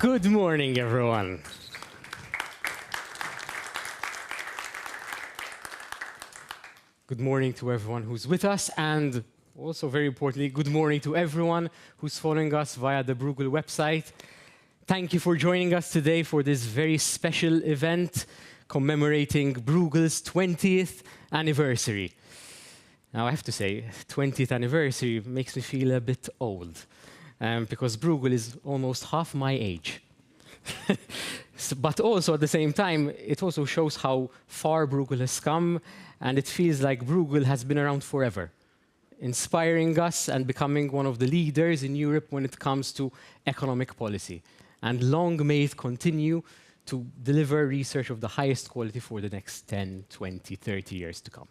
Good morning, everyone. Good morning to everyone who's with us, and also very importantly, good morning to everyone who's following us via the Bruegel website. Thank you for joining us today for this very special event commemorating Bruegel's 20th anniversary. Now, I have to say, 20th anniversary makes me feel a bit old, because Bruegel is almost half my age. But also, at the same time, it also shows how far Bruegel has come, and it feels like Bruegel has been around forever, inspiring us and becoming one of the leaders in Europe when it comes to economic policy. And long may it continue to deliver research of the highest quality for the next 10, 20, 30 years to come.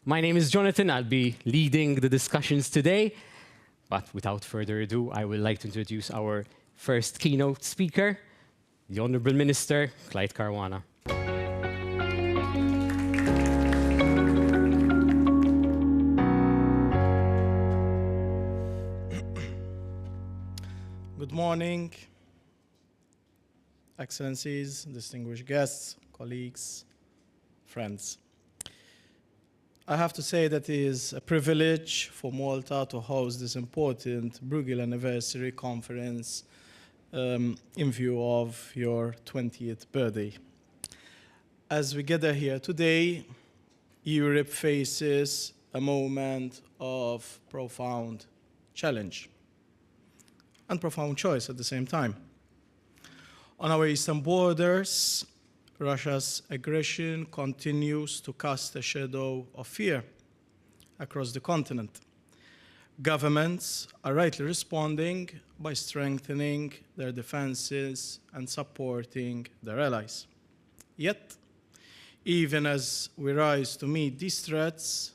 My name is Jonathan. I'll be leading the discussions today. But without further ado, I would like to introduce our first keynote speaker, the Honourable Minister, Clyde Caruana. Good morning, Excellencies, distinguished guests, colleagues, friends. I have to say that it is a privilege for Malta to host this important Bruegel anniversary conference in view of your 20th birthday. As we gather here today, Europe faces a moment of profound challenge and profound choice at the same time. On our eastern borders, Russia's aggression continues to cast a shadow of fear across the continent. Governments are rightly responding by strengthening their defenses and supporting their allies. Yet, even as we rise to meet these threats,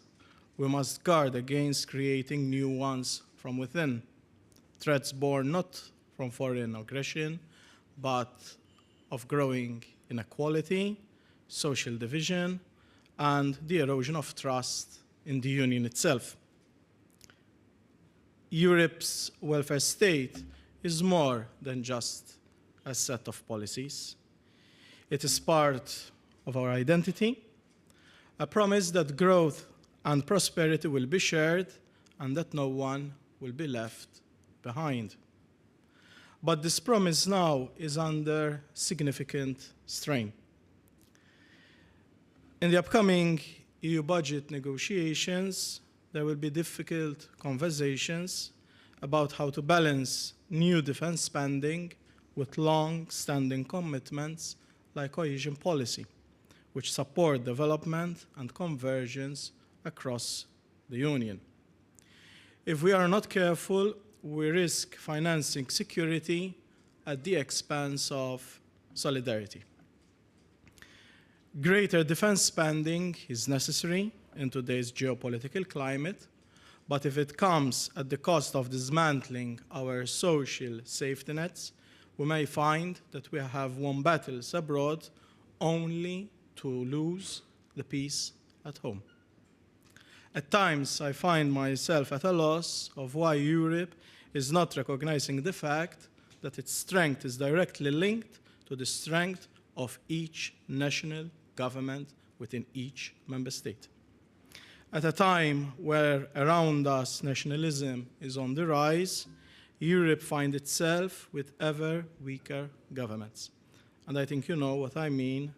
we must guard against creating new ones from within. Threats born not from foreign aggression, but of growing inequality, social division, and the erosion of trust in the Union itself. Europe's welfare state is more than just a set of policies. It is part of our identity, a promise that growth and prosperity will be shared and that no one will be left behind. But this promise now is under significant strain. In the upcoming EU budget negotiations, there will be difficult conversations about how to balance new defense spending with long-standing commitments like cohesion policy, which support development and convergence across the Union. If we are not careful, we risk financing security at the expense of solidarity. Greater defense spending is necessary in today's geopolitical climate, but if it comes at the cost of dismantling our social safety nets, we may find that we have won battles abroad only to lose the peace at home. At times, I find myself at a loss of why Europe is not recognizing the fact that its strength is directly linked to the strength of each national government within each member state. At a time where around us nationalism is on the rise, Europe finds itself with ever weaker governments. And I think you know what I mean,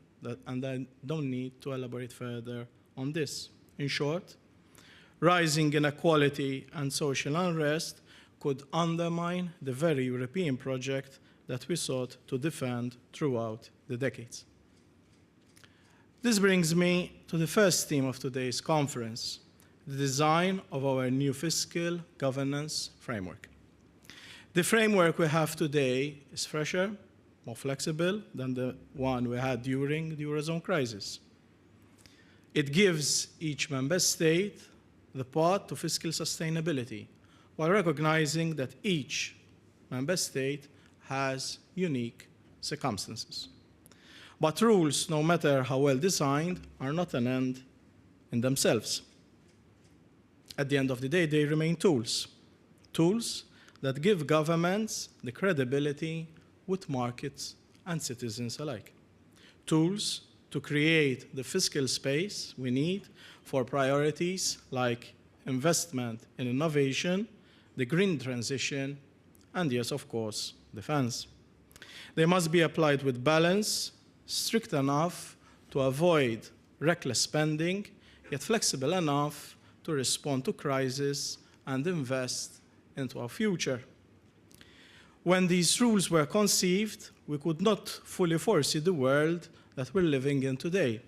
and I don't need to elaborate further on this. In short, rising inequality and social unrest could undermine the very European project that we sought to defend throughout the decades. This brings me to the first theme of today's conference, the design of our new fiscal governance framework. The framework we have today is fresher, more flexible than the one we had during the Eurozone crisis. It gives each member state the path to fiscal sustainability, while recognizing that each member state has unique circumstances. But rules, no matter how well designed, are not an end in themselves. At the end of the day, they remain tools. Tools that give governments the credibility with markets and citizens alike. Tools to create the fiscal space we need for priorities like investment in innovation, the green transition, and yes, of course, defense. They must be applied with balance, strict enough to avoid reckless spending, yet flexible enough to respond to crises and invest into our future. When these rules were conceived, we could not fully foresee the world that we're living in today.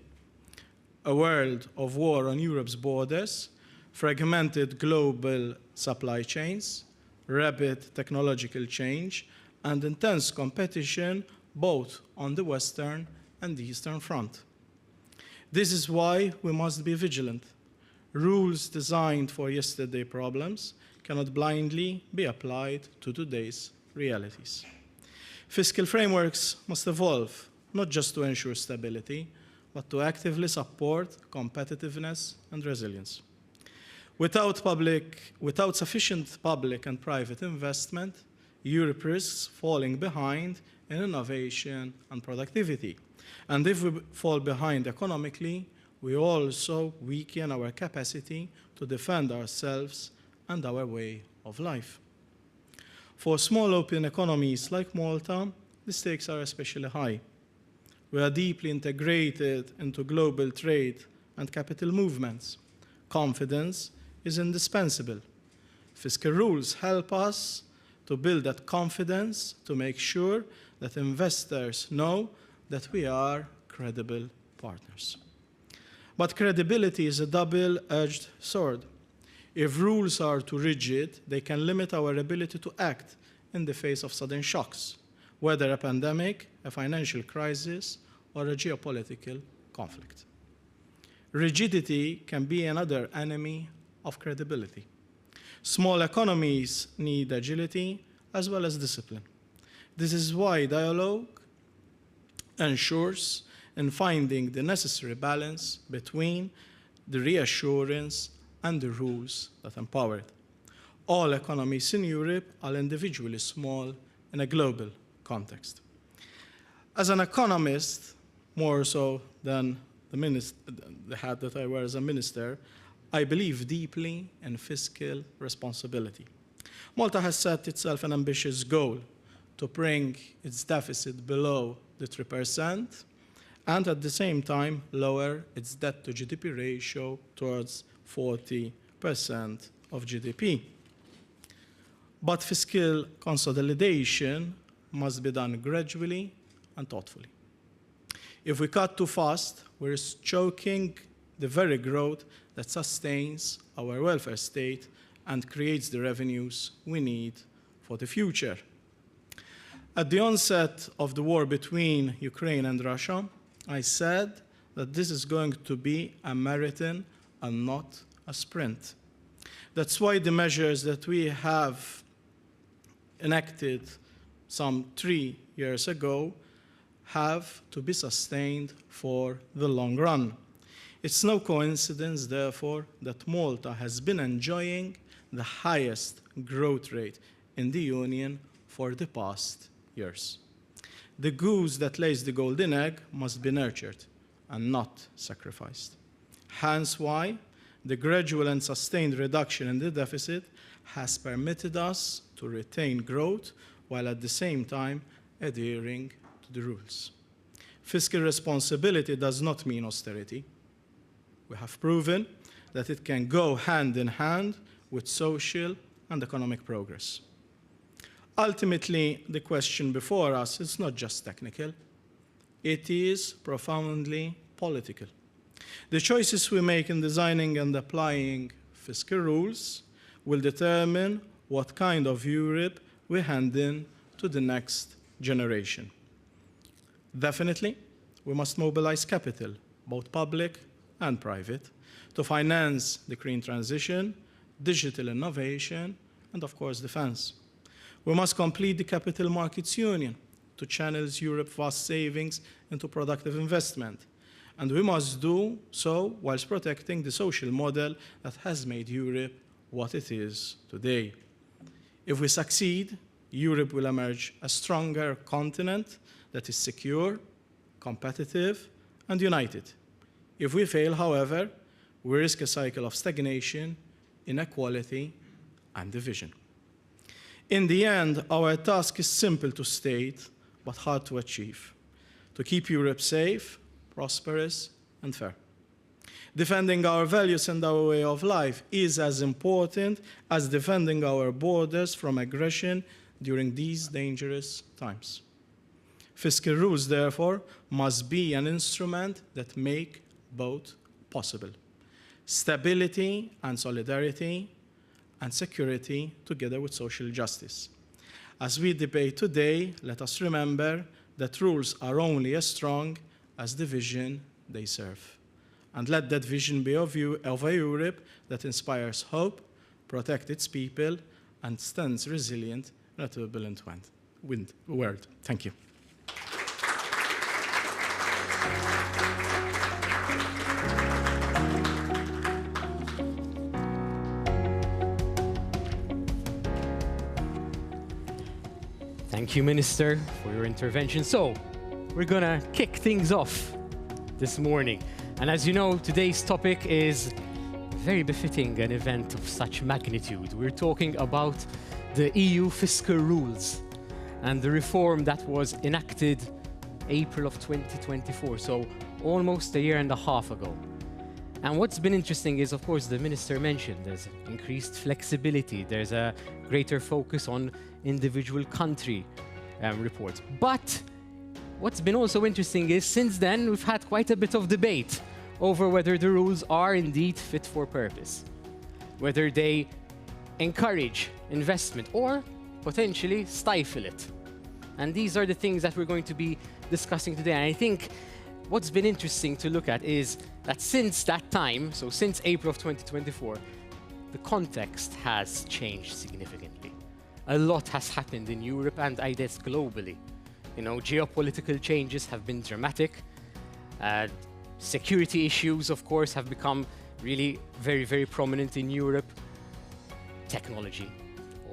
A world of war on Europe's borders, fragmented global supply chains, rapid technological change, and intense competition both on the Western and the Eastern front. This is why we must be vigilant. Rules designed for yesterday's problems cannot blindly be applied to today's realities. Fiscal frameworks must evolve, not just to ensure stability, but to actively support competitiveness and resilience. Without sufficient public and private investment, Europe risks falling behind in innovation and productivity. And if we fall behind economically, we also weaken our capacity to defend ourselves and our way of life. For small open economies like Malta, the stakes are especially high. We are deeply integrated into global trade and capital movements. Confidence is indispensable. Fiscal rules help us to build that confidence, to make sure that investors know that we are credible partners. But credibility is a double-edged sword. If rules are too rigid, they can limit our ability to act in the face of sudden shocks, whether a pandemic, a financial crisis, or a geopolitical conflict. Rigidity can be another enemy of credibility. Small economies need agility as well as discipline. This is why dialogue ensures in finding the necessary balance between the reassurance and the rules that empower it. All economies in Europe are individually small in a global context. As an economist, more so than the hat that I wear as a minister, I believe deeply in fiscal responsibility. Malta has set itself an ambitious goal to bring its deficit below the 3% and at the same time lower its debt to GDP ratio towards 40% of GDP. But fiscal consolidation must be done gradually and thoughtfully. If we cut too fast, we're choking the very growth that sustains our welfare state and creates the revenues we need for the future. At the onset of the war between Ukraine and Russia, I said that this is going to be a marathon and not a sprint. That's why the measures that we have enacted some 3 years ago have to be sustained for the long run. It's no coincidence, therefore, that Malta has been enjoying the highest growth rate in the Union for the past years. The goose that lays the golden egg must be nurtured and not sacrificed. Hence why the gradual and sustained reduction in the deficit has permitted us to retain growth while at the same time adhering to the rules. Fiscal responsibility does not mean austerity. We have proven that it can go hand in hand with social and economic progress. Ultimately, the question before us is not just technical, it is profoundly political. The choices we make in designing and applying fiscal rules will determine what kind of Europe we hand in to the next generation. Definitely, we must mobilize capital, both public and private, to finance the green transition, digital innovation, and of course, defense. We must complete the capital markets union to channel Europe's vast savings into productive investment. And we must do so whilst protecting the social model that has made Europe what it is today. If we succeed, Europe will emerge a stronger continent that is secure, competitive, and united. If we fail, however, we risk a cycle of stagnation, inequality, and division. In the end, our task is simple to state, but hard to achieve: to keep Europe safe, prosperous, and fair. Defending our values and our way of life is as important as defending our borders from aggression during these dangerous times. Fiscal rules, therefore, must be an instrument that make both possible: stability and solidarity, and security together with social justice. As we debate today, let us remember that rules are only as strong as the vision they serve. And let that vision be of a Europe that inspires hope, protects its people, and stands resilient in a turbulent world. Thank you. Thank you, Minister, for your intervention. So, we're gonna kick things off this morning. And as you know, today's topic is very befitting an event of such magnitude. We're talking about the EU fiscal rules and the reform that was enacted April of 2024, so almost a year and a half ago. And what's been interesting is, of course, the Minister mentioned there's increased flexibility, there's a greater focus on individual country reports. But what's been also interesting is, since then, we've had quite a bit of debate over whether the rules are indeed fit for purpose, whether they encourage investment or potentially stifle it. And these are the things that we're going to be discussing today. And I think what's been interesting to look at is that since that time, so since April of 2024, the context has changed significantly. A lot has happened in Europe and I guess globally. You know, geopolitical changes have been dramatic. Security issues, of course, have become really very, very prominent in Europe. Technology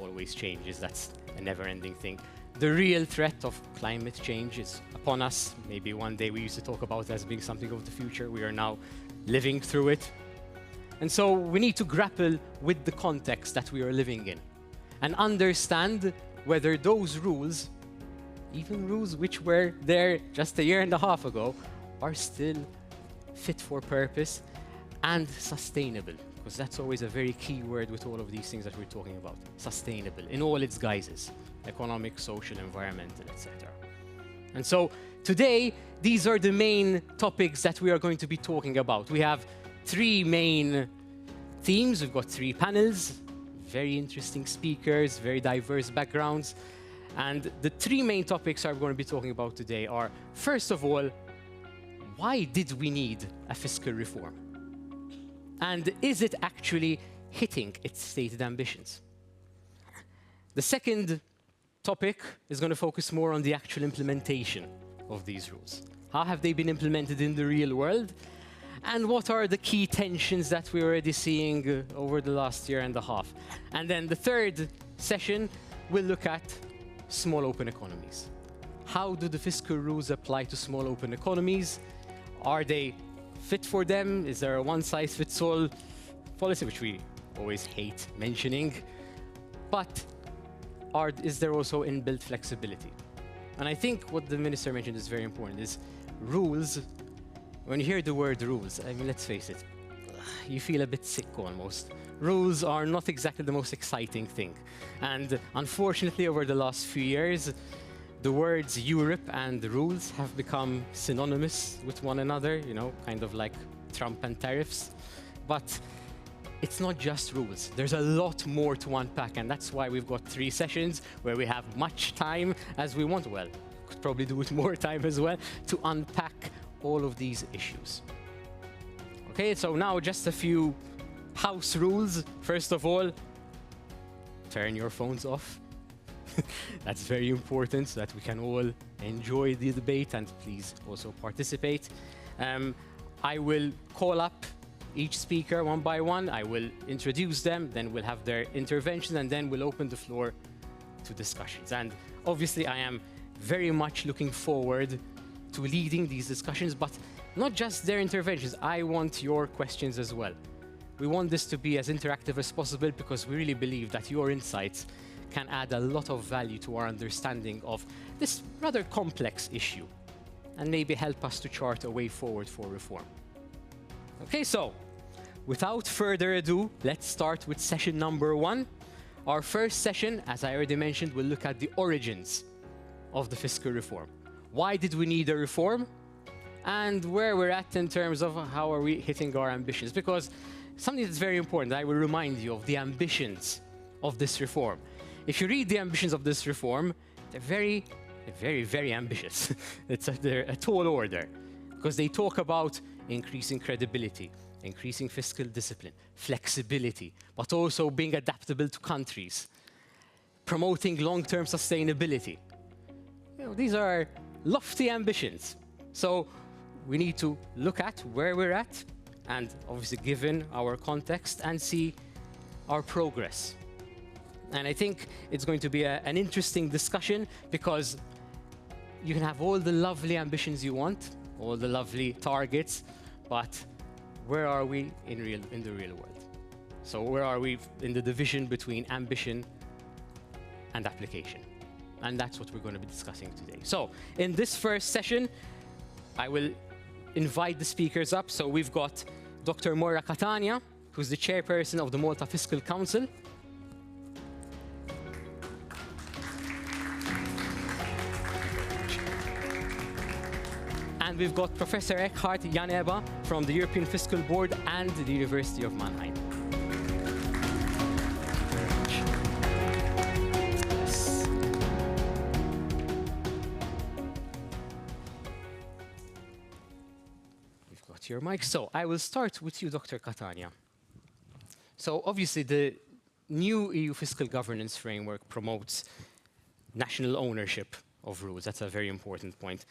always changes. That's a never-ending thing. The real threat of climate change is upon us. Maybe one day we used to talk about it as being something of the future. We are now living through it. And so we need to grapple with the context that we are living in and understand whether those rules, even rules which were there just a year and a half ago, are still fit for purpose and sustainable. Because that's always a very key word with all of these things that we're talking about. Sustainable in all its guises: economic, social, environmental, etc. And so today, these are the main topics that we are going to be talking about. We have three main themes. We've got three panels, very interesting speakers, very diverse backgrounds. And the three main topics I'm going to be talking about today are, first of all, why did we need a fiscal reform? And is it actually hitting its stated ambitions? The second topic is going to focus more on the actual implementation of these rules. How have they been implemented in the real world? And what are the key tensions that we're already seeing over the last year and a half? And then the third session will look at small open economies. How do the fiscal rules apply to small open economies? Are they fit for them? Is there a one-size-fits-all policy, which we always hate mentioning? But is there also inbuilt flexibility? And I think what the Minister mentioned is very important, is rules. When you hear the word rules, I mean, let's face it, you feel a bit sick almost. Rules are not exactly the most exciting thing. And unfortunately, over the last few years, the words Europe and rules have become synonymous with one another, you know, kind of like Trump and tariffs. But it's not just rules. There's a lot more to unpack, and that's why we've got three sessions where we have much time as we want. Well, could probably do with more time as well to unpack all of these issues. Okay, so now just a few house rules. First of all, turn your phones off. That's very important so that we can all enjoy the debate, and please also participate. I will call up each speaker one by one. I will introduce them, then we'll have their intervention, and then we'll open the floor to discussions. And obviously, I am very much looking forward to leading these discussions, but not just their interventions. I want your questions as well. We want this to be as interactive as possible because we really believe that your insights can add a lot of value to our understanding of this rather complex issue and maybe help us to chart a way forward for reform. Okay, so without further ado, let's start with session number 1. Our first session, as I already mentioned, will look at the origins of the fiscal reform. Why did we need a reform? And where we're at in terms of how are we hitting our ambitions? Because something that's very important, I will remind you of the ambitions of this reform. If you read the ambitions of this reform, they're very, very ambitious. They're a tall order because they talk about increasing credibility, increasing fiscal discipline, flexibility, but also being adaptable to countries, promoting long-term sustainability. These are lofty ambitions. So we need to look at where we're at and obviously given our context and see our progress. And I think it's going to be an interesting discussion because you can have all the lovely ambitions you want, all the lovely targets, but where are we in the real world? So where are we in the division between ambition and application? And that's what we're going to be discussing today. So in this first session, I will invite the speakers up. So we've got Dr. Moira Catania, who's the chairperson of the Malta Fiscal Council. And we've got Professor Eckhard Janeba from the European Fiscal Board and the University of Mannheim. We've got your mic. So I will start with you, Dr. Catania. So obviously the new EU fiscal governance framework promotes national ownership of rules. That's a very important point.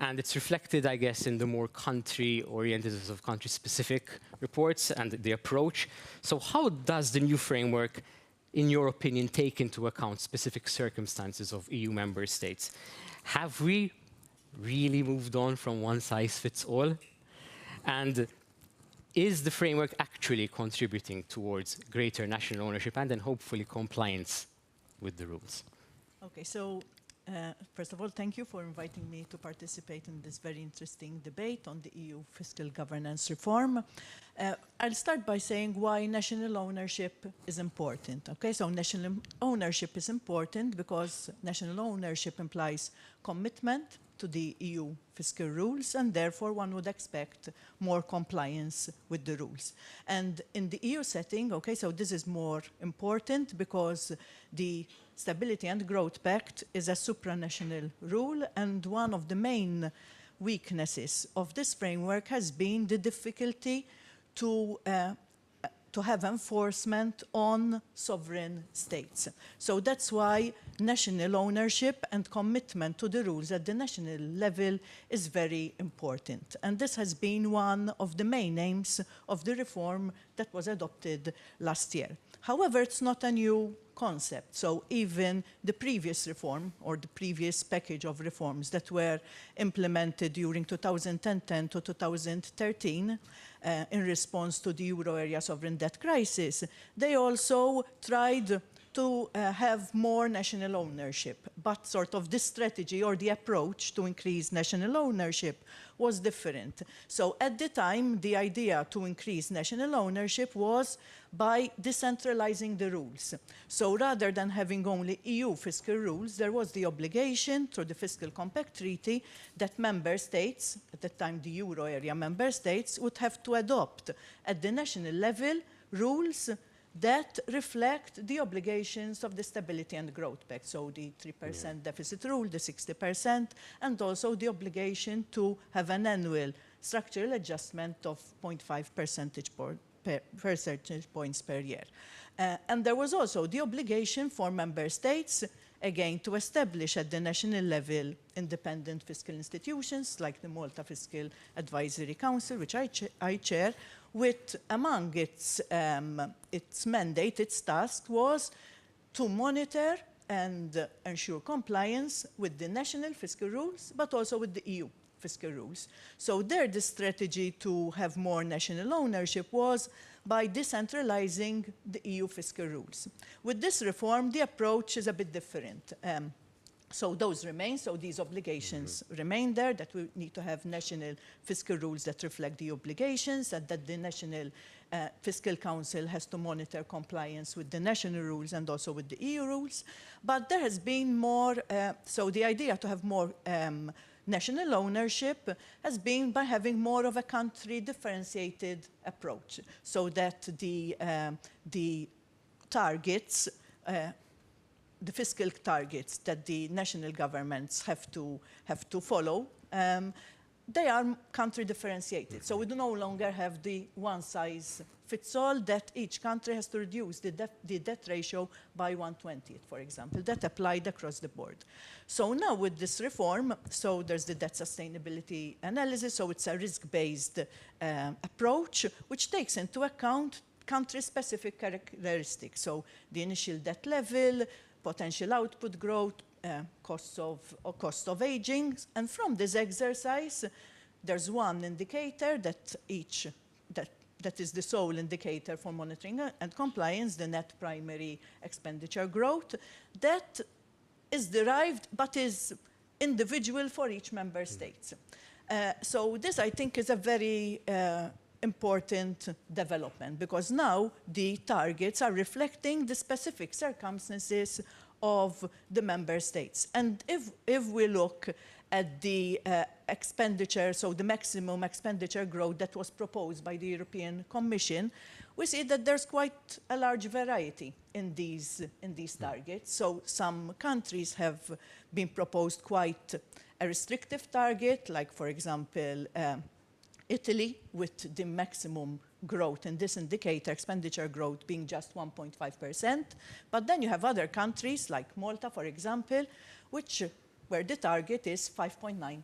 And it's reflected, I guess, in the more country-oriented, sort of country-specific reports and the approach. So how does the new framework, in your opinion, take into account specific circumstances of EU member states? Have we really moved on from one size fits all? And is the framework actually contributing towards greater national ownership and then hopefully compliance with the rules? Okay, so first of all, thank you for inviting me to participate in this very interesting debate on the EU fiscal governance reform. I'll start by saying why national ownership is important. Okay, so national ownership is important because national ownership implies commitment to the EU fiscal rules, and therefore one would expect more compliance with the rules. And in the EU setting, okay, so this is more important because the Stability and Growth Pact is a supranational rule, and one of the main weaknesses of this framework has been the difficulty to have enforcement on sovereign states. So that's why national ownership and commitment to the rules at the national level is very important. And this has been one of the main aims of the reform that was adopted last year. However, it's not a new concept. So even the previous reform or the previous package of reforms that were implemented during 2010 to 2013 in response to the euro area sovereign debt crisis, they also tried to have more national ownership. But sort of this strategy or the approach to increase national ownership was different. So at the time, the idea to increase national ownership was by decentralizing the rules. So rather than having only EU fiscal rules, there was the obligation through the Fiscal Compact Treaty that member states, at the time the euro area member states, would have to adopt at the national level rules that reflect the obligations of the Stability and Growth Pact, so the 3% deficit rule, the 60%, and also the obligation to have an annual structural adjustment of 0.5 percentage points per year. And there was also the obligation for member states, again, to establish at the national level independent fiscal institutions like the Malta Fiscal Advisory Council, which I chair, with among its mandate, its task was to monitor and ensure compliance with the national fiscal rules, but also with the EU fiscal rules. So there, the strategy to have more national ownership was by decentralizing the EU fiscal rules. With this reform, the approach is a bit different. So those remain, so these obligations remain there, that we need to have national fiscal rules that reflect the obligations, and that the National Fiscal Council has to monitor compliance with the national rules and also with the EU rules. But there has been more, so the idea to have more national ownership has been by having more of a country differentiated approach, so that the targets, the fiscal targets that the national governments have to follow, they are country differentiated. So we do no longer have the one-size-fits-all that each country has to reduce the debt ratio by 1/20th, for example. That applied across the board. So now with this reform, so there's the debt sustainability analysis, so it's a risk-based approach which takes into account country-specific characteristics. So the initial debt level, potential output growth, cost of aging, and from this exercise, there's one indicator that is the sole indicator for monitoring and compliance, the net primary expenditure growth, that is derived but is individual for each member state. So this, I think, is a very important development, because now the targets are reflecting the specific circumstances of the member states. And if we look at the expenditure, so the maximum expenditure growth that was proposed by the European Commission, we see that there's quite a large variety in these targets. So some countries have been proposed quite a restrictive target, like, for example, Italy, with the maximum growth in this indicator, expenditure growth, being just 1.5%. But then you have other countries, like Malta, for example, where the target is 5.9%.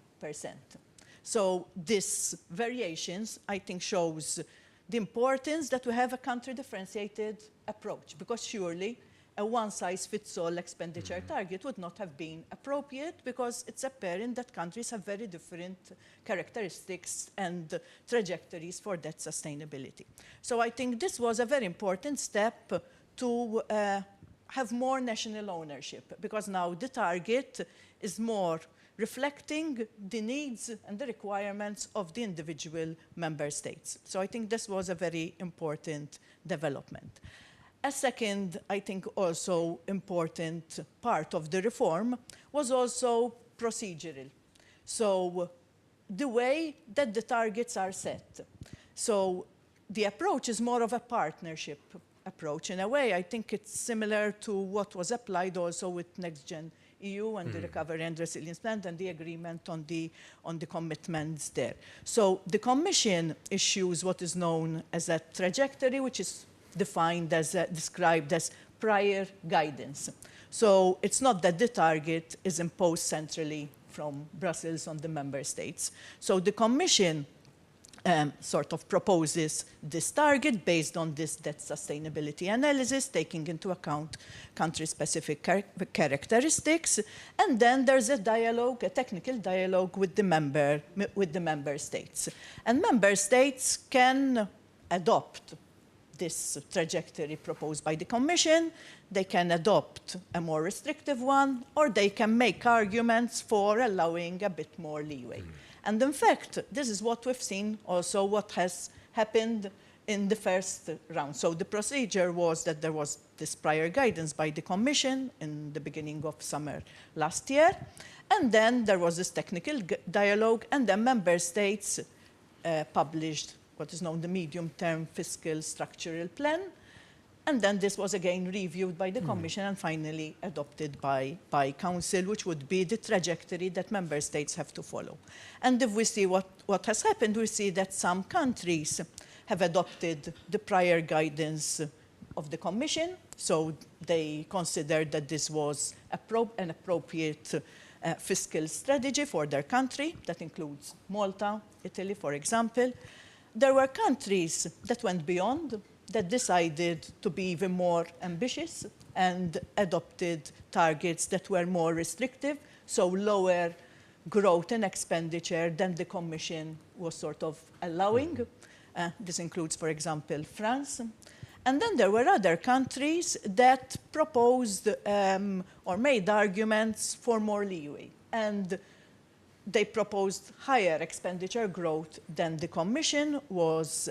So these variations, I think, shows the importance that we have a country-differentiated approach, because surely a one-size-fits-all expenditure target would not have been appropriate, because it's apparent that countries have very different characteristics and trajectories for debt sustainability. So I think this was a very important step to have more national ownership, because now the target is more reflecting the needs and the requirements of the individual member states. So I think this was a very important development. A second, I think, also important part of the reform was also procedural. So the way that the targets are set. So the approach is more of a partnership approach. In a way, I think it's similar to what was applied also with Next-Gen EU and the Recovery and Resilience Plan and the agreement on the commitments there. So the Commission issues what is known as a trajectory, which is defined as, described as prior guidance. So it's not that the target is imposed centrally from Brussels on the member states. So the Commission sort of proposes this target based on this debt sustainability analysis, taking into account country-specific characteristics. And then there's a dialogue, a technical dialogue with the member states. And member states can adopt this trajectory proposed by the Commission. They can adopt a more restrictive one, or they can make arguments for allowing a bit more leeway. And in fact, this is what we've seen also what has happened in the first round. So the procedure was that there was this prior guidance by the Commission in the beginning of summer last year. And then there was this technical dialogue, and then member states published what is known the medium-term fiscal structural plan. And then this was again reviewed by the Commission and finally adopted by Council, which would be the trajectory that member states have to follow. And if we see what has happened, we see that some countries have adopted the prior guidance of the Commission. So they considered that this was an appropriate fiscal strategy for their country. That includes Malta, Italy, for example. There were countries that went beyond that decided to be even more ambitious and adopted targets that were more restrictive, so lower growth and expenditure than the Commission was sort of allowing. This includes, for example, France. And then there were other countries that proposed or made arguments for more leeway. And they proposed higher expenditure growth than the Commission was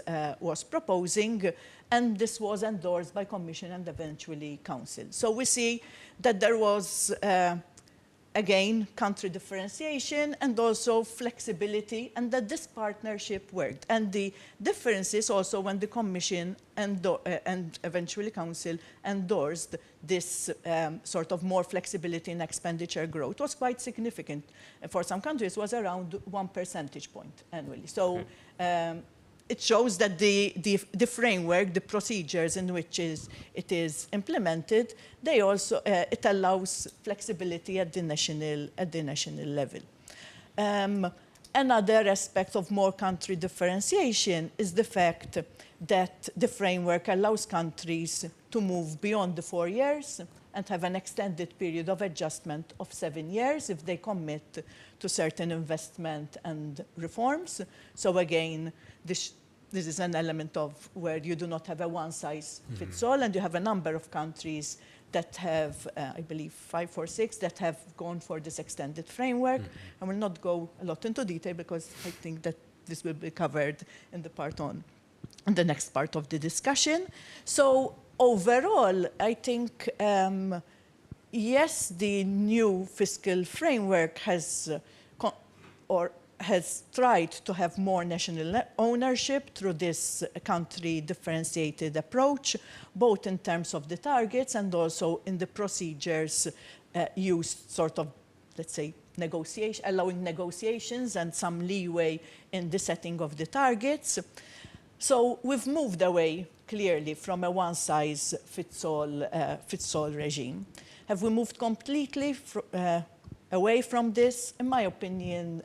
proposing, and this was endorsed by Commission and eventually Council. So we see that there was, again, country differentiation and also flexibility, and that this partnership worked. And the difference is also when the Commission and eventually Council endorsed this sort of more flexibility in expenditure growth was quite significant. For some countries, it was around 1 percentage point annually. So it shows that the framework, the procedures in which it is implemented, they also it allows flexibility at the national level. Another aspect of more country differentiation is the fact that the framework allows countries to move beyond the 4 years and have an extended period of adjustment of 7 years if they commit to certain investment and reforms. So again, this is an element of where you do not have a one-size-fits-all, and you have a number of countries that have, I believe, 5 or 6 that have gone for this extended framework. I will not go a lot into detail because I think that this will be covered in the next part of the discussion. So overall, I think, yes, the new fiscal framework has tried to have more national ownership through this country differentiated approach, both in terms of the targets and also in the procedures used, sort of, let's say, allowing negotiations and some leeway in the setting of the targets. So we've moved away clearly from a one-size-fits-all regime. Have we moved completely away from this? In my opinion,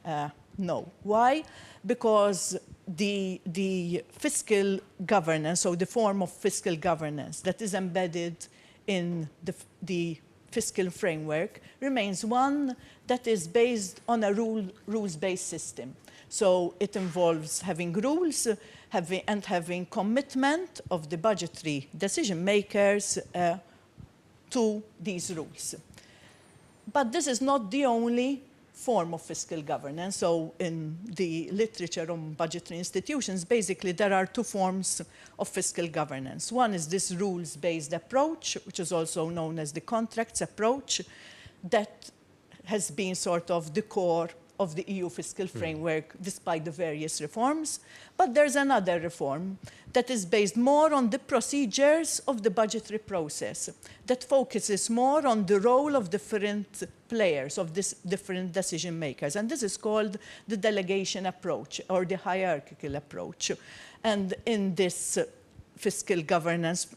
no. Why? Because the fiscal governance, or the form of fiscal governance that is embedded in the fiscal framework, remains one that is based on a rules-based system. So it involves having rules and having commitment of the budgetary decision makers to these rules. But this is not the only form of fiscal governance. So in the literature on budgetary institutions, basically there are 2 forms of fiscal governance. One is this rules-based approach, which is also known as the contracts approach, that has been sort of the core of the EU fiscal framework despite the various reforms. But there's another reform that is based more on the procedures of the budgetary process, that focuses more on the role of different players, of this different decision makers. And this is called the delegation approach or the hierarchical approach. And in this fiscal governance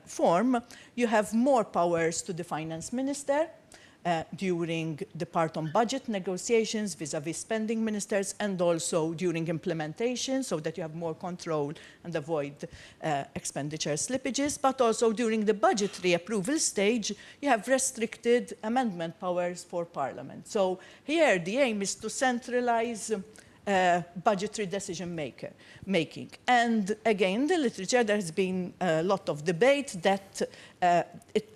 form, you have more powers to the finance minister, during the part on budget negotiations vis-à-vis spending ministers, and also during implementation, so that you have more control and avoid expenditure slippages. But also during the budgetary approval stage, you have restricted amendment powers for Parliament. So here the aim is to centralize budgetary decision making. And again, in the literature, there has been a lot of debate that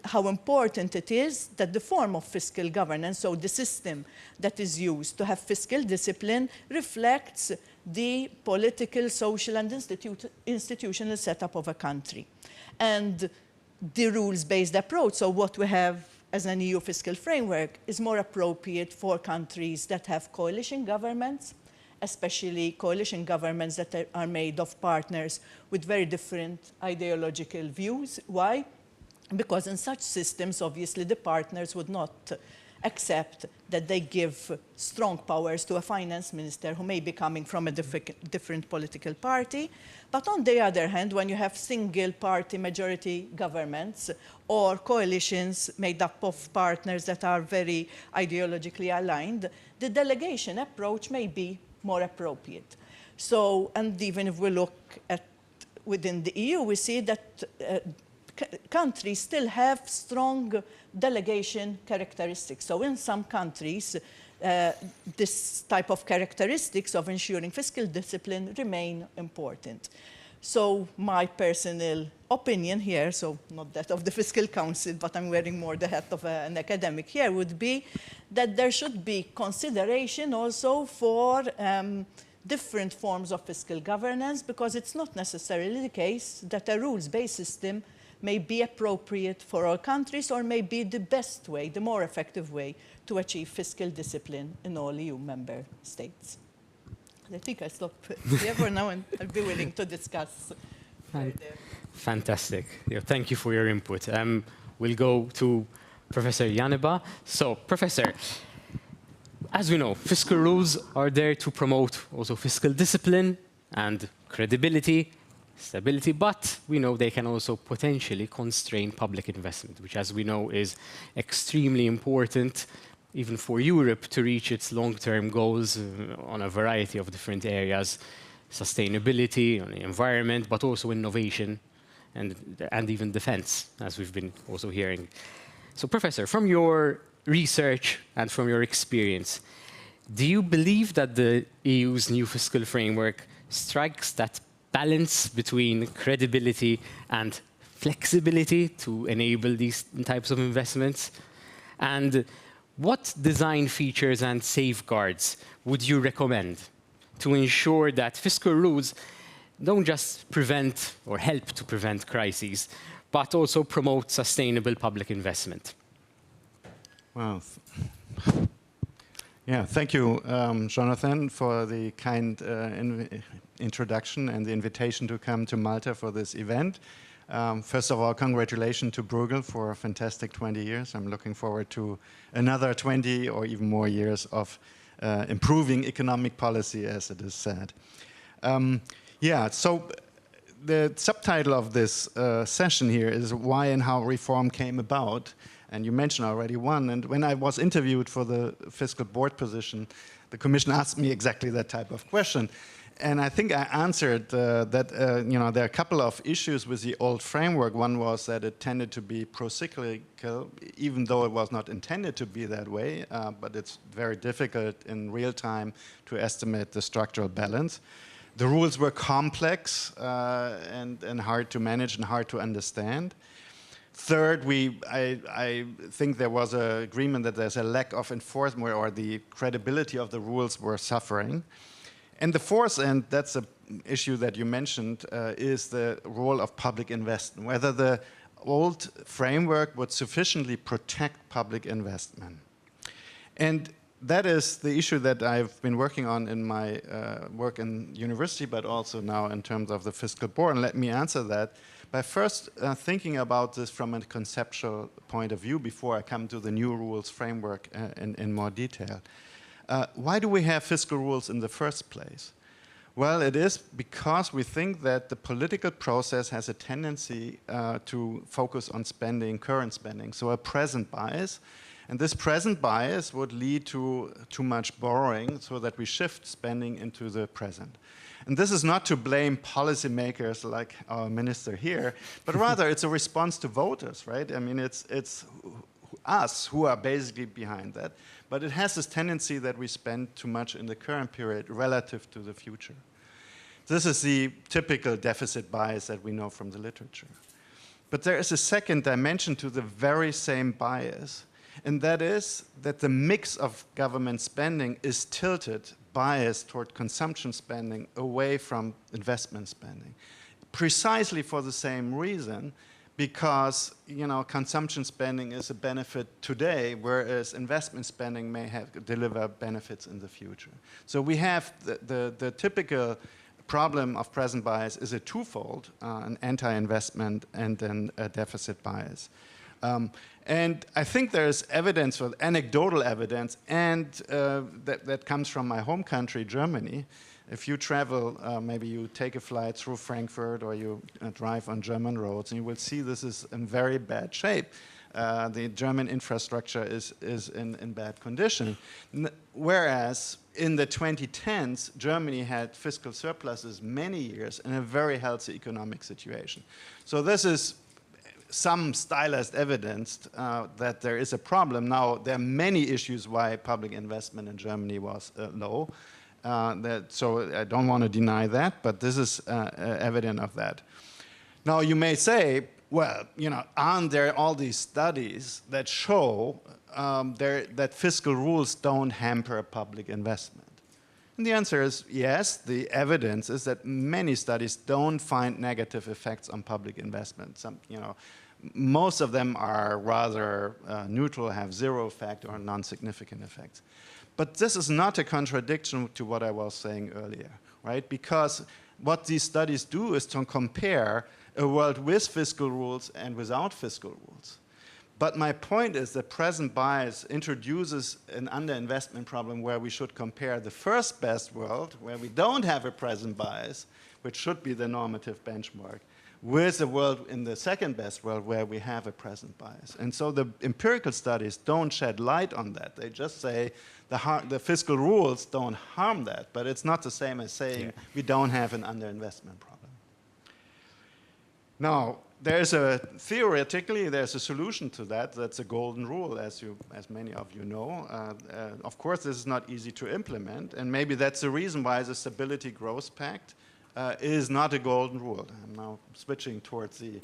how important it is that the form of fiscal governance, so the system that is used to have fiscal discipline, reflects the political, social, and institutional setup of a country. And the rules-based approach, so what we have as an EU fiscal framework, is more appropriate for countries that have coalition governments, especially coalition governments that are made of partners with very different ideological views. Why? Because in such systems, obviously, the partners would not accept that they give strong powers to a finance minister who may be coming from a different political party. But on the other hand, when you have single-party majority governments or coalitions made up of partners that are very ideologically aligned, the delegation approach may be more appropriate. So, and even if we look at within the EU, we see that countries still have strong delegation characteristics. So in some countries, this type of characteristics of ensuring fiscal discipline remain important. So my personal opinion here, so not that of the Fiscal Council, but I'm wearing more the hat of an academic here, would be that there should be consideration also for different forms of fiscal governance, because it's not necessarily the case that a rules-based system may be appropriate for all countries or may be the best way, the more effective way to achieve fiscal discipline in all EU member states. I think I stop here for now, and I'll be willing to discuss further. Fantastic. Yeah, thank you for your input. We'll go to Professor Janeba. So, Professor, as we know, fiscal rules are there to promote also fiscal discipline and credibility, stability, but we know they can also potentially constrain public investment, which, as we know, is extremely important even for Europe to reach its long-term goals on a variety of different areas, sustainability, on the environment, but also innovation and even defense, as we've been also hearing. So, Professor, from your research and from your experience, do you believe that the EU's new fiscal framework strikes that balance between credibility and flexibility to enable these types of investments? And what design features and safeguards would you recommend to ensure that fiscal rules don't just prevent or help to prevent crises, but also promote sustainable public investment? Well, yeah, thank you, Jonathan, for the kind introduction and the invitation to come to Malta for this event. First of all, congratulations to Bruegel for a fantastic 20 years. I'm looking forward to another 20 or even more years of improving economic policy, as it is said. Yeah, so the subtitle of this session here is Why and How Reform Came About. And you mentioned already one. And when I was interviewed for the fiscal board position, the Commission asked me exactly that type of question. And I think I answered that you know, there are a couple of issues with the old framework. One was that it tended to be pro-cyclical, even though it was not intended to be that way. But it's very difficult in real time to estimate the structural balance. The rules were complex and hard to manage and hard to understand. Third, I think there was an agreement that there's a lack of enforcement, or the credibility of the rules were suffering. And the fourth, and that's an issue that you mentioned, is the role of public investment, whether the old framework would sufficiently protect public investment. And that is the issue that I've been working on in my work in university, but also now in terms of the fiscal board. And let me answer that by first thinking about this from a conceptual point of view before I come to the new rules framework in more detail. Why do we have fiscal rules in the first place? Well, it is because we think that the political process has a tendency to focus on spending, current spending, so a present bias. And this present bias would lead to too much borrowing so that we shift spending into the present. And this is not to blame policymakers like our minister here, but rather it's a response to voters, right? I mean, it's us who are basically behind that. But it has this tendency that we spend too much in the current period relative to the future. This is the typical deficit bias that we know from the literature. But there is a second dimension to the very same bias, and that is that the mix of government spending is tilted, biased toward consumption spending away from investment spending, precisely for the same reason, because consumption spending is a benefit today, whereas investment spending may deliver benefits in the future. So we have the typical problem of present bias is a twofold, an anti-investment and then a deficit bias. And I think there's evidence, or anecdotal evidence, and that comes from my home country, Germany. If you travel, maybe you take a flight through Frankfurt or you drive on German roads, and you will see this is in very bad shape. the German infrastructure is in bad condition. Whereas in the 2010s, Germany had fiscal surpluses many years in a very healthy economic situation. So this is some stylized evidence that there is a problem. Now, there are many issues why public investment in Germany was low. So I don't want to deny that, but this is evident of that. Now, you may say, well, you know, aren't there all these studies that show that fiscal rules don't hamper public investment? And the answer is yes. The evidence is that many studies don't find negative effects on public investment. Some, you know, most of them are rather neutral, have zero effect or non-significant effects. But this is not a contradiction to what I was saying earlier, right? Because what these studies do is to compare a world with fiscal rules and without fiscal rules. But my point is that present bias introduces an underinvestment problem where we should compare the first best world, where we don't have a present bias, which should be the normative benchmark, with the world in the second best world where we have a present bias. And so the empirical studies don't shed light on that. They just say the fiscal rules don't harm that, but it's not the same as saying we don't have an underinvestment problem. Now, theoretically, there's a solution to that. That's a golden rule, as many of you know. Of course, this is not easy to implement, and maybe that's the reason why the Stability Growth Pact is not a golden rule. I'm now switching towards the,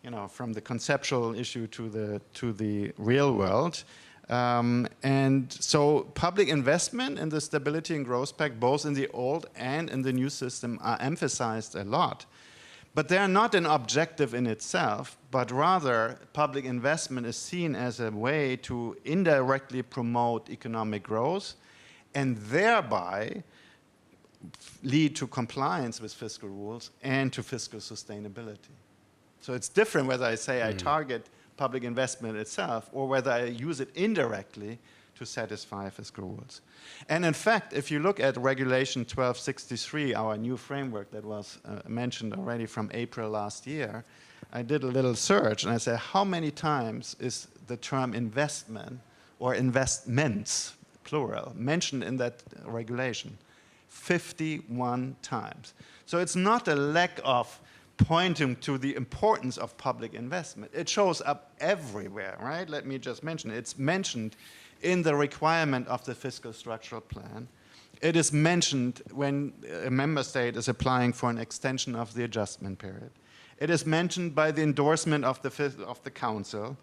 you know, from the conceptual issue to the real world. And so public investment in the Stability and Growth Pact, both in the old and in the new system, are emphasized a lot. But they are not an objective in itself, but rather public investment is seen as a way to indirectly promote economic growth and thereby lead to compliance with fiscal rules and to fiscal sustainability. So it's different whether I say I target public investment itself or whether I use it indirectly to satisfy fiscal rules. And in fact, if you look at Regulation 1263, our new framework that was mentioned already from April last year, I did a little search and I said, how many times is the term investment or investments, plural, mentioned in that regulation? 51 times. So it's not a lack of pointing to the importance of public investment. It shows up everywhere, right? Let me just mention it. It's mentioned in the requirement of the fiscal structural plan. It is mentioned when a member state is applying for an extension of the adjustment period. It is mentioned by the endorsement of the Council.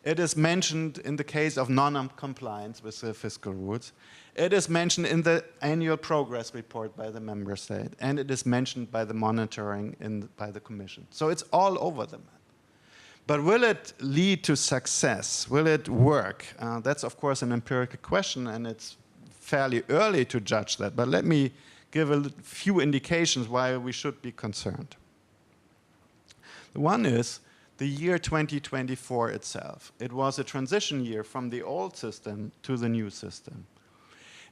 It is mentioned in the case of non-compliance with the fiscal rules. It is mentioned in the annual progress report by the member state. And it is mentioned by the monitoring by the Commission. So it's all over the map. But will it lead to success? Will it work? That's, of course, an empirical question, and it's fairly early to judge that. But let me give a few indications why we should be concerned. One is the year 2024 itself. It was a transition year from the old system to the new system.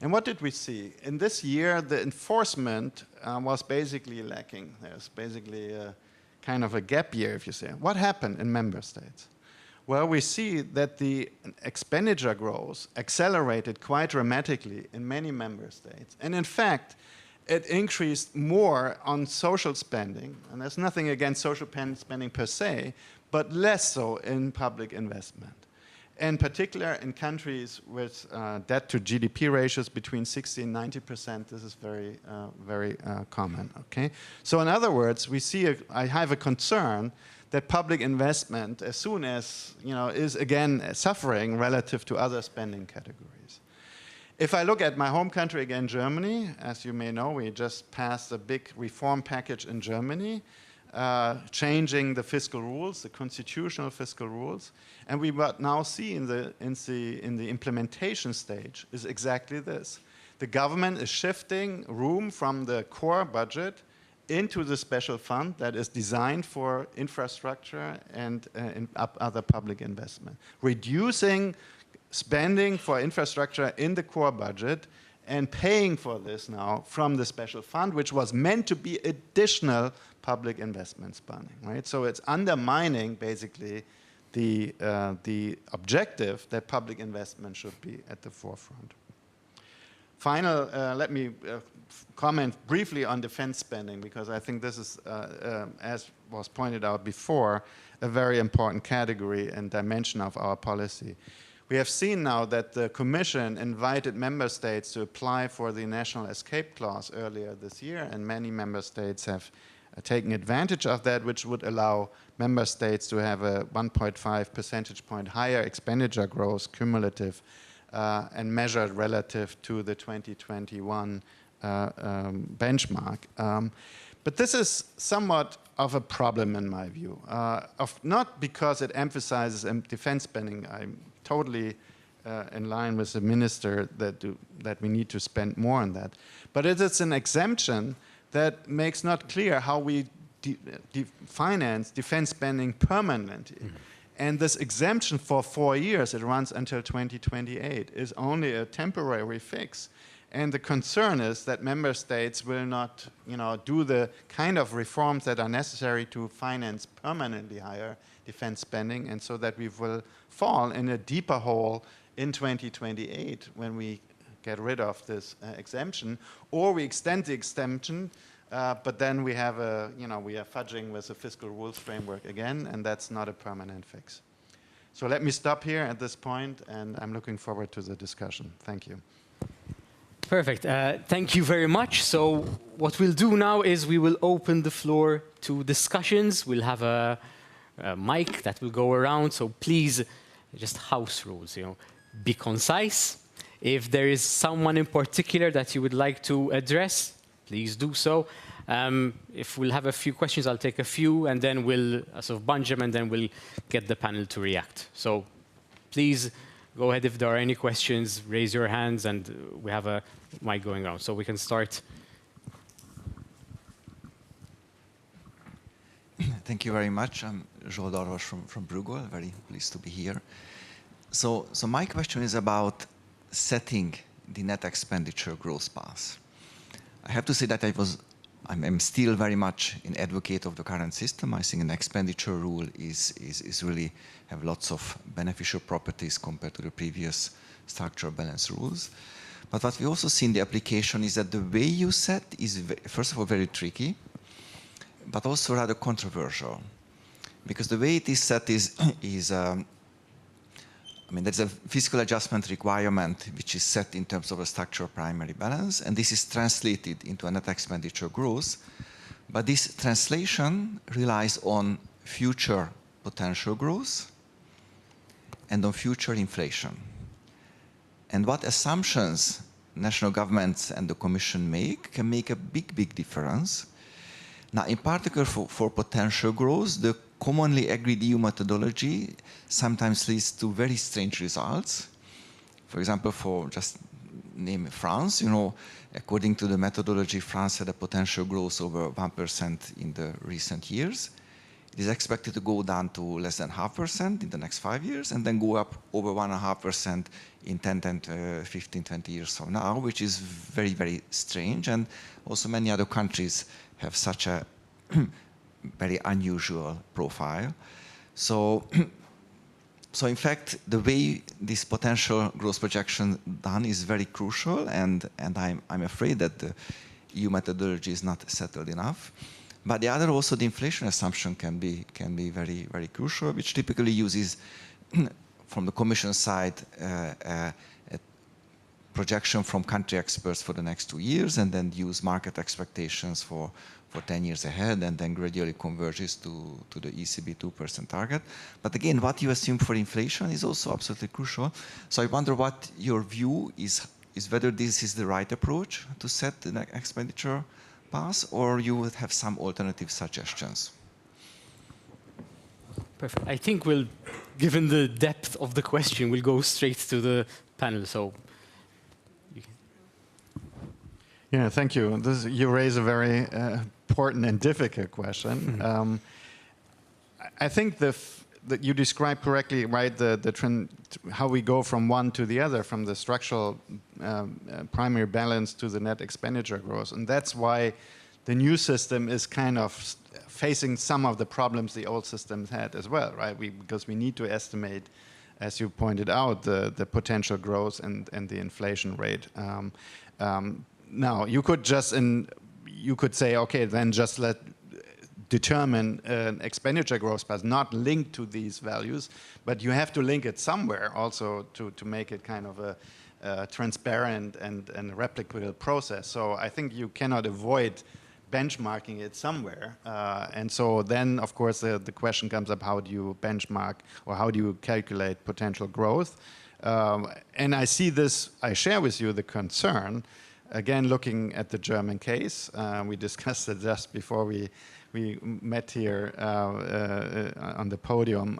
And what did we see? In this year, the enforcement was basically lacking. There's basically kind of a gap year, if you say. What happened in member states? Well, we see that the expenditure growth accelerated quite dramatically in many member states. And in fact, it increased more on social spending, and there's nothing against social spending per se, but less so in public investment. In particular, in countries with debt to GDP ratios between 60 and 90%, this is very, very common. Okay? So in other words, we see I have a concern that public investment, as soon as, you know, is again suffering relative to other spending categories. If I look at my home country again, Germany, as you may know, we just passed a big reform package in Germany, changing the fiscal rules, the constitutional fiscal rules. And we what now see in the implementation stage is exactly this. The government is shifting room from the core budget into the special fund that is designed for infrastructure and other public investment, reducing spending for infrastructure in the core budget and paying for this now from the special fund, which was meant to be additional public investment spending, right? So it's undermining basically the objective that public investment should be at the forefront. Final, let me comment briefly on defense spending, because I think this is, as was pointed out before, a very important category and dimension of our policy. We have seen now that the Commission invited member states to apply for the national escape clause earlier this year, and many member states have taken advantage of that, which would allow member states to have a 1.5 percentage point higher expenditure growth cumulative and measured relative to the 2021 benchmark. But this is somewhat of a problem in my view, not because it emphasizes defense spending. I'm totally in line with the minister that we need to spend more on that. But it is an exemption that makes not clear how we finance defense spending permanently. Mm-hmm. And this exemption for 4 years, it runs until 2028, is only a temporary fix. And the concern is that member states will not, do the kind of reforms that are necessary to finance permanently higher defense spending, and so that we will fall in a deeper hole in 2028 when we get rid of this exemption, or we extend the exemption, but then we have we are fudging with the fiscal rules framework again, and that's not a permanent fix. So let me stop here at this point, and I'm looking forward to the discussion. Thank you. Perfect. Thank you very much. So what we'll do now is we will open the floor to discussions. We'll have a mic that will go around. So please, just house rules, be concise. If there is someone in particular that you would like to address, please do so. If we'll have a few questions, I'll take a few, and then we'll sort of bunch them, and then we'll get the panel to react. So please go ahead if there are any questions, raise your hands, and we have a mic going around. So we can start. Thank you very much. I'm Joel Dorvos from Bruegel, very pleased to be here. So my question is about setting the net expenditure growth path. I have to say that I'm still very much an advocate of the current system. I think an expenditure rule is really have lots of beneficial properties compared to the previous structural balance rules. But what we also see in the application is that the way you set is, first of all, very tricky, but also rather controversial. Because the way it is set there's a fiscal adjustment requirement which is set in terms of a structural primary balance, and this is translated into a net expenditure growth. But this translation relies on future potential growth and on future inflation. And what assumptions national governments and the Commission make can make a big difference. Now, in particular for potential growth, the commonly agreed EU methodology sometimes leads to very strange results. For example, for just name France, according to the methodology, France had a potential growth over 1% in the recent years. It is expected to go down to less than 0.5% in the next 5 years, and then go up over 1.5% in 10, 15, 20 years from now, which is very strange. And also many other countries have such a very unusual profile. So in fact, the way this potential growth projection done is very crucial, and I'm afraid that the EU methodology is not settled enough. But the other, also the inflation assumption can be very crucial, which typically uses, from the Commission side, a projection from country experts for the next 2 years, and then use market expectations for 10 years ahead, and then gradually converges to the ECB 2% target. But again, what you assume for inflation is also absolutely crucial. So I wonder what your view is whether this is the right approach to set the expenditure path, or you would have some alternative suggestions. Perfect. I think given the depth of the question, we'll go straight to the panel. So. Yeah, thank you. You raise a very important and difficult question. Mm-hmm. I think that you described correctly, right, the trend, how we go from one to the other, from the structural primary balance to the net expenditure growth. And that's why the new system is kind of facing some of the problems the old systems had as well, right? Because we need to estimate, as you pointed out, the potential growth and the inflation rate. Now, you could say, okay, then just determine expenditure growth, but not linked to these values. But you have to link it somewhere also to make it kind of a transparent and replicable process. So I think you cannot avoid benchmarking it somewhere. And so then, of course, the question comes up, how do you benchmark or how do you calculate potential growth? And I see this, I share with you the concern, again, looking at the German case. We discussed it just before we met here on the podium.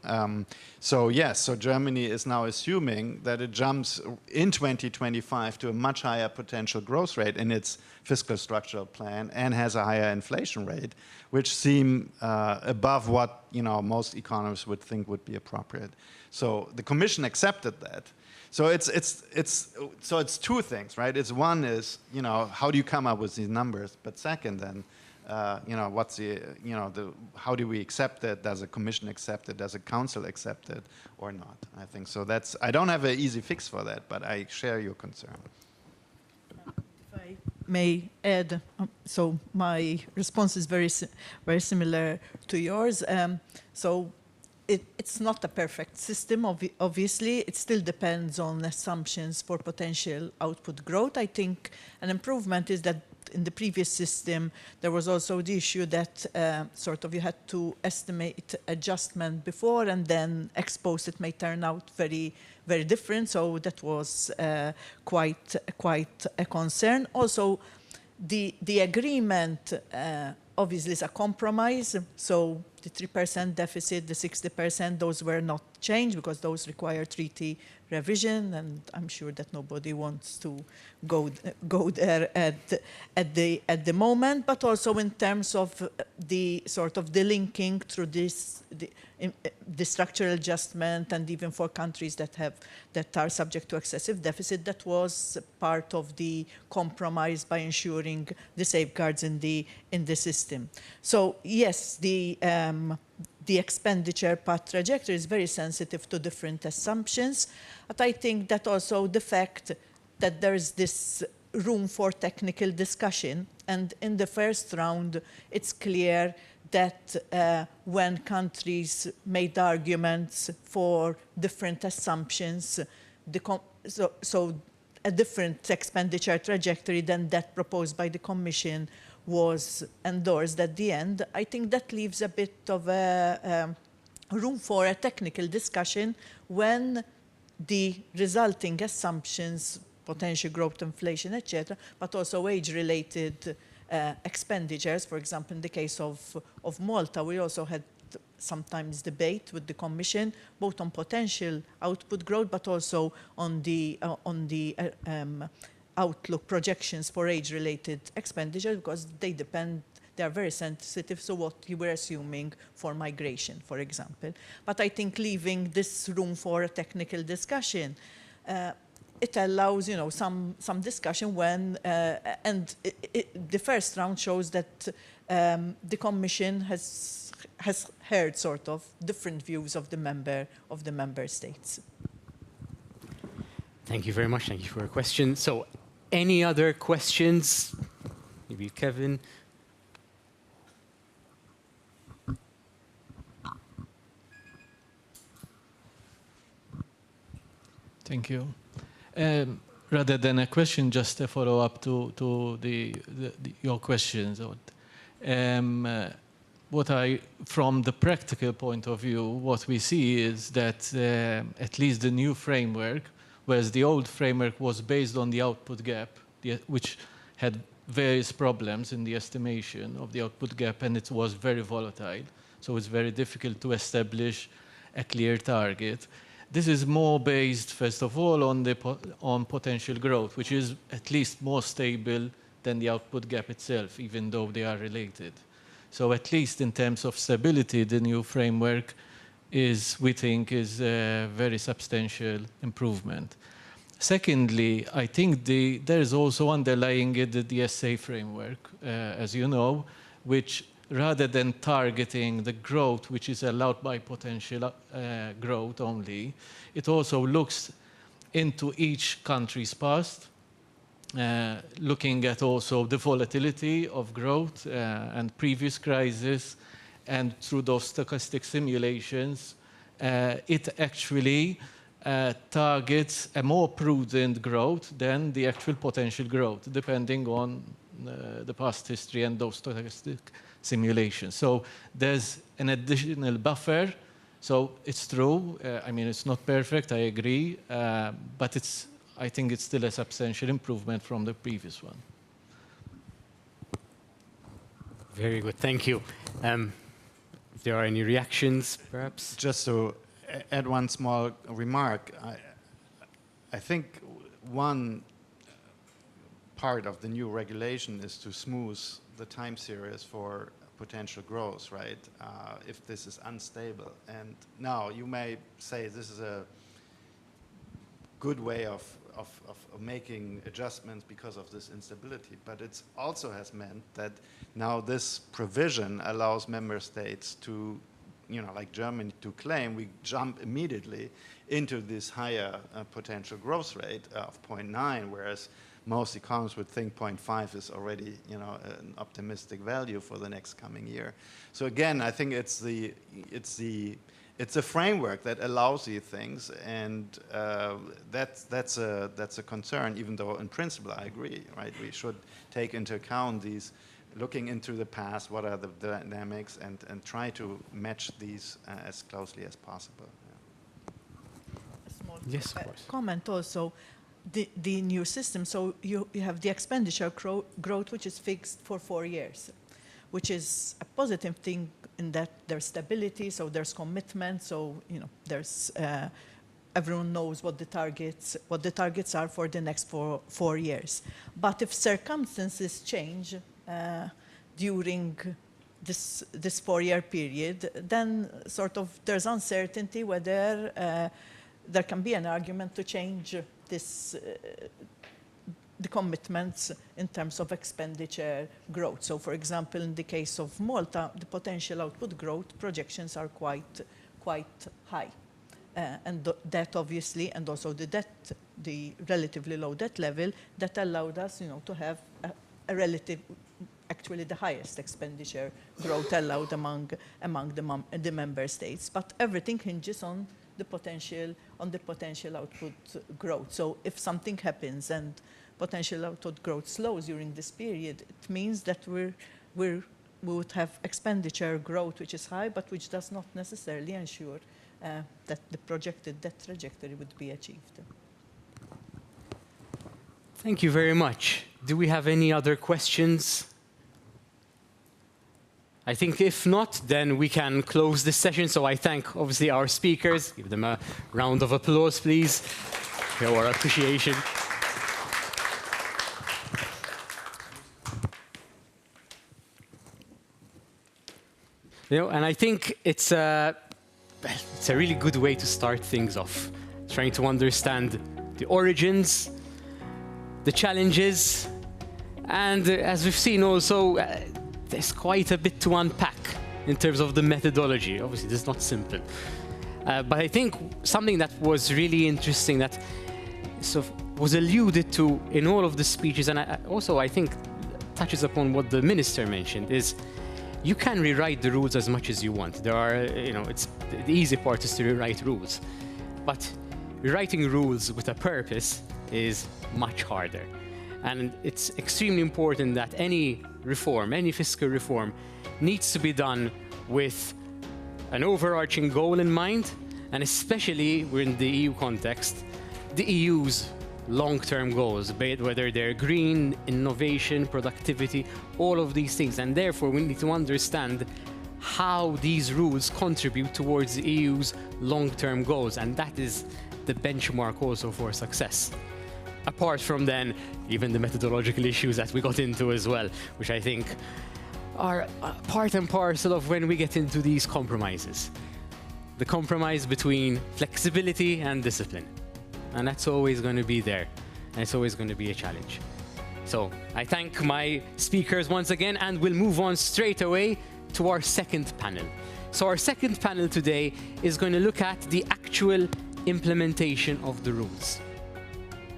So yes, so Germany is now assuming that it jumps in 2025 to a much higher potential growth rate in its fiscal structural plan and has a higher inflation rate, which seem above what most economists would think would be appropriate. So the Commission accepted that. So it's two things, right? It's one is how do you come up with these numbers, but second then. What's how do we accept it? Does the Commission accept it? Does the Council accept it or not? I think so. I don't have an easy fix for that, but I share your concern. If I may add, so my response is very similar to yours. So it's not a perfect system, obviously. It still depends on assumptions for potential output growth. I think an improvement is that in the previous system, there was also the issue that you had to estimate adjustment before and then ex post it may turn out very, very different. So that was quite a concern. Also, the agreement obviously is a compromise. So the 3% deficit, the 60%, those were not changed because those require treaty revision, and I'm sure that nobody wants to go there at the moment. But also in terms of the linking through the structural adjustment, and even for countries that are subject to excessive deficit, that was part of the compromise by ensuring the safeguards in the system. So yes, the expenditure path trajectory is very sensitive to different assumptions, but I think that also the fact that there is this room for technical discussion, and in the first round, it's clear that when countries made arguments for different assumptions, so a different expenditure trajectory than that proposed by the Commission was endorsed at the end. I think that leaves a bit of a room for a technical discussion when the resulting assumptions, potential growth, inflation, etc., but also age-related expenditures. For example, in the case of Malta, we also had sometimes debate with the Commission, both on potential output growth, but also on the outlook projections for age-related expenditure, because they are very sensitive to what you were assuming for migration, for example. But I think leaving this room for a technical discussion, it allows, some discussion when, and the first round shows that the Commission has heard different views of the member states. Thank you very much. Thank you for your question. So, any other questions? Maybe Kevin. Thank you. Rather than a question, just a follow-up to your questions. From the practical point of view, what we see is that at least the new framework, whereas the old framework was based on the output gap, which had various problems in the estimation of the output gap, and it was very volatile. So it's very difficult to establish a clear target. This is more based, first of all, on potential growth, which is at least more stable than the output gap itself, even though they are related. So at least in terms of stability, the new framework we think is a very substantial improvement. Secondly, I think there is also underlying it the DSA framework, as you know, which rather than targeting the growth which is allowed by potential growth only, it also looks into each country's past, looking at also the volatility of growth and previous crises, and through those stochastic simulations, it actually targets a more prudent growth than the actual potential growth, depending on the past history and those stochastic simulations. So there's an additional buffer. So it's true. I mean, it's not perfect, I agree, but I think it's still a substantial improvement from the previous one. Very good, thank you. If there are any reactions, perhaps? Just to add one small remark, I think one part of the new regulation is to smooth the time series for potential growth, right? If this is unstable. And now you may say this is a good way of making adjustments because of this instability, but it also has meant that now this provision allows member states to, you know, like Germany, to claim we jump immediately into this higher potential growth rate of 0.9, whereas most economists would think 0.5 is already, you know, an optimistic value for the next coming year. So again, I think it's a framework that allows these things, and that's a concern. Even though in principle I agree, right? We should take into account these, looking into the past, what are the dynamics, and try to match these as closely as possible. Yeah. A small Yes, of course. comment also. The new system, so you have the expenditure growth, which is fixed for 4 years, which is a positive thing in that there's stability, so there's commitment, so you know there's everyone knows what the targets are for the next four years. But if circumstances change during this 4-year period, then sort of there's uncertainty whether there can be an argument to change this, the commitments in terms of expenditure growth. So, for example, in the case of Malta, the potential output growth projections are quite high. And that obviously, and also the debt, the relatively low debt level, that allowed us, you know, to have a relative, actually the highest expenditure growth allowed among the member states. But everything hinges on the potential output growth. So if something happens and potential output growth slows during this period, it means that we would have expenditure growth which is high, but which does not necessarily ensure that the projected debt trajectory would be achieved. Thank you very much. Do we have any other questions? I think if not, then we can close this session. So I thank, obviously, our speakers. Give them a round of applause, please. Show our appreciation. You know, and I think it's a really good way to start things off, trying to understand the origins, the challenges, and as we've seen also, there's quite a bit to unpack in terms of the methodology. Obviously, this is not simple. But I think something that was really interesting that sort of was alluded to in all of the speeches, and I think touches upon what the minister mentioned, is you can rewrite the rules as much as you want. There are, you know, it's the easy part is to rewrite rules. But rewriting rules with a purpose is much harder. And it's extremely important that any reform, any fiscal reform, needs to be done with an overarching goal in mind, and especially in the EU context, the EU's long-term goals, be it whether they're green, innovation, productivity, all of these things. And therefore, we need to understand how these rules contribute towards the EU's long-term goals. And that is the benchmark also for success. Apart from then, even the methodological issues that we got into as well, which I think are part and parcel of when we get into these compromises. The compromise between flexibility and discipline. and that's always going to be there, and it's always going to be a challenge. So I thank my speakers once again, and we'll move on straight away to our second panel. So our second panel today is going to look at the actual implementation of the rules.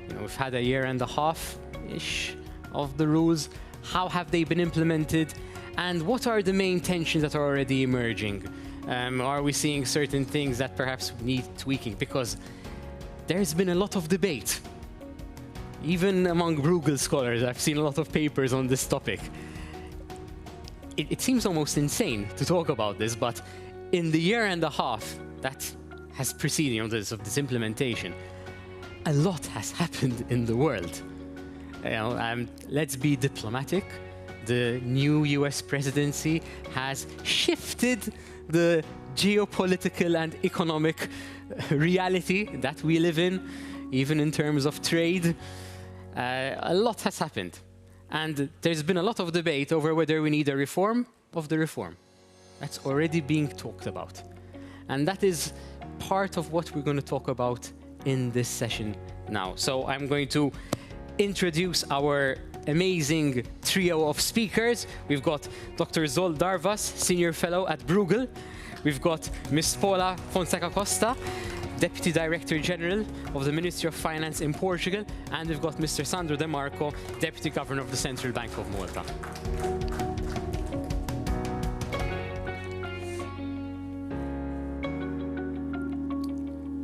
You know, we've had a year and a half-ish of the rules. How have they been implemented? And what are the main tensions that are already emerging? Are we seeing certain things that perhaps need tweaking? Because there's been a lot of debate. Even among Bruegel scholars, I've seen a lot of papers on this topic. It seems almost insane to talk about this, but in the year and a half that has preceded this implementation, a lot has happened in the world. Let's be diplomatic. The new US presidency has shifted the geopolitical and economic reality that we live in, even in terms of trade. A lot has happened. And there's been a lot of debate over whether we need a reform of the reform. That's already being talked about. And that is part of what we're going to talk about in this session now. So I'm going to introduce our amazing trio of speakers. We've got Dr. Zsolt Darvas, Senior Fellow at Bruegel. We've got Ms. Paula Fonseca Costa, Deputy Director General of the Ministry of Finance in Portugal, and we've got Mr. Sandro De Marco, Deputy Governor of the Central Bank of Malta.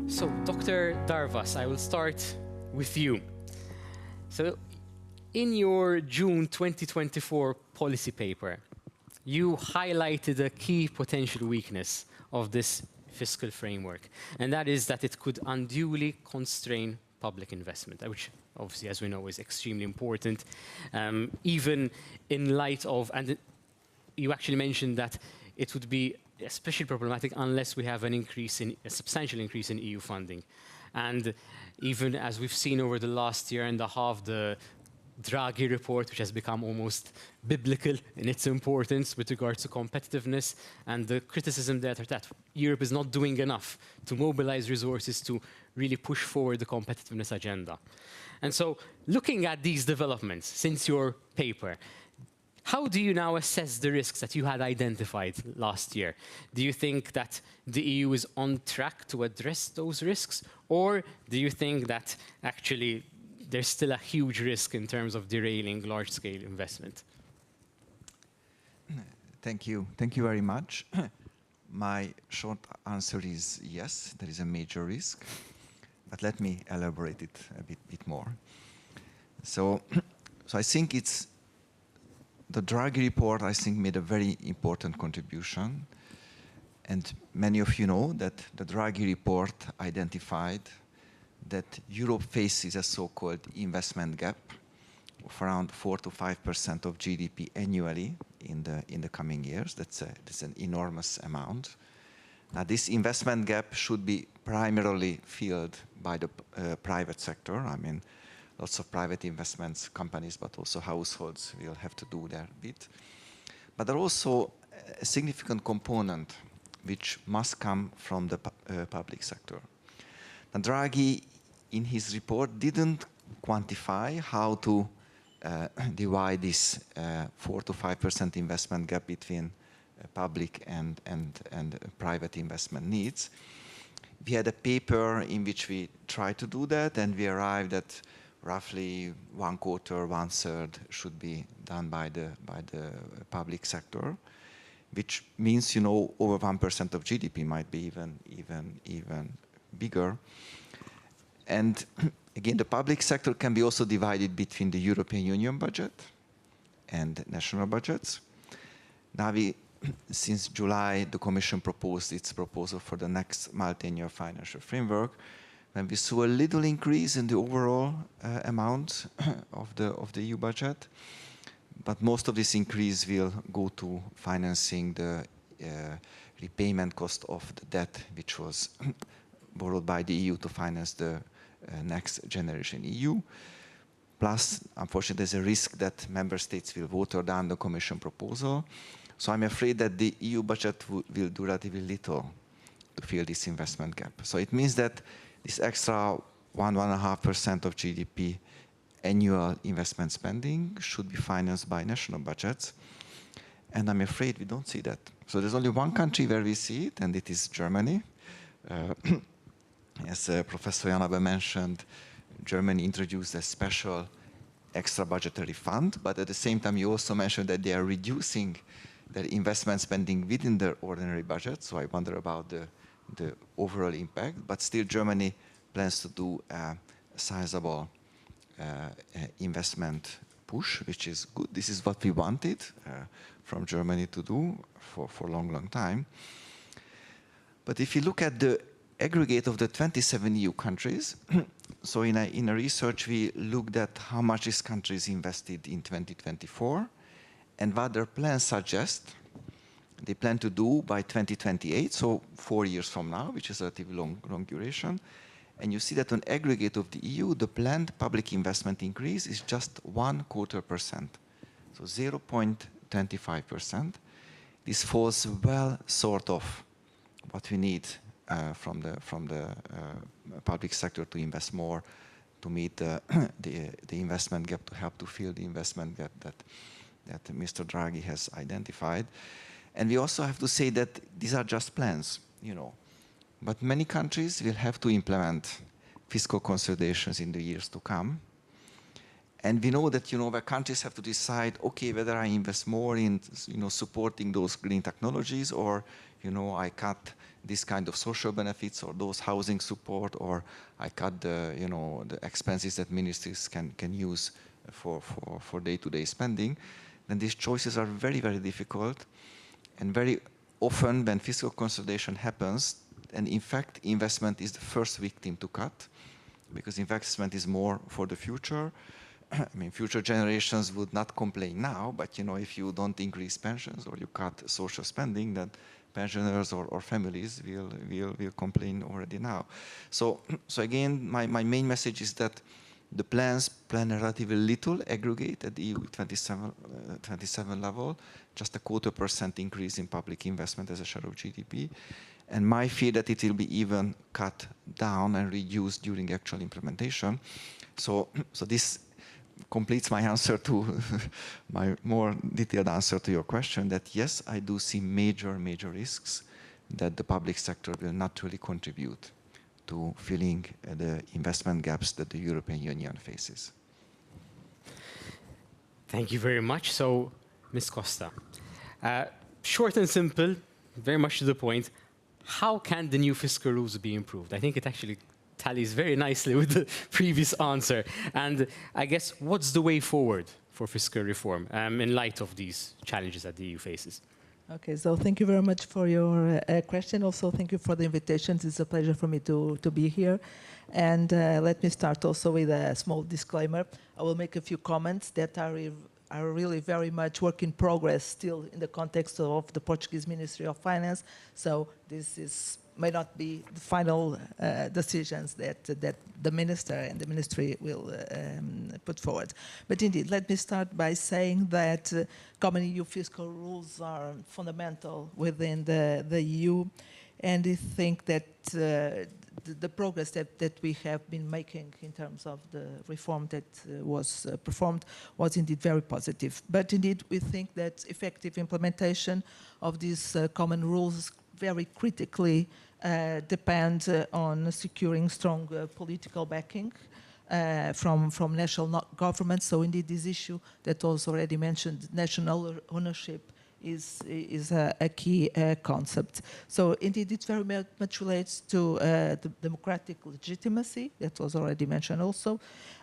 So, Dr. Darvas, I will start with you. So, in your June 2024 policy paper, you highlighted a key potential weakness of this fiscal framework, and that is that it could unduly constrain public investment, which obviously, as we know, is extremely important, even in light of, and you actually mentioned that it would be especially problematic unless we have a substantial increase in EU funding. And even as we've seen over the last year and a half, the Draghi report, which has become almost biblical in its importance with regards to competitiveness, and the criticism that Europe is not doing enough to mobilize resources to really push forward the competitiveness agenda. And so, looking at these developments since your paper, how do you now assess the risks that you had identified last year? Do you think that the EU is on track to address those risks, or do you think that actually there's still a huge risk in terms of derailing large-scale investment? Thank you. Thank you very much. My short answer is yes, there is a major risk, but let me elaborate it a bit more. So I think it's the Draghi report, I think, made a very important contribution. And many of you know that the Draghi report identified that Europe faces a so-called investment gap of around 4 to 5% of GDP annually in the coming years. That's an enormous amount. Now, this investment gap should be primarily filled by the private sector. I mean, lots of private investments, companies, but also households will have to do their bit. But there are also a significant component which must come from the public sector. Now, Draghi, in his report, didn't quantify how to divide this 4 to 5% investment gap between public and private investment needs. We had a paper in which we tried to do that, and we arrived at roughly 1/4, 1/3 should be done by the public sector, which means, you know, over 1% of GDP might be even bigger. And again, the public sector can be also divided between the European Union budget and national budgets. Now, since July, the Commission proposed its proposal for the next multi-annual financial framework, when we saw a little increase in the overall amount of the EU budget, but most of this increase will go to financing the repayment cost of the debt which was borrowed by the EU to finance the next generation EU. Plus, unfortunately, there's a risk that member states will water down the Commission proposal. So I'm afraid that the EU budget will do relatively little to fill this investment gap. So it means that this extra 1.5% of GDP annual investment spending should be financed by national budgets. And I'm afraid we don't see that. So there's only one country where we see it, and it is Germany. As Professor Janabe mentioned, Germany introduced a special extra budgetary fund, but at the same time you also mentioned that they are reducing their investment spending within their ordinary budget. So I wonder about the overall impact, but still Germany plans to do a sizable investment push, which is good. This is what we wanted from Germany to do for a long time. But if you look at the aggregate of the 27 EU countries, so in a research we looked at how much these countries invested in 2024 and what their plans suggest they plan to do by 2028, so 4 years from now, which is a relatively long duration. And you see that on aggregate of the EU, the planned public investment increase is just 0.25%, so 0.25%. This falls well short of what we need from the public sector to invest more, to meet the investment gap, to help to fill the investment gap that Mr. Draghi has identified. And we also have to say that these are just plans, you know. But many countries will have to implement fiscal consolidations in the years to come. And we know that, you know, where countries have to decide, okay, whether I invest more in, you know, supporting those green technologies, or, you know, I cut this kind of social benefits or those housing support, or I cut the, you know, the expenses that ministries can use for day-to-day spending. Then these choices are very, very difficult. And very often when fiscal consolidation happens, and in fact, investment is the first victim to cut, because investment is more for the future. I mean, future generations would not complain now, but you know, if you don't increase pensions or you cut social spending, then pensioners or families will complain already now. So again, my main message is that the plans plan a relatively little aggregate at the EU 27 level, just a 0.25% increase in public investment as a share of GDP. And my fear that it will be even cut down and reduced during actual implementation. So this completes my answer to my more detailed answer to your question, that yes, I do see major risks that the public sector will not really contribute to filling the investment gaps that the European Union faces. Thank you very much. So, Ms. Costa, short and simple, very much to the point, how can the new fiscal rules be improved? I think it actually tallies very nicely with the previous answer. And I guess, what's the way forward for fiscal reform in light of these challenges that the EU faces? Okay, so thank you very much for your question. Also, thank you for the invitation. It's a pleasure for me to be here. And let me start also with a small disclaimer. I will make a few comments that are really very much work in progress still in the context of the Portuguese Ministry of Finance. So this may not be the final decisions that the minister and the ministry will put forward. But indeed, let me start by saying that common EU fiscal rules are fundamental within the EU, and I think that the progress that we have been making in terms of the reform that was performed was indeed very positive. But indeed, we think that effective implementation of these common rules very critically depend on securing strong political backing from national governments. So indeed, this issue that was already mentioned, national ownership, is a key concept. So indeed, it very much relates to the democratic legitimacy that was already mentioned also,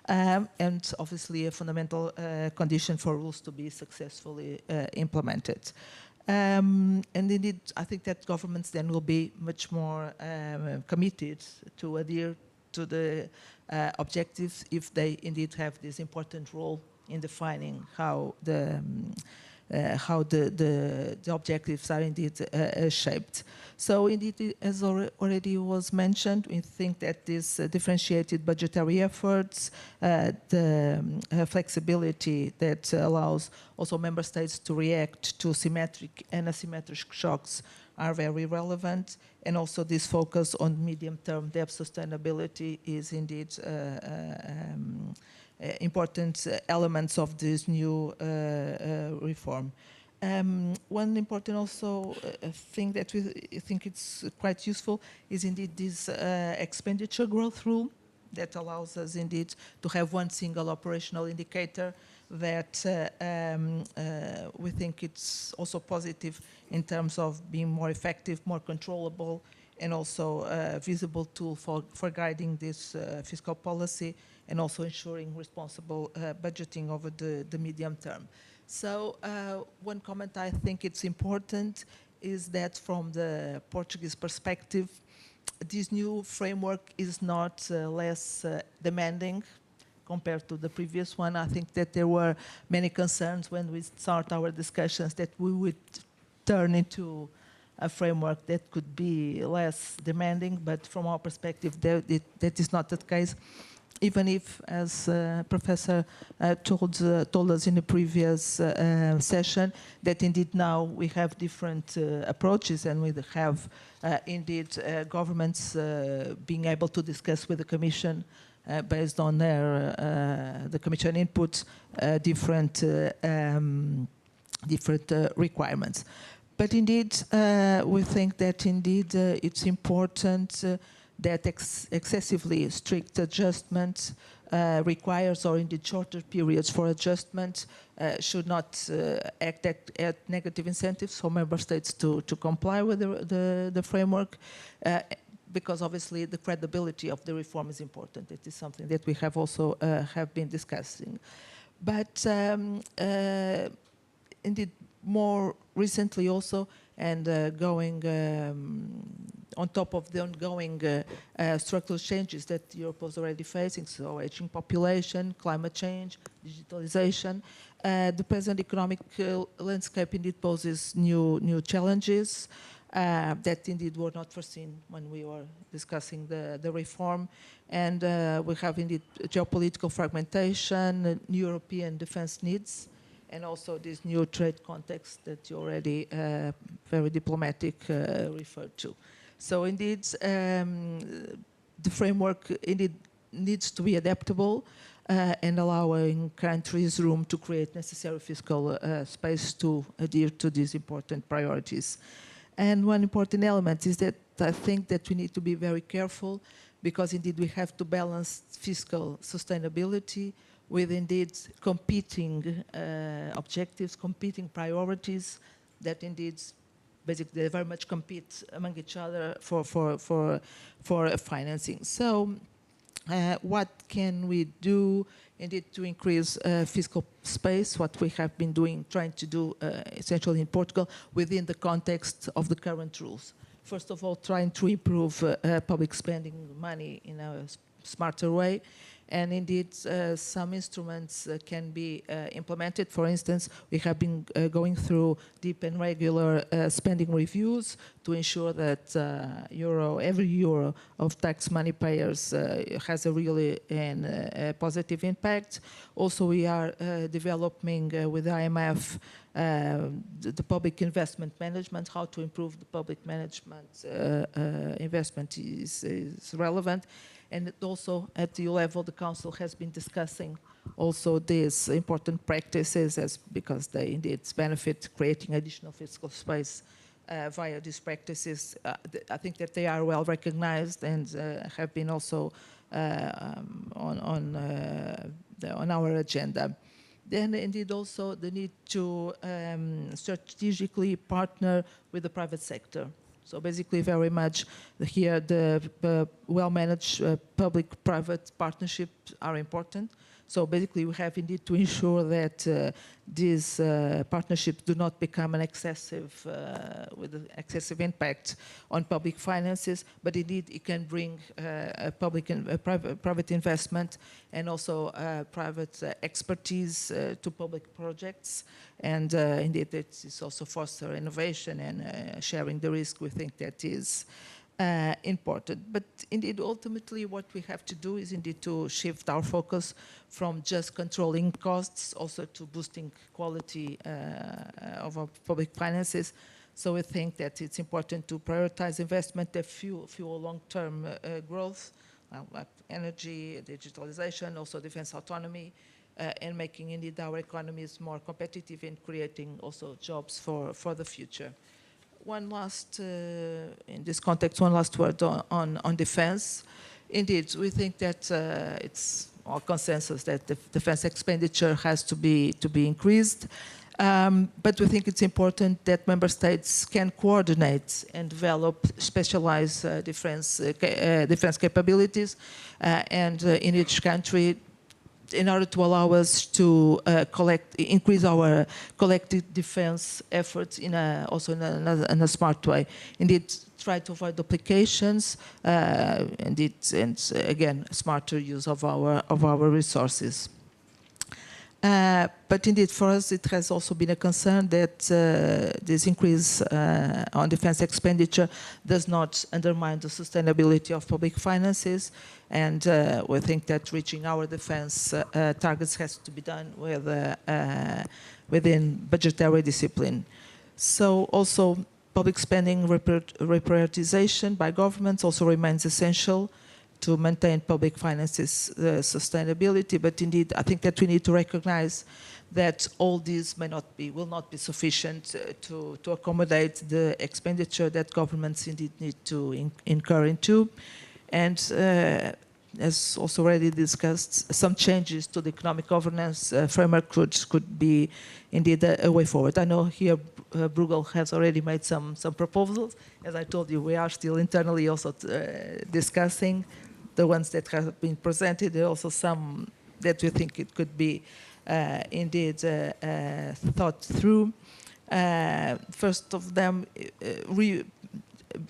and obviously a fundamental condition for rules to be successfully implemented. And indeed, I think that governments then will be much more committed to adhere to the objectives if they indeed have this important role in defining how the how the objectives are indeed shaped. So indeed, as already was mentioned, we think that this differentiated budgetary efforts, the flexibility that allows also member states to react to symmetric and asymmetric shocks are very relevant, and also this focus on medium-term debt sustainability is indeed important elements of this new reform. One important also thing that we think it's quite useful is indeed this expenditure growth rule that allows us indeed to have one single operational indicator that we think it's also positive in terms of being more effective, more controllable, and also a visible tool for guiding this fiscal policy and also ensuring responsible budgeting over the medium term. So one comment I think it's important is that from the Portuguese perspective, this new framework is not less demanding compared to the previous one. I think that there were many concerns when we start our discussions that we would turn into a framework that could be less demanding, but from our perspective, that is not the case. Even if, as Professor told us in the previous session, that indeed now we have different approaches, and we have indeed governments being able to discuss with the Commission based on the Commission input, different requirements. But indeed, we think that indeed it's important that excessively strict adjustment requires, or indeed shorter periods for adjustment, should not act at negative incentives for member states to comply with the framework, because obviously the credibility of the reform is important. It is something that we have also have been discussing. But indeed, more recently also, and going on top of the ongoing structural changes that Europe was already facing, so aging population, climate change, digitalization, the present economic landscape indeed poses new challenges that indeed were not foreseen when we were discussing the reform. And we have indeed geopolitical fragmentation, European defense needs, and also this new trade context that you already very diplomatic referred to. So indeed, the framework indeed needs to be adaptable and allowing countries room to create necessary fiscal space to adhere to these important priorities. And one important element is that I think that we need to be very careful, because indeed we have to balance fiscal sustainability with indeed competing objectives, competing priorities that indeed basically they very much compete among each other for financing. So what can we do indeed to increase fiscal space, what we have been doing, trying to do essentially in Portugal within the context of the current rules? First of all, trying to improve public spending money in a smarter way. And indeed, some instruments can be implemented. For instance, we have been going through deep and regular spending reviews to ensure that every euro of tax money payers has a really a positive impact. Also, we are developing with the IMF the public investment management. How to improve the public management investment is relevant. And also at the EU level, the Council has been discussing also these important practices because they indeed benefit creating additional fiscal space via these practices. I think that they are well recognized and have been also on our agenda. Then indeed also the need to strategically partner with the private sector. So basically very much here the well-managed public-private partnerships are important. So basically, we have indeed to ensure that these partnerships do not become an excessive, with an excessive impact on public finances, but indeed it can bring public and private investment and also private expertise to public projects. And indeed, it is also foster innovation and sharing the risk. We think that is important. But indeed, ultimately, what we have to do is indeed to shift our focus from just controlling costs also to boosting quality of our public finances. So we think that it's important to prioritize investment that fuel long-term growth, like energy, digitalization, also defense autonomy, and making indeed our economies more competitive and creating also jobs for the future. One last, in this context, one last word on defense. Indeed, we think that it's all consensus that the defense expenditure has to be increased. But we think it's important that member states can coordinate and develop specialized defense capabilities, and in each country, in order to allow us to increase our collective defense efforts also in a smart way. Indeed, try to avoid duplications, and again, smarter use of our resources. But indeed, for us, it has also been a concern that this increase on defense expenditure does not undermine the sustainability of public finances. And we think that reaching our defense targets has to be done within budgetary discipline. So also, public spending reprioritization by governments also remains essential to maintain public finances sustainability. But indeed, I think that we need to recognize that all these will not be sufficient to accommodate the expenditure that governments indeed need to incur into. And as also already discussed, some changes to the economic governance framework could be indeed a way forward. I know here Bruegel has already made some proposals. As I told you, we are still internally also discussing the ones that have been presented. There are also some that we think it could be indeed thought through. First of them,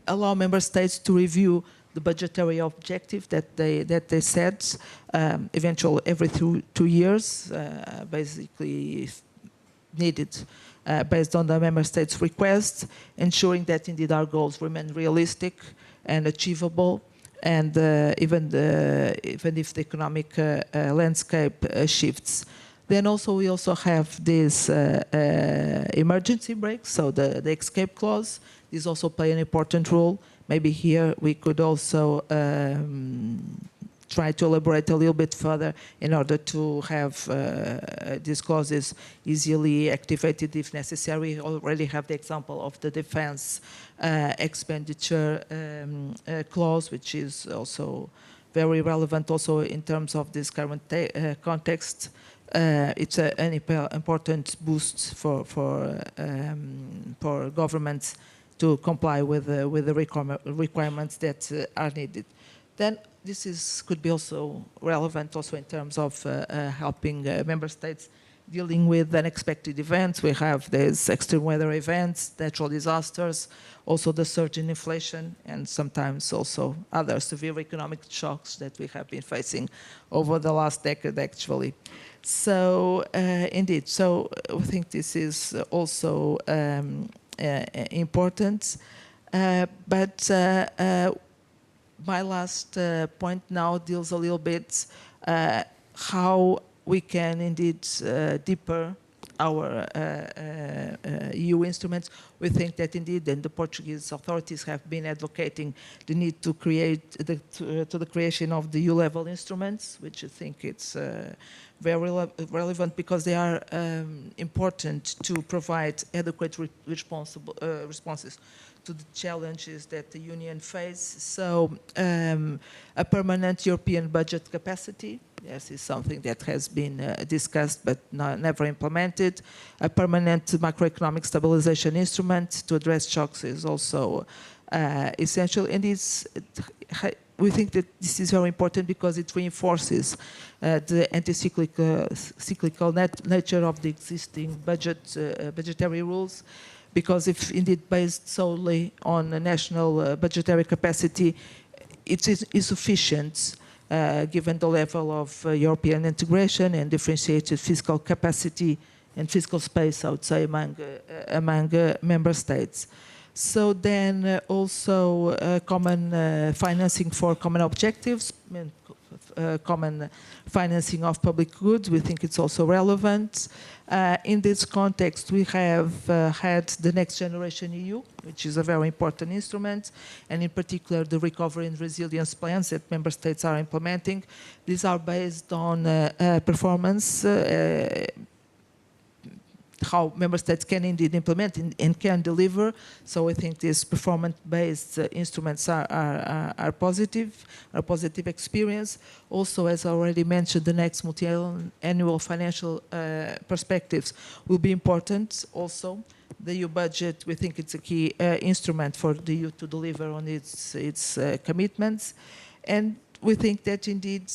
allow member states to review the budgetary objective that they set, eventually every 2 years, basically needed based on the member states' requests, ensuring that indeed our goals remain realistic and achievable, and even if the economic landscape shifts. Then also we also have this emergency brake, so the escape clause. These also play an important role. Maybe here we could also try to elaborate a little bit further in order to have these clauses easily activated if necessary. We already have the example of the defense expenditure clause, which is also very relevant also in terms of this current context. It's an important boost for governments to comply with the requirements that are needed. Then this could be also relevant also in terms of helping member states dealing with unexpected events. We have these extreme weather events, natural disasters, also the surge in inflation, and sometimes also other severe economic shocks that we have been facing over the last decade, actually. So indeed, so we think this is also important. But my last point now deals a little bit how we can indeed deeper our EU instruments. We think that indeed, and the Portuguese authorities have been advocating the need to create the creation of the EU-level instruments, which I think it's very relevant because they are important to provide adequate responses to the challenges that the Union faces. So a permanent European budget capacity, yes, is something that has been discussed but never implemented. A permanent macroeconomic stabilisation instrument to address shocks is also essential, and we think that this is very important because it reinforces the anti-cyclical nature of the existing budgetary rules. Because if indeed based solely on a national budgetary capacity, it is insufficient given the level of European integration and differentiated fiscal capacity and fiscal space, I would say, among member states. So then also common financing for common objectives, common financing of public goods, we think it's also relevant. In this context, we have had the Next Generation EU, which is a very important instrument, and in particular the recovery and resilience plans that member states are implementing. These are based on performance, how member states can indeed implement and can deliver. So I think these performance-based instruments are a positive experience. Also, as I already mentioned, the next multi-annual financial perspectives will be important also. The EU budget, we think it's a key instrument for the EU to deliver on its commitments. And we think that indeed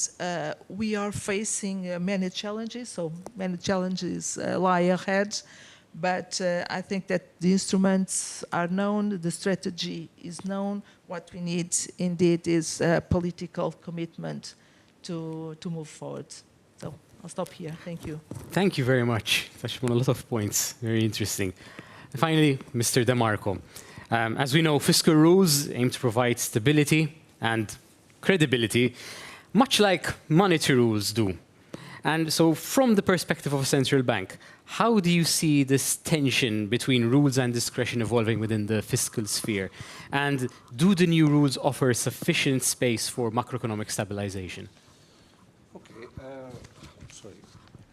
we are facing many challenges, so many challenges lie ahead, but I think that the instruments are known, the strategy is known. What we need indeed is political commitment to move forward. So I'll stop here. Thank you. Thank you very much. Touched on a lot of points. Very interesting. And finally, Mr. De Marco. As we know, fiscal rules aim to provide stability and credibility, much like monetary rules do. And so from the perspective of a central bank, how do you see this tension between rules and discretion evolving within the fiscal sphere? And do the new rules offer sufficient space for macroeconomic stabilization? Okay, sorry.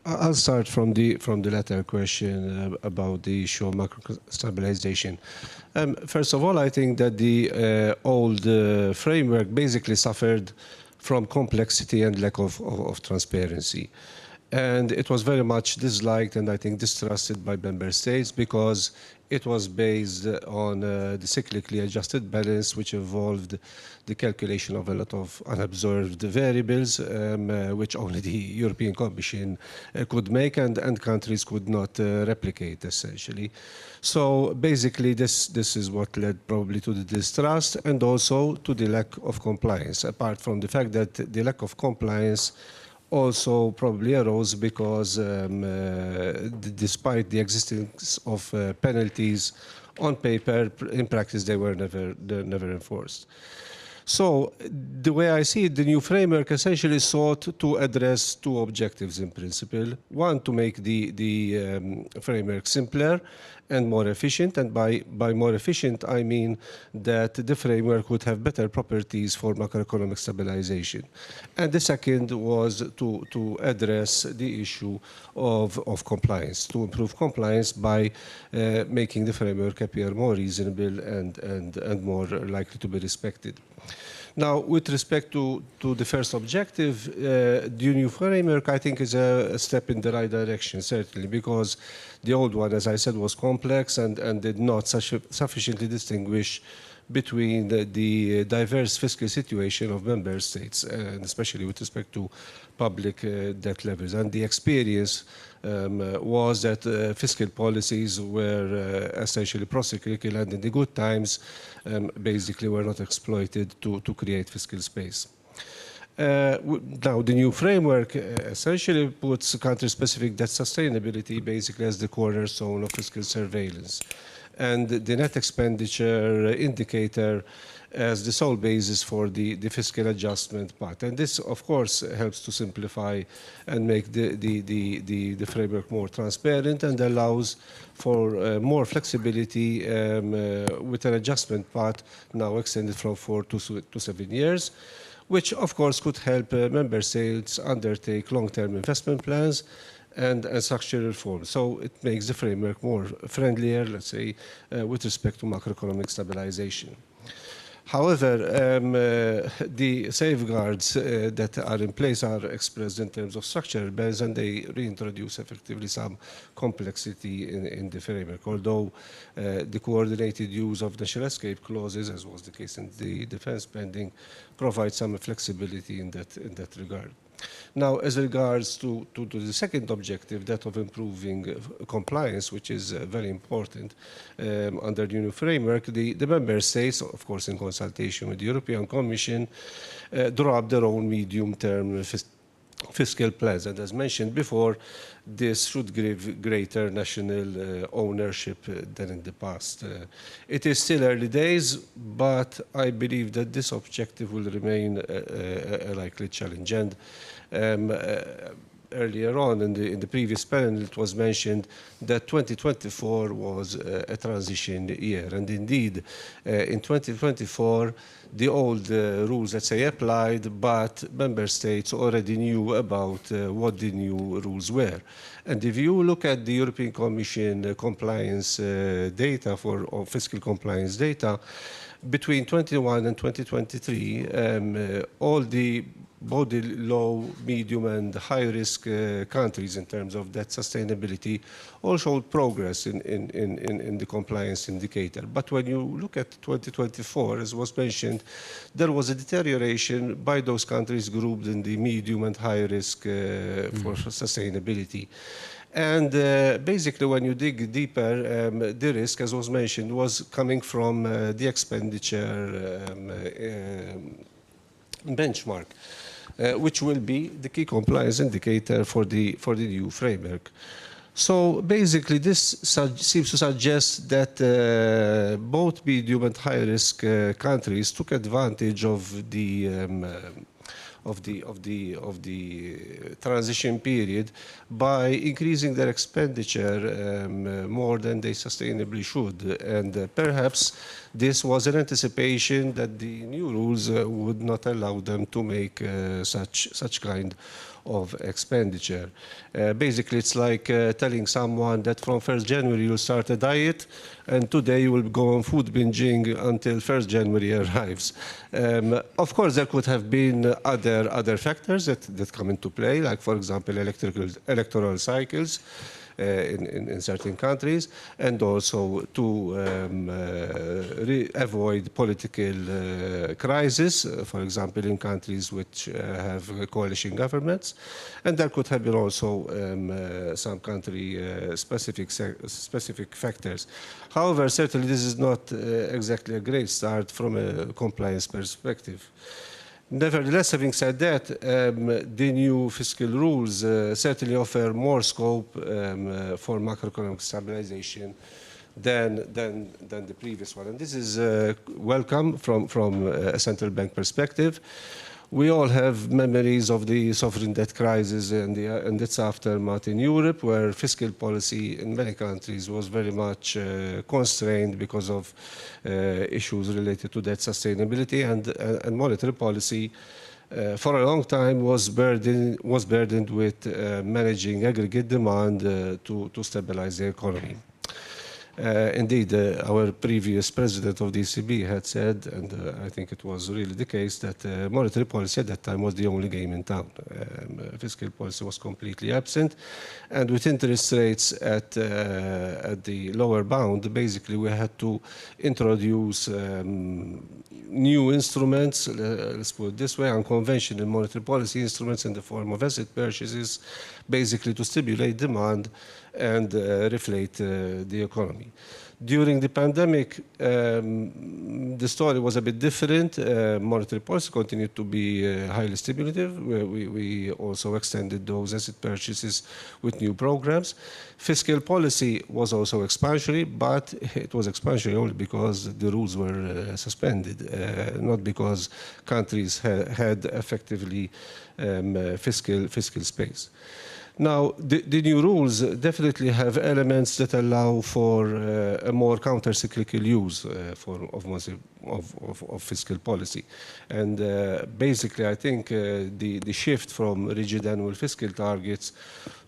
I'll start from the latter question about the issue of macro stabilization. First of all, I think that the old framework basically suffered from complexity and lack of transparency. And it was very much disliked and I think distrusted by member states because it was based on the cyclically adjusted balance, which involved the calculation of a lot of unobserved variables, which only the European Commission could make and countries could not replicate, essentially. So basically, this is what led probably to the distrust and also to the lack of compliance, apart from the fact that the lack of compliance also probably arose because despite the existence of penalties on paper, in practice they were never enforced. So the way I see it, the new framework essentially sought to address two objectives in principle. One, to make the framework simpler and more efficient. And by more efficient, I mean that the framework would have better properties for macroeconomic stabilization. And the second was to address the issue of compliance, to improve compliance by making the framework appear more reasonable and more likely to be respected. Now, with respect to the first objective, the new framework, I think, is a step in the right direction, certainly, because the old one, as I said, was complex and did not sufficiently distinguish between the diverse fiscal situation of member states, and especially with respect to public debt levels. And the experience was that fiscal policies were essentially pro-cyclical and in the good times basically were not exploited to create fiscal space. Now, the new framework essentially puts country-specific debt sustainability basically as the cornerstone of fiscal surveillance, and the net expenditure indicator as the sole basis for the fiscal adjustment part. And this, of course, helps to simplify and make the framework more transparent and allows for more flexibility with an adjustment part now extended from 4 to 7 years, which, of course, could help member states undertake long-term investment plans and structural reform. So it makes the framework more friendlier, let's say, with respect to macroeconomic stabilization. However, the safeguards that are in place are expressed in terms of structural bands, and they reintroduce effectively some complexity in the framework. Although the coordinated use of national escape clauses, as was the case in the defense spending, provides some flexibility in that regard. Now, as regards to the second objective, that of improving compliance, which is very important under the new framework, the member states, of course in consultation with the European Commission, draw up their own medium-term fiscal plans. And as mentioned before, this should give greater national ownership than in the past. It is still early days, but I believe that this objective will remain a likely challenge. And earlier on in the previous panel, it was mentioned that 2024 was a transition year. And indeed, in 2024, the old rules, let's say, applied, but member states already knew about what the new rules were. And if you look at the European Commission compliance data or fiscal compliance data, between 2021 and 2023, all the both the low, medium, and high-risk countries in terms of debt sustainability all showed progress in the compliance indicator. But when you look at 2024, as was mentioned, there was a deterioration by those countries grouped in the medium and high-risk for sustainability. And basically, when you dig deeper, the risk, as was mentioned, was coming from the expenditure benchmark, which will be the key compliance indicator for the new framework. So basically, this seems to suggest that both medium and high-risk countries took advantage of the transition period by increasing their expenditure more than they sustainably should. And perhaps this was an anticipation that the new rules would not allow them to make such kind of expenditure. Basically, it's like telling someone that from 1st January you'll start a diet, and today you will go on food binging until 1st January arrives. Of course, there could have been other factors that come into play, like, for example, electoral cycles in certain countries, and also to avoid political crisis, for example, in countries which have coalition governments. And there could have been also some country-specific factors. However, certainly this is not exactly a great start from a compliance perspective. Nevertheless, having said that, the new fiscal rules certainly offer more scope for macroeconomic stabilization than the previous one. And this is welcome from a central bank perspective. We all have memories of the sovereign debt crisis and its aftermath in Europe, where fiscal policy in many countries was very much constrained because of issues related to debt sustainability, and monetary policy for a long time was burdened with managing aggregate demand to stabilize the economy. Indeed, our previous president of the ECB had said, and I think it was really the case, that monetary policy at that time was the only game in town. Fiscal policy was completely absent, and with interest rates at the lower bound, basically we had to introduce new instruments, let's put it this way, unconventional monetary policy instruments in the form of asset purchases, basically to stimulate demand and reflate the economy. During the pandemic, the story was a bit different. Monetary policy continued to be highly stimulative. We also extended those asset purchases with new programs. Fiscal policy was also expansionary, but it was expansionary only because the rules were suspended, not because countries had effectively fiscal space. Now, the new rules definitely have elements that allow for a more counter-cyclical use of fiscal policy. And basically, I think the shift from rigid annual fiscal targets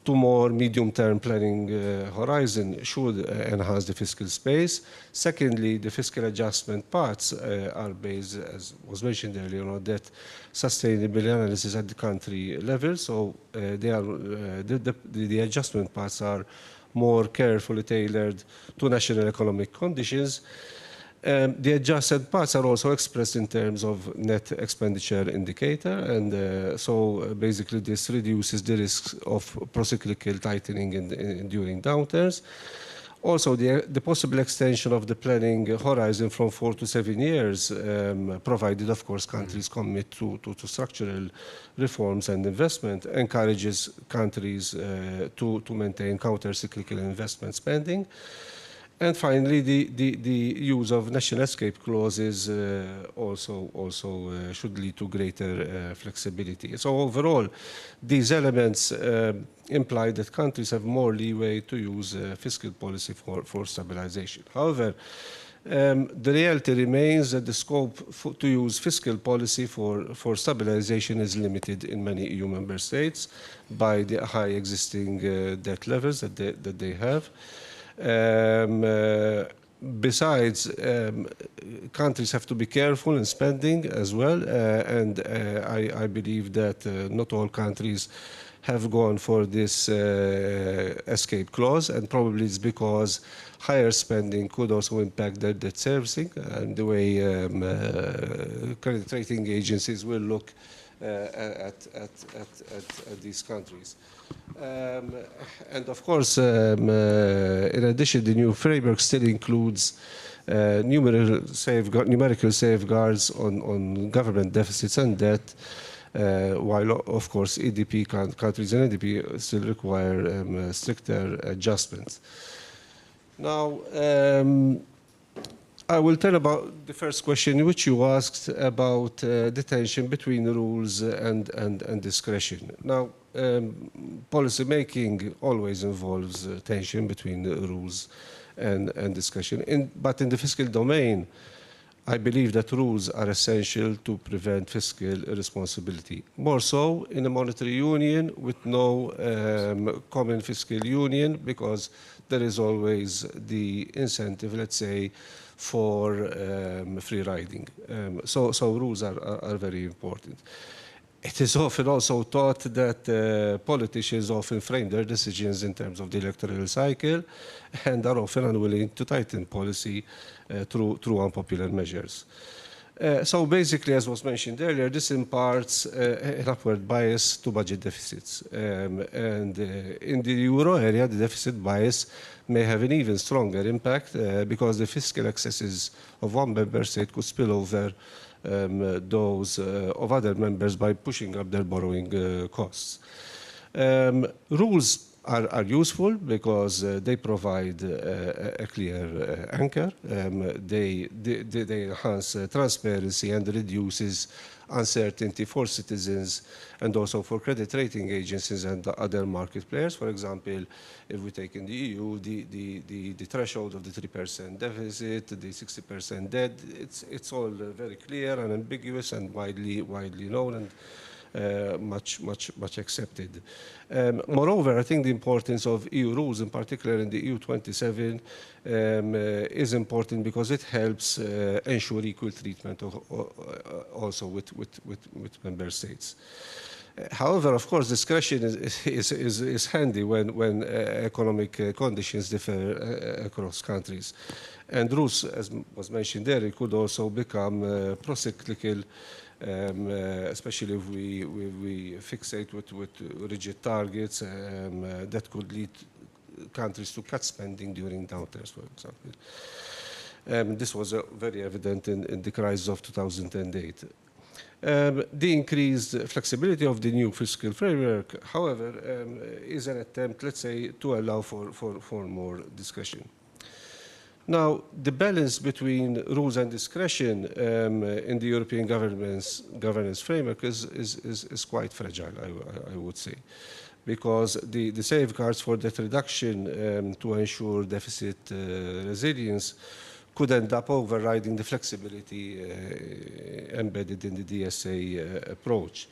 to more medium-term planning horizon should enhance the fiscal space. Secondly, the fiscal adjustment parts are based, as was mentioned earlier, on that sustainability analysis at the country level. So they are the adjustment parts are more carefully tailored to national economic conditions. The adjusted parts are also expressed in terms of net expenditure indicator, and so basically this reduces the risks of pro-cyclical tightening during downturns. Also, the possible extension of the planning horizon from 4 to 7 years, provided, of course, countries commit to structural reforms and investment, encourages countries to maintain counter-cyclical investment spending. And finally, the use of national escape clauses also should lead to greater flexibility. So overall, these elements imply that countries have more leeway to use fiscal policy for stabilization. However, the reality remains that the scope to use fiscal policy for stabilization is limited in many EU member states by the high existing debt levels that they have. Besides, countries have to be careful in spending as well, and I believe that not all countries have gone for this escape clause, and probably it's because higher spending could also impact their debt servicing and the way credit rating agencies will look at these countries. And of course, in addition, the new framework still includes numerical safeguards on government deficits and debt, while of course EDP countries and EDP still require stricter adjustments. Now, I will tell about the first question which you asked about the tension between rules and discretion. Now, policy making always involves tension between the rules and discretion. But in the fiscal domain, I believe that rules are essential to prevent fiscal irresponsibility. More so in a monetary union with no common fiscal union, because there is always the incentive, let's say, for free riding. So rules are very important. It is often also thought that politicians often frame their decisions in terms of the electoral cycle and are often unwilling to tighten policy through unpopular measures. So basically, as was mentioned earlier, this imparts an upward bias to budget deficits. And in the euro area, the deficit bias may have an even stronger impact because the fiscal excesses of one member state could spill over those of other members by pushing up their borrowing costs. Rules are useful because they provide a clear anchor. They enhance transparency and reduces uncertainty for citizens and also for credit rating agencies and other market players. For example, if we take in the EU, the threshold of the 3% deficit, the 60% debt, it's all very clear and ambiguous and widely known and much accepted. Moreover, I think the importance of EU rules, in particular in the EU 27, is important because it helps ensure equal treatment also with member states. However, of course, discretion is handy when economic conditions differ across countries. And rules, as was mentioned there, it could also become pro-cyclical, especially if we fixate with rigid targets that could lead countries to cut spending during downturns, for example. This was very evident in the crisis of 2008. The increased flexibility of the new fiscal framework, however, is an attempt, let's say, to allow for more discretion. Now, the balance between rules and discretion in the European governance framework is quite fragile, I would say. because the safeguards for debt reduction to ensure deficit resilience could end up overriding the flexibility embedded in the DSA approach.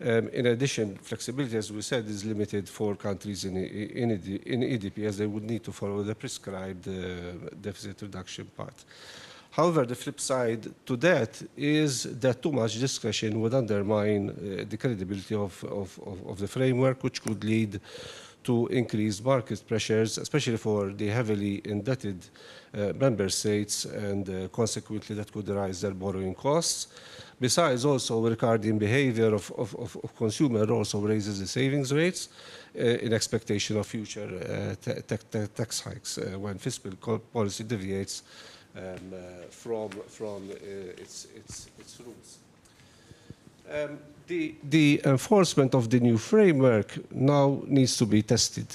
In addition, flexibility, as we said, is limited for countries in EDP, as they would need to follow the prescribed deficit reduction path. However, the flip side to that is that too much discretion would undermine the credibility of the framework, which could lead to increased market pressures, especially for the heavily indebted member states, and consequently that could rise their borrowing costs. Besides, also regarding behavior of consumer also raises the savings rates in expectation of future tax hikes when fiscal policy deviates from its rules. The enforcement of the new framework now needs to be tested.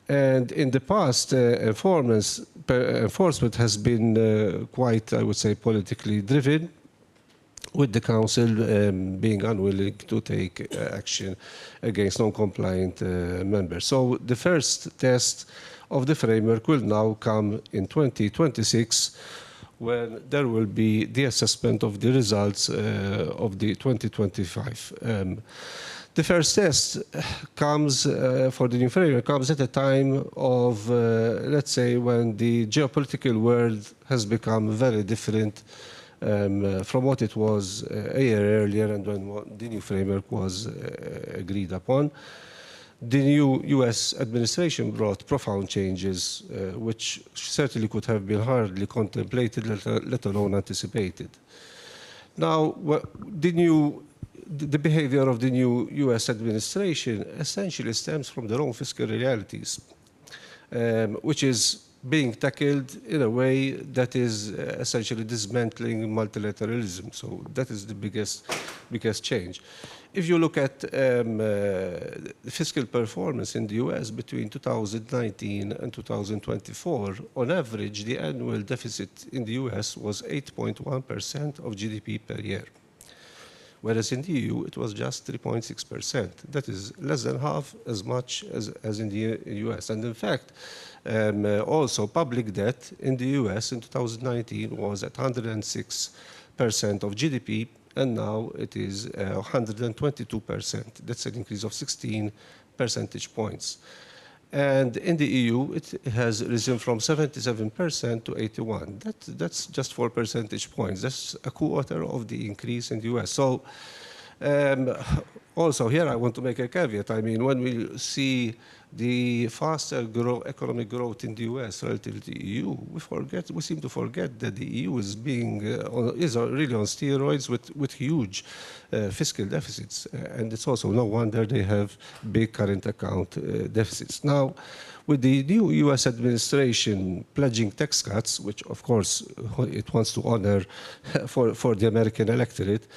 And in the past, enforcement has been quite, I would say, politically driven, with the Council being unwilling to take action against non-compliant members. So the first test of the framework will now come in 2026, when there will be the assessment of the results of the 2025. The first test comes for the new framework comes at a time of, let's say, when the geopolitical world has become very different from what it was a year earlier and when the new framework was agreed upon. The new US administration brought profound changes, which certainly could have been hardly contemplated, let alone anticipated. Now, the behavior of the new US administration essentially stems from their own fiscal realities, which is being tackled in a way that is essentially dismantling multilateralism. So that is the biggest change. If you look at the fiscal performance in the US between 2019 and 2024, on average, the annual deficit in the US was 8.1% of GDP per year, whereas in the EU, it was just 3.6%. That is less than half as much as in the US. And in fact, also public debt in the US in 2019 was at 106% of GDP, and now it is 122%. That's an increase of 16 percentage points. And in the EU, it has risen from 77% to 81%. That's just 4 percentage points. That's a quarter of the increase in the US. So also here I want to make a caveat. I mean, when we see the faster economic growth in the US relative to the EU, we seem to forget that the EU is really on steroids with huge fiscal deficits. And it's also no wonder they have big current account deficits. Now, with the new US administration pledging tax cuts, which of course it wants to honor for the American electorate,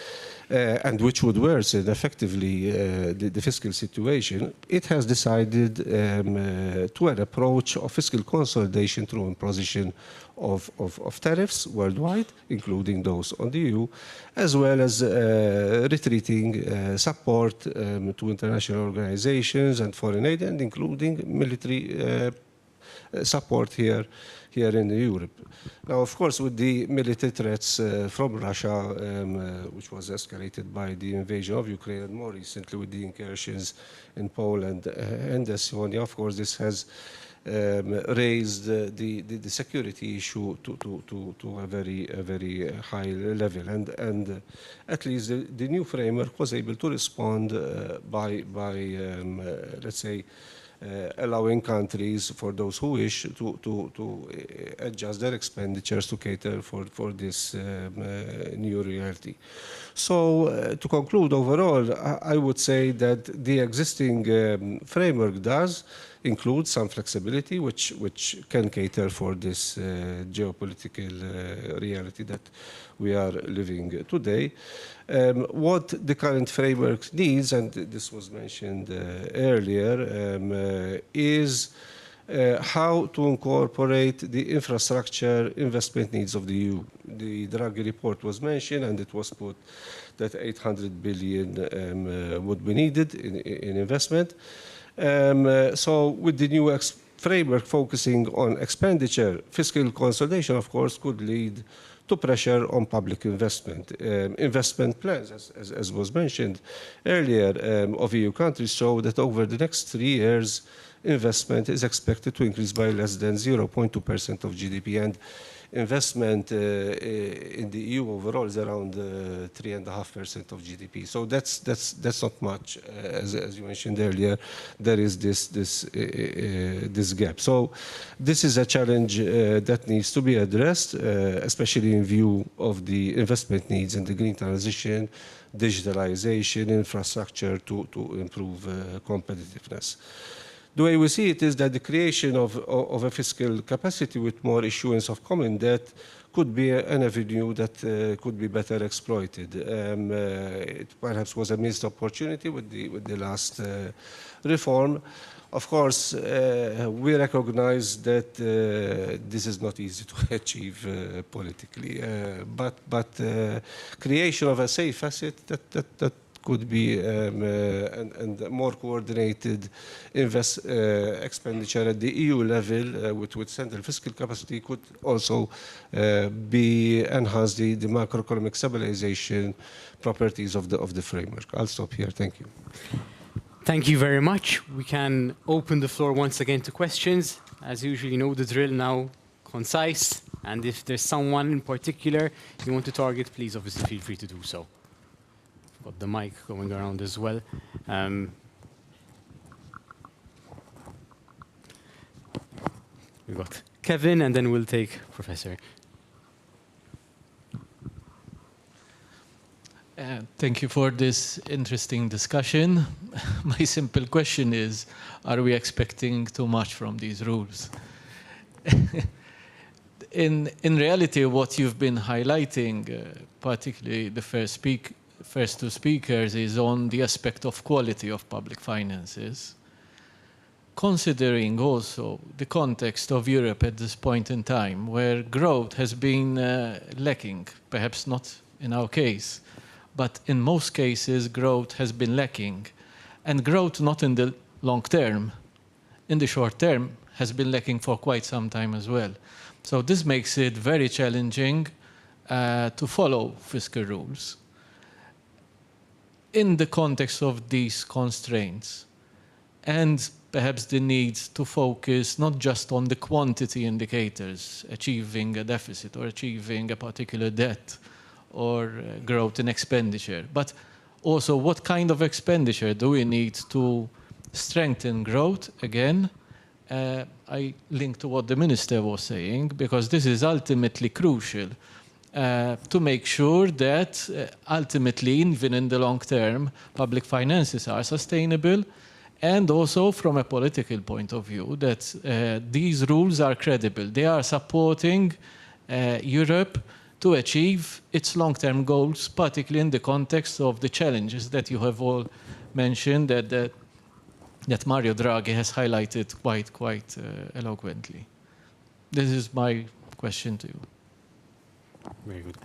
and which would worsen effectively the fiscal situation, it has decided to an approach of fiscal consolidation through imposition of tariffs worldwide, including those on the EU, as well as retreating support to international organizations and foreign aid, and including military support here in Europe. Now, of course, with the military threats from Russia, which was escalated by the invasion of Ukraine, and more recently with the incursions in Poland and Estonia, of course, this has raised the security issue to a very high level, and at least the new framework was able to respond by let's say, allowing countries, for those who wish, to adjust their expenditures to cater for this new reality. So to conclude, overall, I would say that the existing framework does include some flexibility, which can cater for this geopolitical reality that we are living today. What the current framework needs, and this was mentioned earlier, is how to incorporate the infrastructure investment needs of the EU. The Draghi report was mentioned, and it was put that 800 billion would be needed in investment. So with the new framework focusing on expenditure, fiscal consolidation, of course, could lead to pressure on public investment. Investment plans, as was mentioned earlier, of EU countries show that over the next 3 years, investment is expected to increase by less than 0.2% of GDP, and investment in the EU overall is around 3.5% of GDP. So that's not much, as you mentioned earlier. There is this gap. So this is a challenge that needs to be addressed, especially in view of the investment needs in the green transition, digitalization, infrastructure to improve competitiveness. The way we see it is that the creation of a fiscal capacity with more issuance of common debt could be an avenue that could be better exploited. It perhaps was a missed opportunity with the last reform. Of course, we recognize that this is not easy to achieve politically, but creation of a safe asset that could be and more coordinated expenditure at the EU level with central fiscal capacity could also enhance the macroeconomic stabilization properties of the framework. I'll stop here. Thank you. Thank you very much. We can open the floor once again to questions. As usual, you know the drill now, concise. And if there's someone in particular you want to target, please obviously feel free to do so. Got the mic going around as well. We've got Kevin, and then we'll take Professor. Thank you for this interesting discussion. My simple question is, are we expecting too much from these rules? In reality, what you've been highlighting, particularly the first two speakers, is on the aspect of quality of public finances. Considering also the context of Europe at this point in time, where growth has been lacking, perhaps not in our case, but in most cases growth has been lacking. And growth not in the long term, in the short term, has been lacking for quite some time as well. So this makes it very challenging to follow fiscal rules. In the context of these constraints, and perhaps the need to focus not just on the quantity indicators, achieving a deficit or achieving a particular debt or growth in expenditure, but also what kind of expenditure do we need to strengthen growth again. I link to what the minister was saying, because this is ultimately crucial. To make sure that ultimately, even in the long term, public finances are sustainable, and also from a political point of view, that these rules are credible. They are supporting Europe to achieve its long-term goals, particularly in the context of the challenges that you have all mentioned, that Mario Draghi has highlighted quite eloquently. This is my question to you. Very good.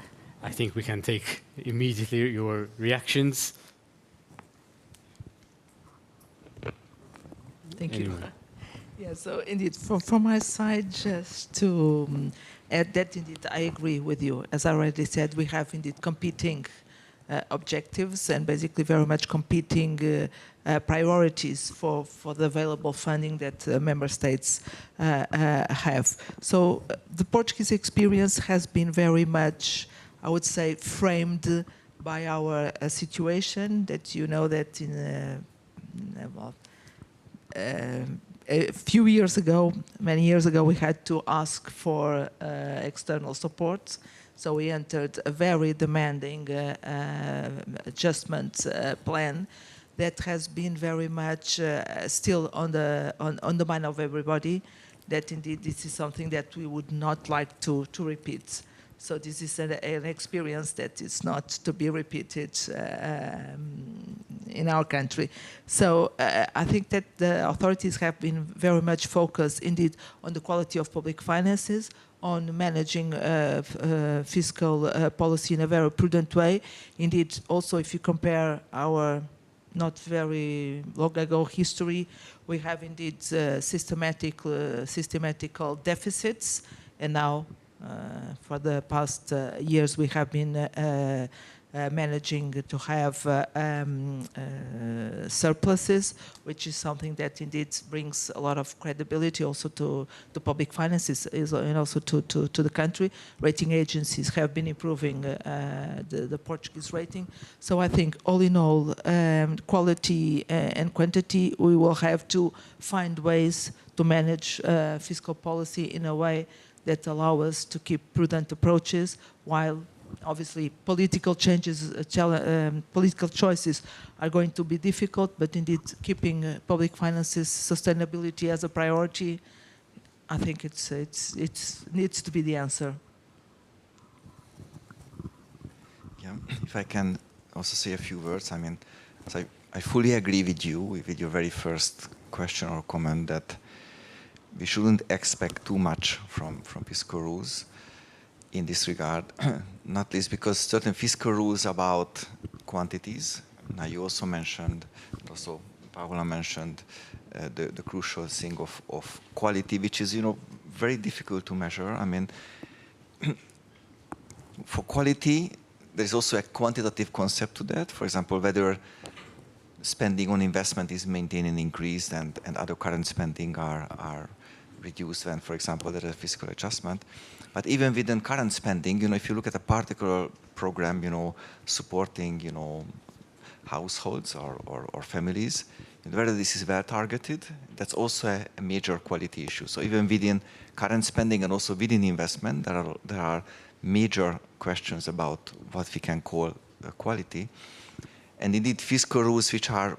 I think we can take immediately your reactions. Thank you. Yeah, so indeed, from my side, just to add that indeed I agree with you. As I already said, we have indeed competing objectives and basically very much competing priorities for the available funding that member states have. So the Portuguese experience has been very much, I would say, framed by our situation, that you know that in a few years ago, many years ago, we had to ask for external support. So we entered a very demanding adjustment plan that has been very much still on the mind of everybody, that indeed this is something that we would not like to repeat. So this is an experience that is not to be repeated in our country. So I think that the authorities have been very much focused indeed on the quality of public finances, on managing fiscal policy in a very prudent way. Indeed, also if you compare our not very long ago history, we have indeed systematical deficits, and now for the past years we have been managing to have surpluses, which is something that indeed brings a lot of credibility also to the public finances and also to the country. Rating agencies have been improving the Portuguese rating. So I think all in all, quality and quantity, we will have to find ways to manage fiscal policy in a way that allow us to keep prudent approaches, while obviously political changes, political choices are going to be difficult, but indeed keeping public finances sustainability as a priority, I think it needs to be the answer. Yeah, if I can also say a few words, I mean, so I fully agree with you with your very first question or comment that we shouldn't expect too much from fiscal rules in this regard, not least because certain fiscal rules about quantities. Now you also mentioned, also Paola mentioned the crucial thing of quality, which is, you know, very difficult to measure. I mean, for quality, there is also a quantitative concept to that. For example, whether spending on investment is maintained and increased and other current spending are reduced when, for example, there is a fiscal adjustment. But even within current spending, you know, if you look at a particular program, you know, supporting, you know, households or families, whether this is well targeted, that's also a major quality issue. So even within current spending and also within investment, there are major questions about what we can call quality. And indeed, fiscal rules which are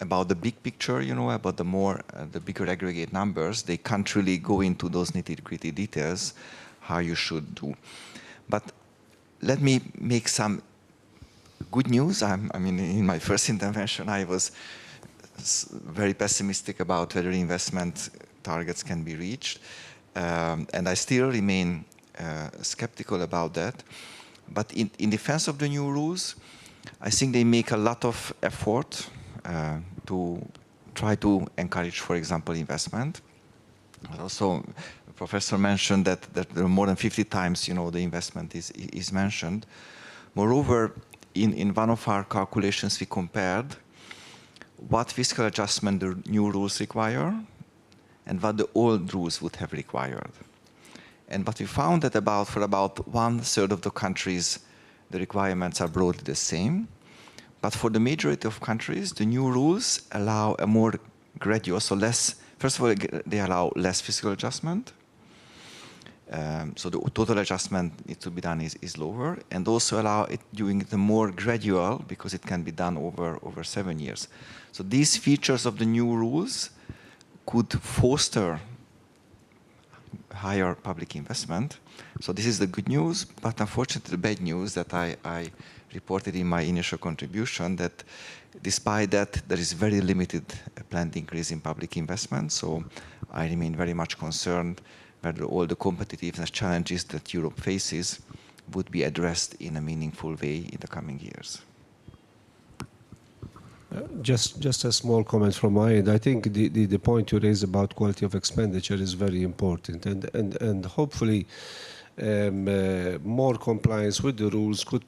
about the big picture, you know, about the bigger aggregate numbers, they can't really go into those nitty-gritty details, how you should do. But let me make some good news. I mean, in my first intervention, I was very pessimistic about whether investment targets can be reached. And I still remain skeptical about that. But in defense of the new rules, I think they make a lot of effort to try to encourage, for example, investment. Also, the professor mentioned that there are more than 50 times, you know, the investment is mentioned. Moreover, in one of our calculations, we compared what fiscal adjustment the new rules require and what the old rules would have required. And what we found that for about 1/3 of the countries, the requirements are broadly the same. But for the majority of countries, the new rules allow a more gradual, so less, first of all, they allow less fiscal adjustment. So the total adjustment needs to be done is lower, and also allow it doing the more gradual, because it can be done over 7 years. So these features of the new rules could foster higher public investment. So this is the good news, but unfortunately the bad news that I reported in my initial contribution, that despite that, there is very limited planned increase in public investment. So I remain very much concerned whether all the competitiveness challenges that Europe faces would be addressed in a meaningful way in the coming years. Just a small comment from my end. I think the point you raised about quality of expenditure is very important, and hopefully more compliance with the rules could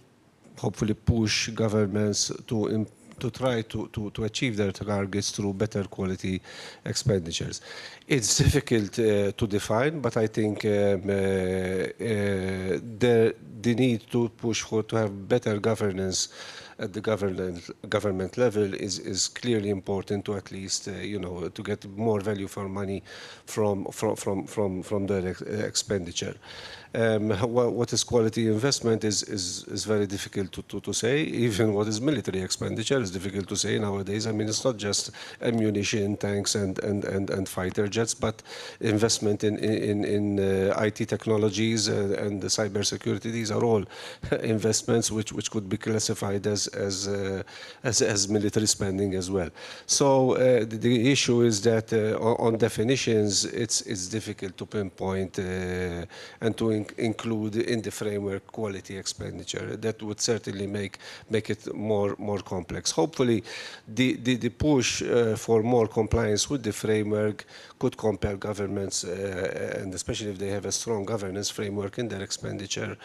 hopefully push governments to try to achieve their targets through better quality expenditures. It's difficult to define, but I think the need to push to have better governance at the government level is clearly important, to at least you know, to get more value for money from their expenditure. What is quality investment is very difficult to say. Even what is military expenditure is difficult to say nowadays. I mean, it's not just ammunition, tanks, and fighter jets, but investment in IT technologies and the cybersecurity. These are all investments which could be classified as military spending as well. So the issue is that on definitions, it's difficult to pinpoint and to include in the framework quality expenditure. That would certainly make it more complex. Hopefully, the push for more compliance with the framework could compel governments, and especially if they have a strong governance framework in their expenditure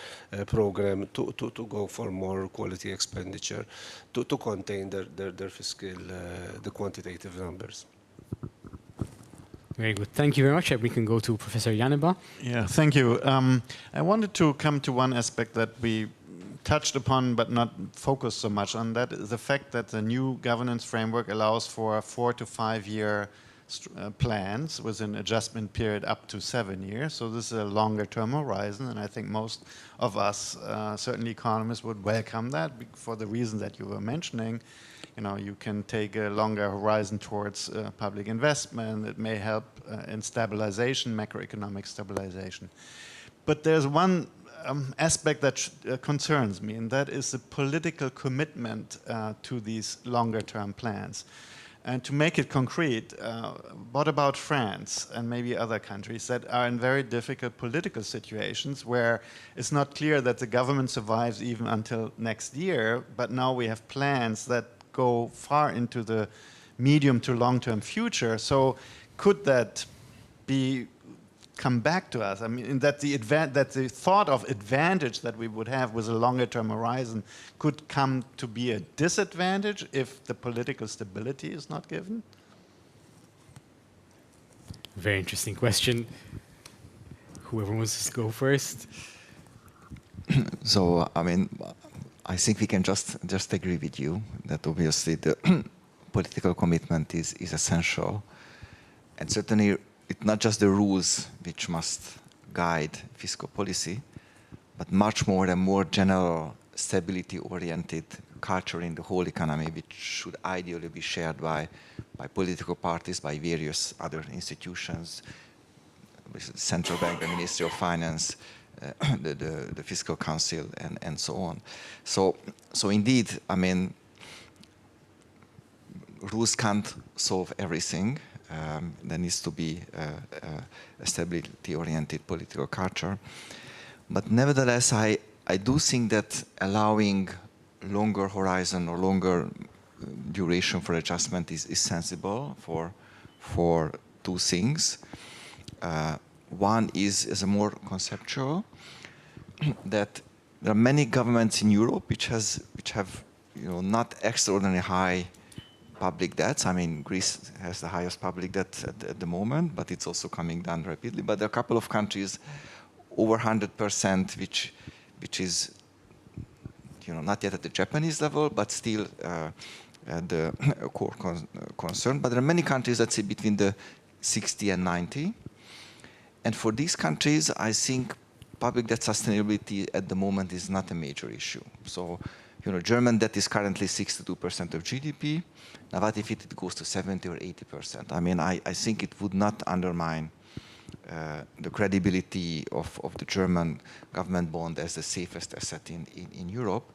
program, to go for more quality expenditure to contain their fiscal, the quantitative numbers. Very good. Thank you very much. We can go to Professor Janeba. Yeah, thank you. I wanted to come to one aspect that we touched upon but not focused so much on. That is the fact that the new governance framework allows for 4 to 5 year plans with an adjustment period up to 7 years. So this is a longer term horizon, and I think most of us, certainly economists, would welcome that for the reasons that you were mentioning. You know, you can take a longer horizon towards public investment. It may help in stabilization, macroeconomic stabilization. But there's one aspect that concerns me, and that is the political commitment to these longer term plans. And to make it concrete, what about France and maybe other countries that are in very difficult political situations where it's not clear that the government survives even until next year, but now we have plans that go far into the medium to long-term future. So could that come back to us? I mean, that the thought of advantage that we would have with a longer-term horizon could come to be a disadvantage if the political stability is not given? Very interesting question. Whoever wants to go first. So, I mean, I think we can just agree with you that obviously the political commitment is essential, and certainly it's not just the rules which must guide fiscal policy, but much more a more general stability-oriented culture in the whole economy, which should ideally be shared by political parties, by various other institutions, the central bank, the Ministry of Finance, the Fiscal Council, and so on. So indeed, I mean, rules can't solve everything. There needs to be a stability-oriented political culture. But nevertheless, I do think that allowing longer horizon or longer duration for adjustment is sensible for two things. One is a more conceptual, that there are many governments in Europe which have not extraordinarily high public debts. I mean, Greece has the highest public debt at the moment, but it's also coming down rapidly. But there are a couple of countries over 100%, which is not yet at the Japanese level, but still the core concern. But there are many countries, let's say, between the 60 and 90. And for these countries, I think public debt sustainability at the moment is not a major issue. So, German debt is currently 62% of GDP. Now, what if it goes to 70 or 80%? I mean, I think it would not undermine the credibility of the German government bond as the safest asset in Europe.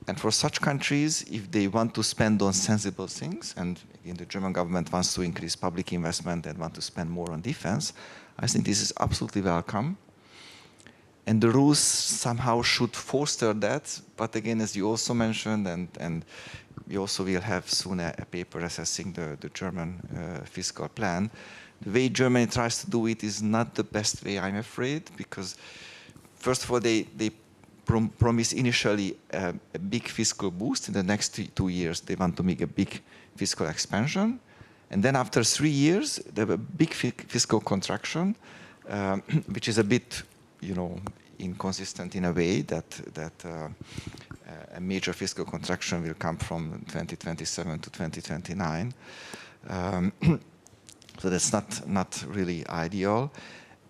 And for such countries, if they want to spend on sensible things, and again, the German government wants to increase public investment and want to spend more on defense, I think this is absolutely welcome. And the rules somehow should foster that. But again, as you also mentioned, and we also will have soon a paper assessing the German fiscal plan. The way Germany tries to do it is not the best way, I'm afraid, because first of all, they promise initially a big fiscal boost. In the next 2 years, they want to make a big fiscal expansion. And then after 3 years, they have a big fiscal contraction, which is a bit, inconsistent in a way that a major fiscal contraction will come from 2027 to 2029. So that's not really ideal.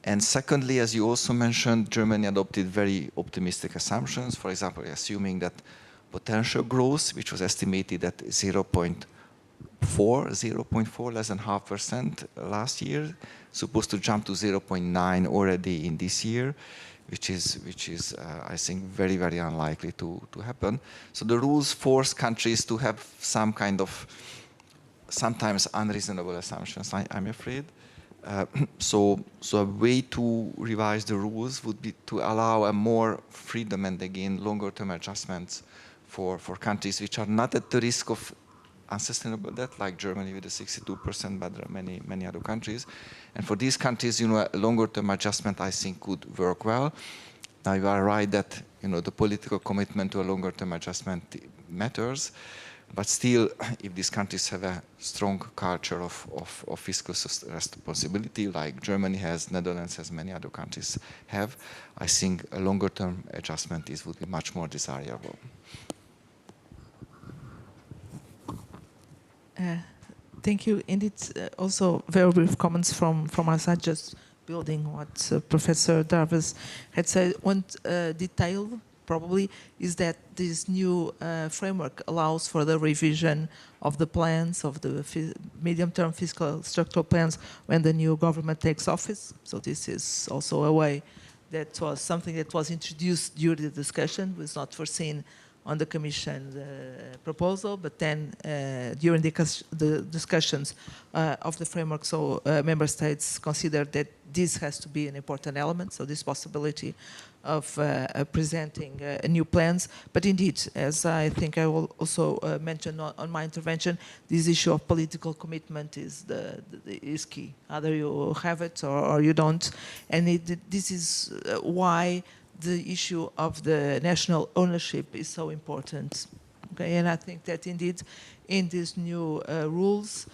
And secondly, as you also mentioned, Germany adopted very optimistic assumptions. For example, assuming that potential growth, which was estimated at 0.4, less than 0.5% last year, supposed to jump to 0.9 already in this year, which is I think, very, very unlikely to happen. So the rules force countries to have some kind of sometimes unreasonable assumptions, I'm afraid. So a way to revise the rules would be to allow a more freedom and, again, longer-term adjustments for countries which are not at the risk of unsustainable debt, like Germany with the 62%, but there are many other countries. And for these countries, a longer-term adjustment, I think, could work well. Now, you are right that, the political commitment to a longer-term adjustment matters. But still, if these countries have a strong culture of fiscal responsibility, like Germany has, Netherlands has, many other countries have, I think a longer-term adjustment would be much more desirable. Thank you. And it's also very brief comments from our side, just building what Professor Darvis had said. One detail probably is that this new framework allows for the revision of the plans, of the medium-term fiscal structural plans when the new government takes office. So this is also a way that was something that was introduced during the discussion, was not foreseen on the Commission proposal, but then during the discussions of the framework, so member states considered that this has to be an important element, so this possibility of presenting new plans. But indeed, as I think I will also mention on my intervention, this issue of political commitment is key. Either you have it or you don't. And this is why the issue of the national ownership is so important. Okay, and I think that indeed in these new rules,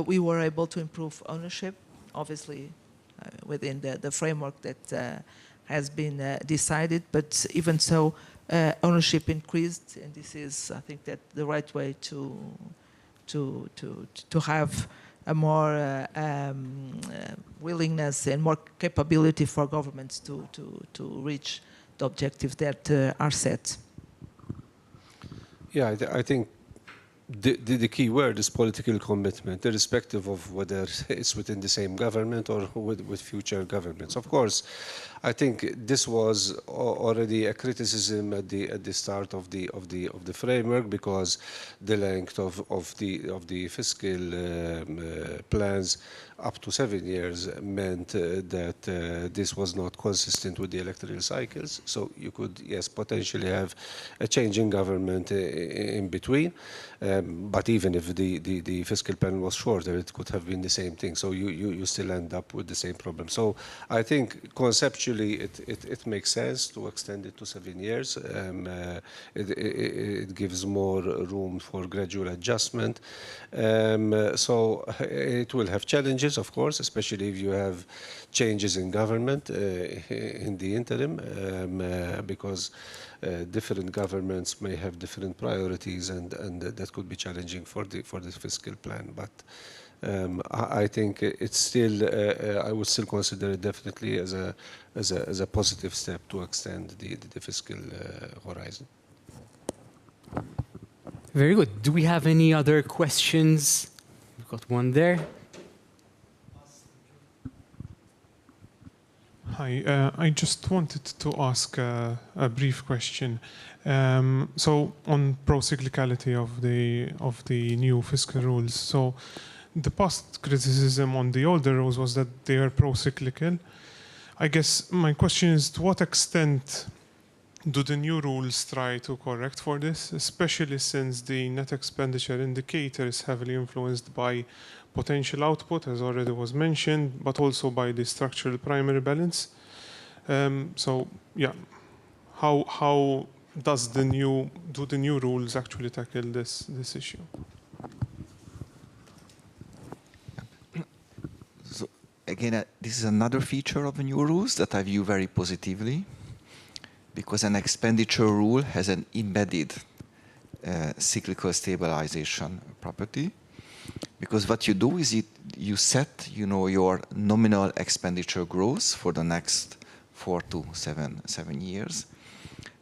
we were able to improve ownership, obviously within the framework that has been decided, but even so, ownership increased, and this is, I think, that the right way to have a more willingness and more capability for governments to reach the objectives that are set. Yeah, I think the key word is political commitment, irrespective of whether it's within the same government or with future governments. Of course, I think this was already a criticism at the start of the framework, because the length of the fiscal plans up to 7 years meant that this was not consistent with the electoral cycles. So you could, yes, potentially have a change in government in between. But even if the fiscal plan was shorter, it could have been the same thing. So you still end up with the same problem. So I think conceptually it makes sense to extend it to 7 years. It gives more room for gradual adjustment. So it will have challenges, of course, especially if you have changes in government in the interim, because different governments may have different priorities, and that could be challenging for the fiscal plan. But I think it's still, I would still consider it definitely as a positive step to extend the fiscal horizon. Very good. Do we have any other questions? We've got one there. Hi, I just wanted to ask a brief question. So on pro-cyclicality of the new fiscal rules. So the past criticism on the older rules was that they are pro-cyclical. I guess my question is, to what extent do the new rules try to correct for this, especially since the net expenditure indicator is heavily influenced by potential output, as already was mentioned, but also by the structural primary balance. So yeah, how does the new rules actually tackle this issue? So again, this is another feature of the new rules that I view very positively, because an expenditure rule has an embedded cyclical stabilization property. Because what you do is you set, your nominal expenditure growth for the next 4 to 7 years.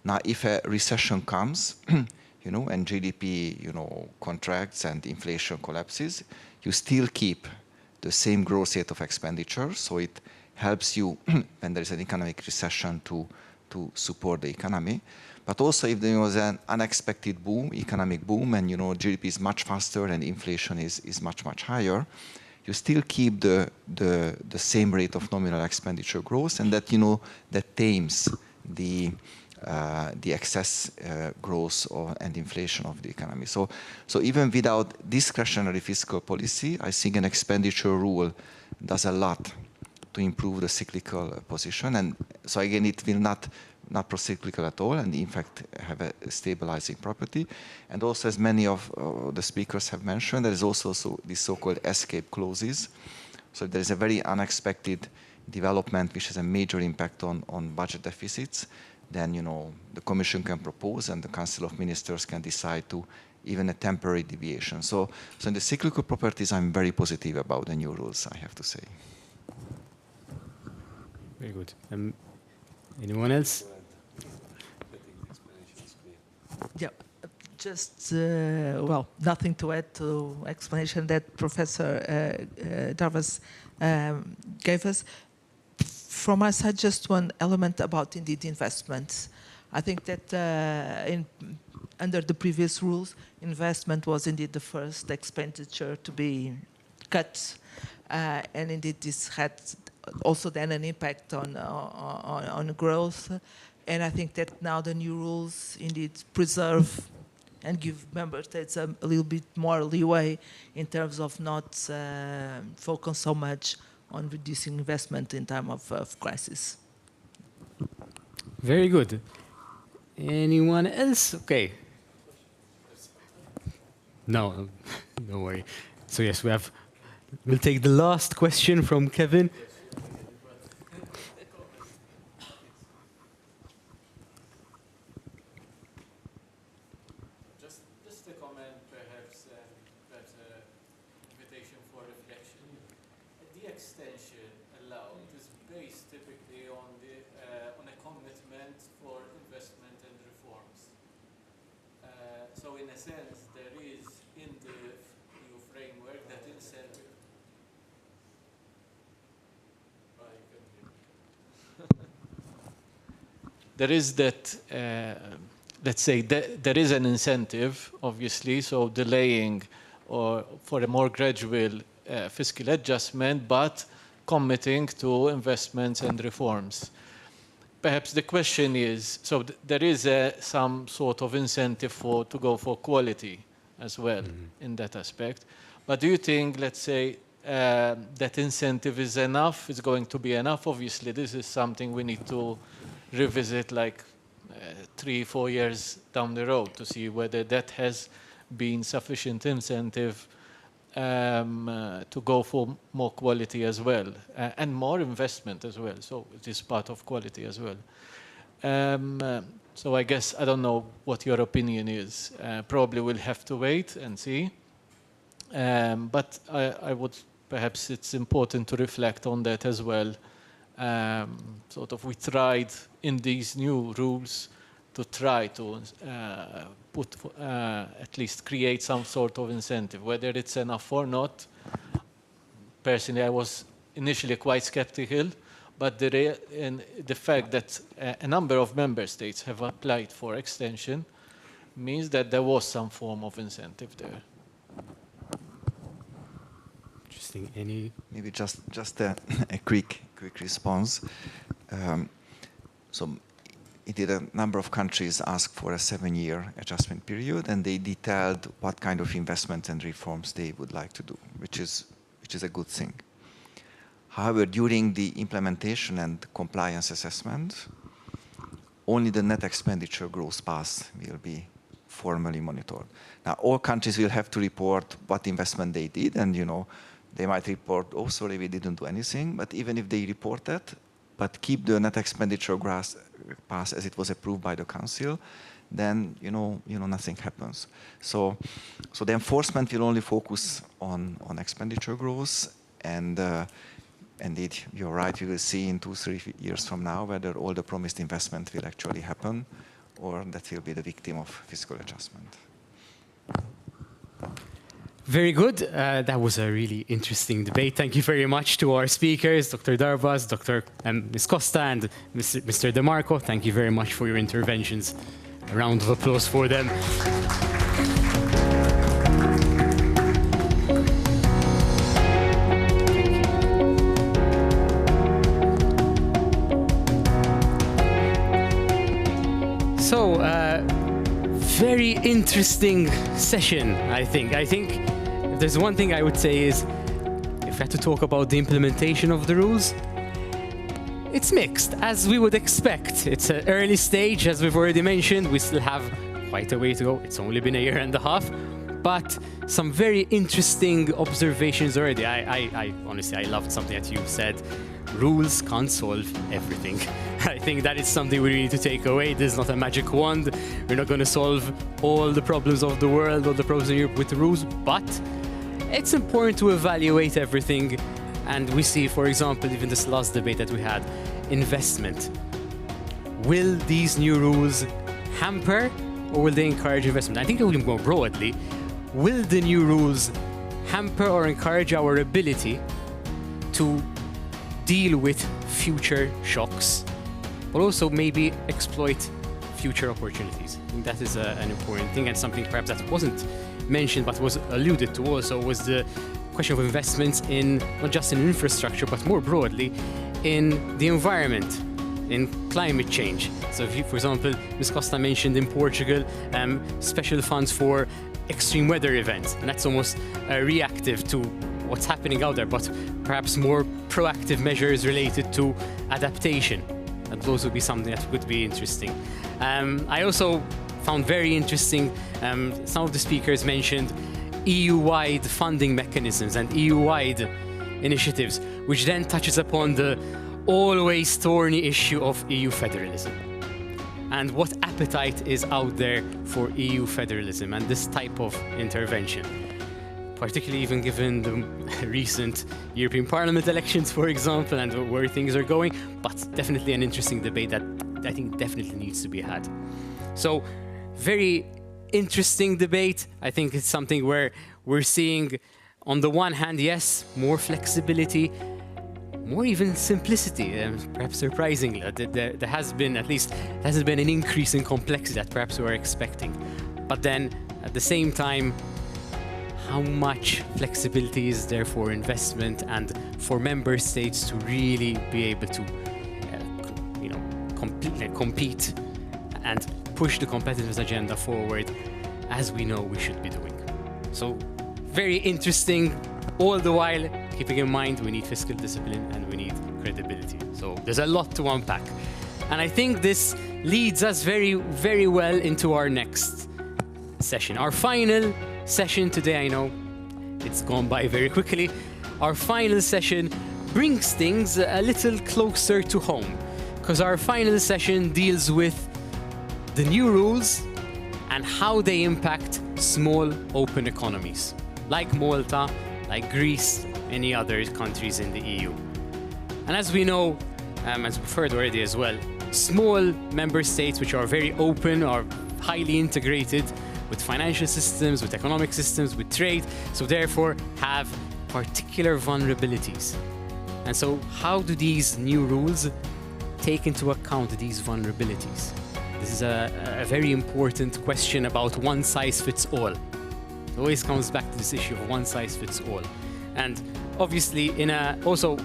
Now, if a recession comes, and GDP, contracts and inflation collapses, you still keep the same growth rate of expenditure. So it helps you when there is an economic recession to support the economy. But also if there was an unexpected boom, economic boom, and GDP is much faster and inflation is much, much higher, you still keep the same rate of nominal expenditure growth, and that that tames the excess growth and inflation of the economy. So even without discretionary fiscal policy, I think an expenditure rule does a lot to improve the cyclical position. And so again, it will not pro-cyclical at all, and in fact have a stabilizing property. And also, as many of the speakers have mentioned, there is also these so-called escape clauses. So if there is a very unexpected development which has a major impact on budget deficits, then the Commission can propose and the Council of Ministers can decide to even a temporary deviation. So in the cyclical properties, I'm very positive about the new rules, I have to say. Very good. Anyone else? Yeah, just, well, nothing to add to explanation that Professor Darvas gave us. From my side, just one element about indeed investments. I think that under the previous rules, investment was indeed the first expenditure to be cut, and indeed this had also then an impact on growth. And I think that now the new rules indeed preserve and give member states a little bit more leeway in terms of not focus so much on reducing investment in time of crisis. Very good. Anyone else? Okay. No, don't worry. So yes, we'll take the last question from Kevin. Just a comment, perhaps, that's an invitation for reflection. The extension allowed is based typically on a commitment for investment and reforms. So in a sense, there is in the EU framework that incentive. There is that, let's say, there is an incentive, obviously, so delaying or for a more gradual fiscal adjustment, but committing to investments and reforms. Perhaps the question is, so there is some sort of incentive to go for quality as well in that aspect. But do you think, let's say, that incentive is enough, is going to be enough? Obviously, this is something we need to revisit like 3-4 years down the road to see whether that has been sufficient incentive to go for more quality as well and more investment as well. So it is part of quality as well. So I guess, I don't know what your opinion is. Probably we'll have to wait and see. But I would, perhaps it's important to reflect on that as well. Sort of we tried in these new rules to try to put, at least create some sort of incentive, whether it's enough or not. Personally, I was initially quite skeptical, but the fact that a number of member states have applied for extension means that there was some form of incentive there. Interesting. Any? Maybe just a quick response. So indeed, a number of countries asked for a 7-year adjustment period, and they detailed what kind of investments and reforms they would like to do, which is a good thing. However, during the implementation and compliance assessment, only the net expenditure growth path will be formally monitored. Now, all countries will have to report what investment they did, and they might report, oh, sorry, we didn't do anything. But even if they report that, but keep the net expenditure path as it was approved by the Council, then nothing happens. So the enforcement will only focus on expenditure growth, and indeed, you're right, we will see in 2-3 years from now whether all the promised investment will actually happen, or that will be the victim of fiscal adjustment. Very good. That was a really interesting debate. Thank you very much to our speakers, Dr. Darbas, Ms. Costa, and Mr. DeMarco. Thank you very much for your interventions. A round of applause for them. So, very interesting session, I think. I think if there's one thing I would say is, if I had to talk about the implementation of the rules, it's mixed, as we would expect. It's an early stage, as we've already mentioned. We still have quite a way to go. It's only been a year and a half, but some very interesting observations already. I honestly, I loved something that you said. Rules can't solve everything. I think that is something we need to take away. There's not a magic wand. We're not going to solve all the problems of the world, all the problems in Europe with the rules, but it's important to evaluate everything. And we see, for example, even this last debate that we had, investment. Will these new rules hamper or will they encourage investment? I think it will more broadly. Will the new rules hamper or encourage our ability to deal with future shocks, but also maybe exploit future opportunities? I think that is an important thing, and something perhaps that wasn't mentioned but was alluded to also was the question of investments in not just in infrastructure but more broadly in the environment, in climate change. So if you, for example, Ms. Costa mentioned in Portugal special funds for extreme weather events, and that's almost reactive to what's happening out there, but perhaps more proactive measures related to adaptation. And those would be something that would be interesting. I also found very interesting, some of the speakers mentioned EU-wide funding mechanisms and EU-wide initiatives, which then touches upon the always thorny issue of EU federalism and what appetite is out there for EU federalism and this type of intervention, particularly even given the recent European Parliament elections, for example, and where things are going, but definitely an interesting debate that I think definitely needs to be had. So, very interesting debate. I think it's something where we're seeing, on the one hand, yes, more flexibility, more even simplicity, perhaps surprisingly. There has been, at least, there hasn't been an increase in complexity that perhaps we were expecting. But then, at the same time, how much flexibility is there for investment and for member states to really be able to compete and push the competitiveness agenda forward as we know we should be doing. So very interesting, all the while keeping in mind we need fiscal discipline and we need credibility. So there's a lot to unpack. And I think this leads us very, very well into our next session. Our final session today, I know it's gone by very quickly. Our final session brings things a little closer to home, because our final session deals with the new rules and how they impact small open economies, like Malta, like Greece, any other countries in the EU. And as we know, as we've heard already as well, small member states which are very open, are highly integrated with financial systems, with economic systems, with trade, so therefore have particular vulnerabilities. And so how do these new rules take into account these vulnerabilities? This is a very important question about one size fits all. It always comes back to this issue of one size fits all. And obviously, also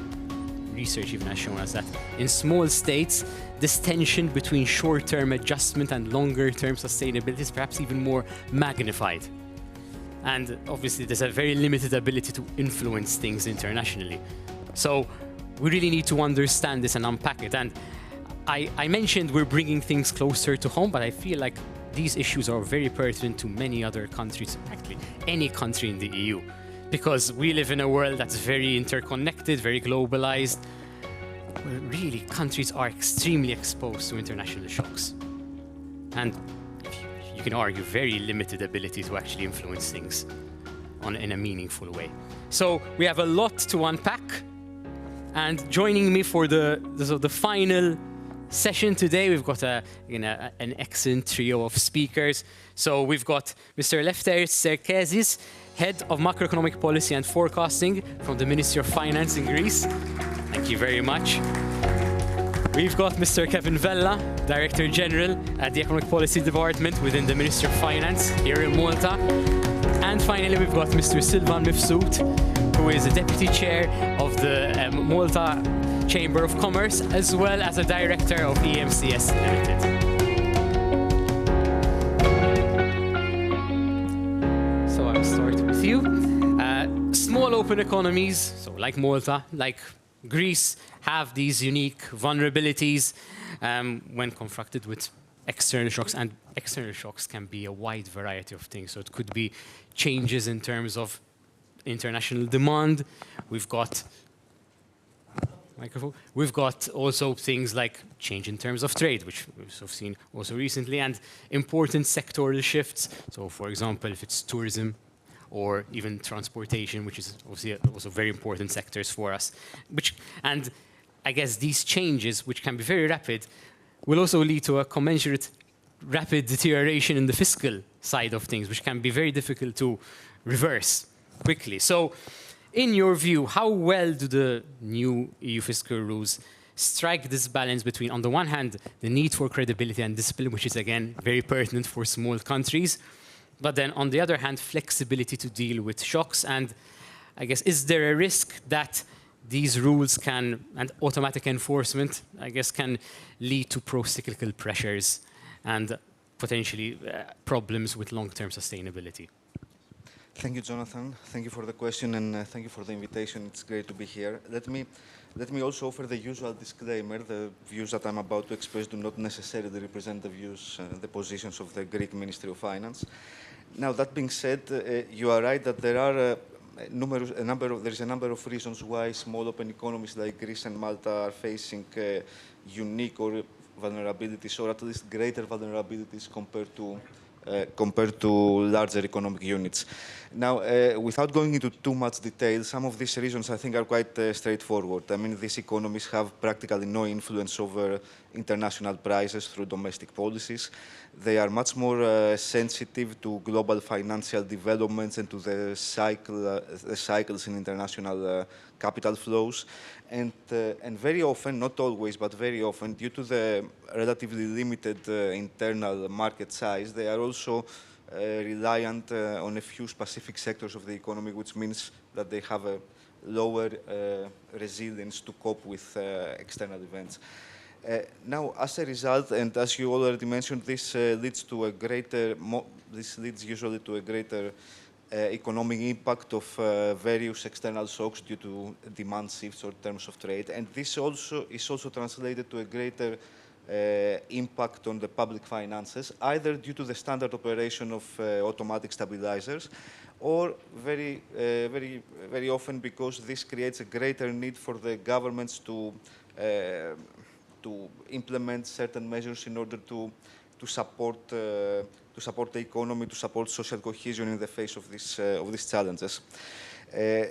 research even has shown us that in small states, this tension between short-term adjustment and longer-term sustainability is perhaps even more magnified. And obviously, there's a very limited ability to influence things internationally. So we really need to understand this and unpack it. And I mentioned we're bringing things closer to home, but I feel like these issues are very pertinent to many other countries, actually any country in the EU, because we live in a world that's very interconnected, very globalized, where really countries are extremely exposed to international shocks. And if you you can argue, very limited ability to actually influence things in a meaningful way. So we have a lot to unpack. And joining me for the final session today, we've got an excellent trio of speakers. So we've got Mr. Lefteris Serkezis, Head of Macroeconomic Policy and Forecasting from the Ministry of Finance in Greece. Thank you very much. We've got Mr. Kevin Vella, Director General at the Economic Policy Department within the Ministry of Finance here in Malta. And finally, we've got Mr. Silvan Mifsud, who is the Deputy Chair of the Malta Chamber of Commerce, as well as a Director of EMCS Limited. So I'll start with you. Small open economies, so like Malta, like Greece, have these unique vulnerabilities when confronted with external shocks, and external shocks can be a wide variety of things. So it could be changes in terms of international demand. We've got also things like change in terms of trade, which we've seen also recently, and important sectoral shifts. So, for example, if it's tourism or even transportation, which is obviously also very important sectors for us. And I guess these changes, which can be very rapid, will also lead to a commensurate rapid deterioration in the fiscal side of things, which can be very difficult to reverse quickly. So, in your view, how well do the new EU fiscal rules strike this balance between, on the one hand, the need for credibility and discipline, which is, again, very pertinent for small countries, but then, on the other hand, flexibility to deal with shocks? And I guess, is there a risk that these rules can, and automatic enforcement, I guess, can lead to pro-cyclical pressures and potentially problems with long-term sustainability? Thank you, Jonathan. Thank you for the question, and thank you for the invitation. It's great to be here. Let me also offer the usual disclaimer. The views that I'm about to express do not necessarily represent the views, the positions of the Greek Ministry of Finance. Now, that being said, you are right that there are there is a number of reasons why small open economies like Greece and Malta are facing unique or vulnerabilities, or at least greater vulnerabilities compared to larger economic units. Now, without going into too much detail, some of these reasons I think are quite straightforward. I mean, these economies have practically no influence over international prices through domestic policies. They are much more sensitive to global financial developments and to the cycles in international capital flows. And very often, not always, but very often, due to the relatively limited internal market size, they are also reliant on a few specific sectors of the economy, which means that they have a lower resilience to cope with external events. Now, as a result, and as you already mentioned, this leads usually to a greater economic impact of various external shocks due to demand shifts or terms of trade, and this is also translated to a greater impact on the public finances, either due to the standard operation of automatic stabilizers, or very often because this creates a greater need for the governments to implement certain measures in order to support the economy, to support social cohesion in the face of these challenges.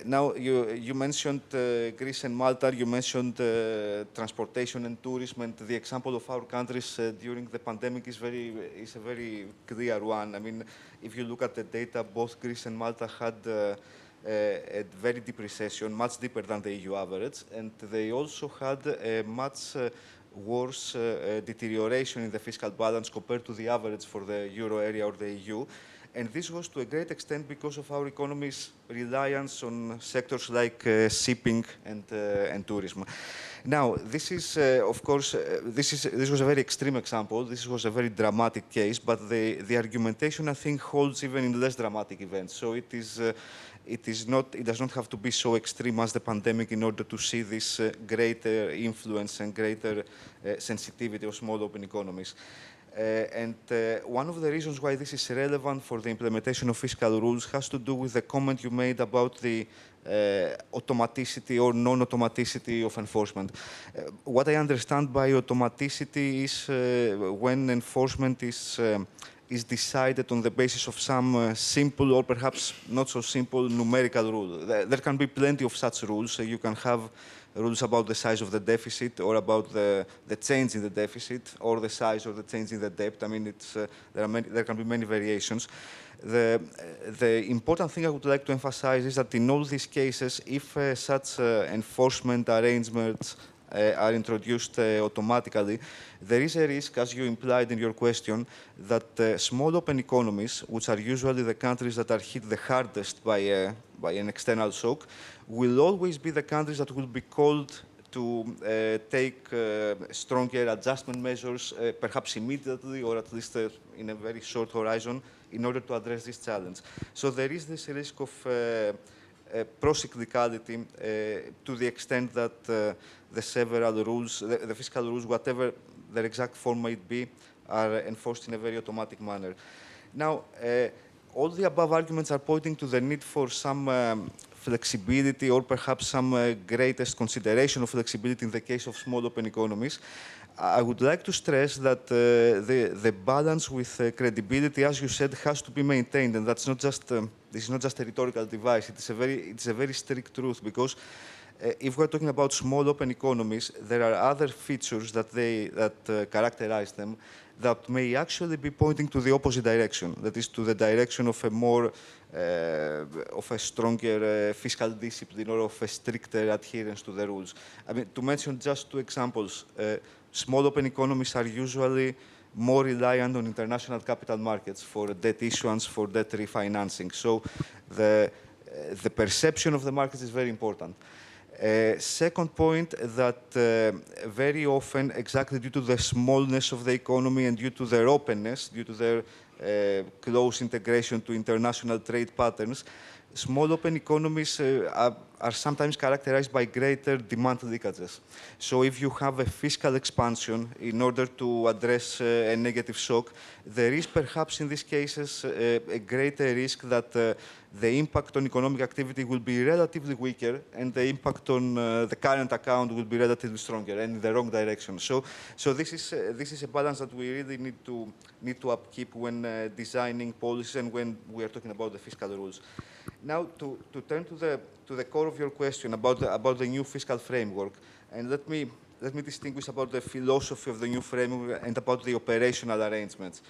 Now, you mentioned Greece and Malta, you mentioned transportation and tourism, and the example of our countries during the pandemic is a very clear one. I mean, if you look at the data, both Greece and Malta had a very deep recession, much deeper than the EU average, and they also had a much worse deterioration in the fiscal balance compared to the average for the euro area or the EU. And this was to a great extent because of our economy's reliance on sectors like shipping and tourism. Now, this is, of course, this was a very extreme example. This was a very dramatic case, but the argumentation, I think, holds even in less dramatic events. So it does not have to be so extreme as the pandemic in order to see this greater influence and greater sensitivity of small open economies. One of the reasons why this is relevant for the implementation of fiscal rules has to do with the comment you made about the automaticity or non-automaticity of enforcement. What I understand by automaticity is when enforcement is is decided on the basis of some simple or perhaps not so simple numerical rule. There can be plenty of such rules. You can have rules about the size of the deficit or about the change in the deficit or the size or the change in the debt. I mean, there can be many variations. The important thing I would like to emphasize is that in all these cases, if such enforcement arrangements are introduced automatically, there is a risk, as you implied in your question, that small open economies, which are usually the countries that are hit the hardest by an external shock, will always be the countries that will be called to take stronger adjustment measures, perhaps immediately or at least in a very short horizon, in order to address this challenge. So there is this risk of pro-cyclicality to the extent that the several rules, the fiscal rules, whatever their exact form might be, are enforced in a very automatic manner. Now, all the above arguments are pointing to the need for some flexibility or perhaps some greatest consideration of flexibility in the case of small open economies. I would like to stress that the balance with credibility, as you said, has to be maintained, and that's not just this is not just a rhetorical device. It's a very strict truth, because if we're talking about small open economies, there are other features that characterize them that may actually be pointing to the opposite direction. That is, to the direction of a more of a stronger fiscal discipline or of a stricter adherence to the rules. I mean, to mention just two examples, small open economies are usually more reliant on international capital markets for debt issuance, for debt refinancing. So the perception of the markets is very important. Second point, that very often, exactly due to the smallness of the economy and due to their openness, due to their close integration to international trade patterns, small open economies are sometimes characterized by greater demand leakages. So if you have a fiscal expansion in order to address a negative shock, there is perhaps in these cases a greater risk that the impact on economic activity will be relatively weaker and the impact on the current account will be relatively stronger and in the wrong direction. So this is a balance that we really need to upkeep when designing policies and when we are talking about the fiscal rules. Now, to turn to the core of your question about the new fiscal framework, and let me distinguish about the philosophy of the new framework and about the operational arrangements.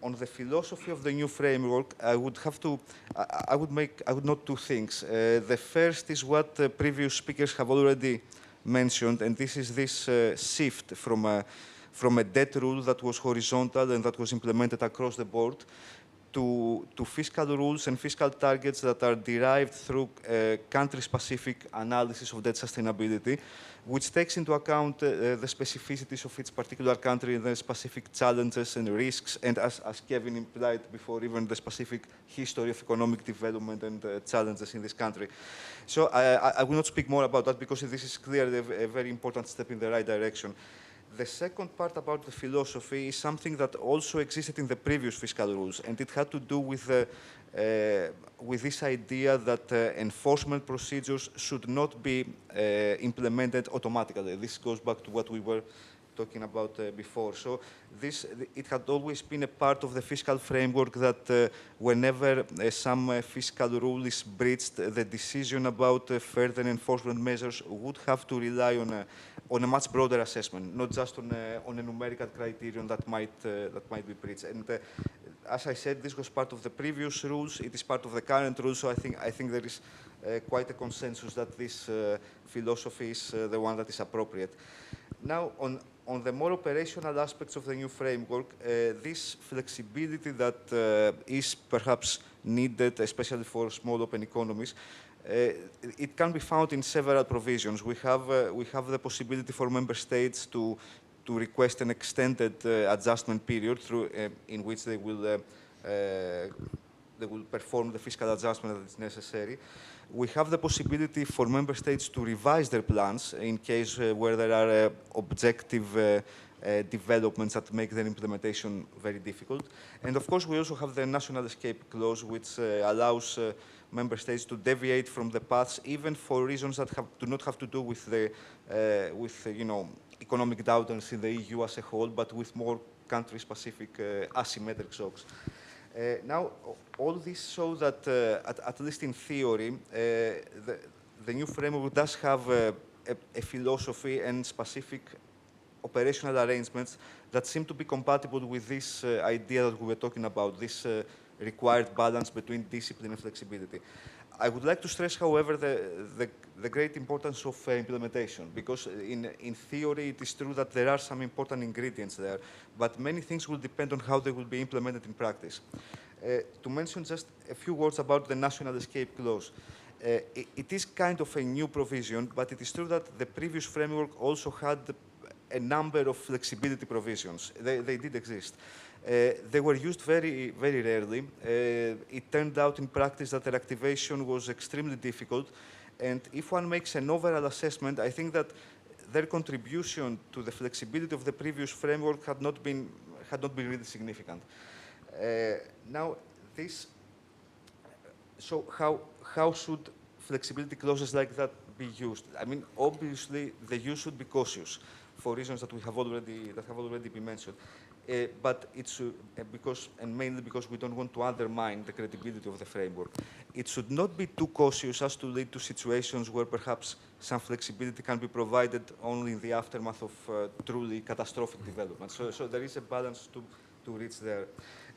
On the philosophy of the new framework, I would note two things. The first is what previous speakers have already mentioned, and this is this shift from a debt rule that was horizontal and that was implemented across the board to fiscal rules and fiscal targets that are derived through country-specific analysis of debt sustainability, which takes into account the specificities of each particular country and the specific challenges and risks, and as Kevin implied before, even the specific history of economic development and challenges in this country. So I will not speak more about that because this is clearly a very important step in the right direction. The second part about the philosophy is something that also existed in the previous fiscal rules, and it had to do with this idea that enforcement procedures should not be implemented automatically. This goes back to what we were talking about before. So it had always been a part of the fiscal framework that whenever some fiscal rule is breached, the decision about further enforcement measures would have to rely on a much broader assessment, not just on a numerical criterion that might be breached. And as I said, this was part of the previous rules. It is part of the current rules. So I think there is quite a consensus that this philosophy is the one that is appropriate. Now, on the more operational aspects of the new framework, this flexibility that is perhaps needed, especially for small open economies, it can be found in several provisions. We have the possibility for member states to request an extended adjustment period in which they will perform the fiscal adjustment that is necessary. We have the possibility for member states to revise their plans in case where there are objective developments that make their implementation very difficult. And of course, we also have the national escape clause, which allows member states to deviate from the paths, even for reasons that do not have to do with economic downturns in the EU as a whole, but with more country-specific asymmetric shocks. Now, all this shows that, at least in theory, the new framework does have a philosophy and specific operational arrangements that seem to be compatible with this idea that we were talking about, this required balance between discipline and flexibility. I would like to stress, however, the great importance of implementation, because in theory it is true that there are some important ingredients there, but many things will depend on how they will be implemented in practice. To mention just a few words about the national escape clause. It is kind of a new provision, but it is true that the previous framework also had a number of flexibility provisions. They did exist. They were used very, very rarely. It turned out in practice that their activation was extremely difficult. And if one makes an overall assessment, I think that their contribution to the flexibility of the previous framework had not been really significant. Now, so how should flexibility clauses like that be used? I mean, obviously, the use should be cautious for reasons that have already been mentioned. But it should, and mainly because we don't want to undermine the credibility of the framework. It should not be too cautious as to lead to situations where perhaps some flexibility can be provided only in the aftermath of truly catastrophic developments. So there is a balance to reach there.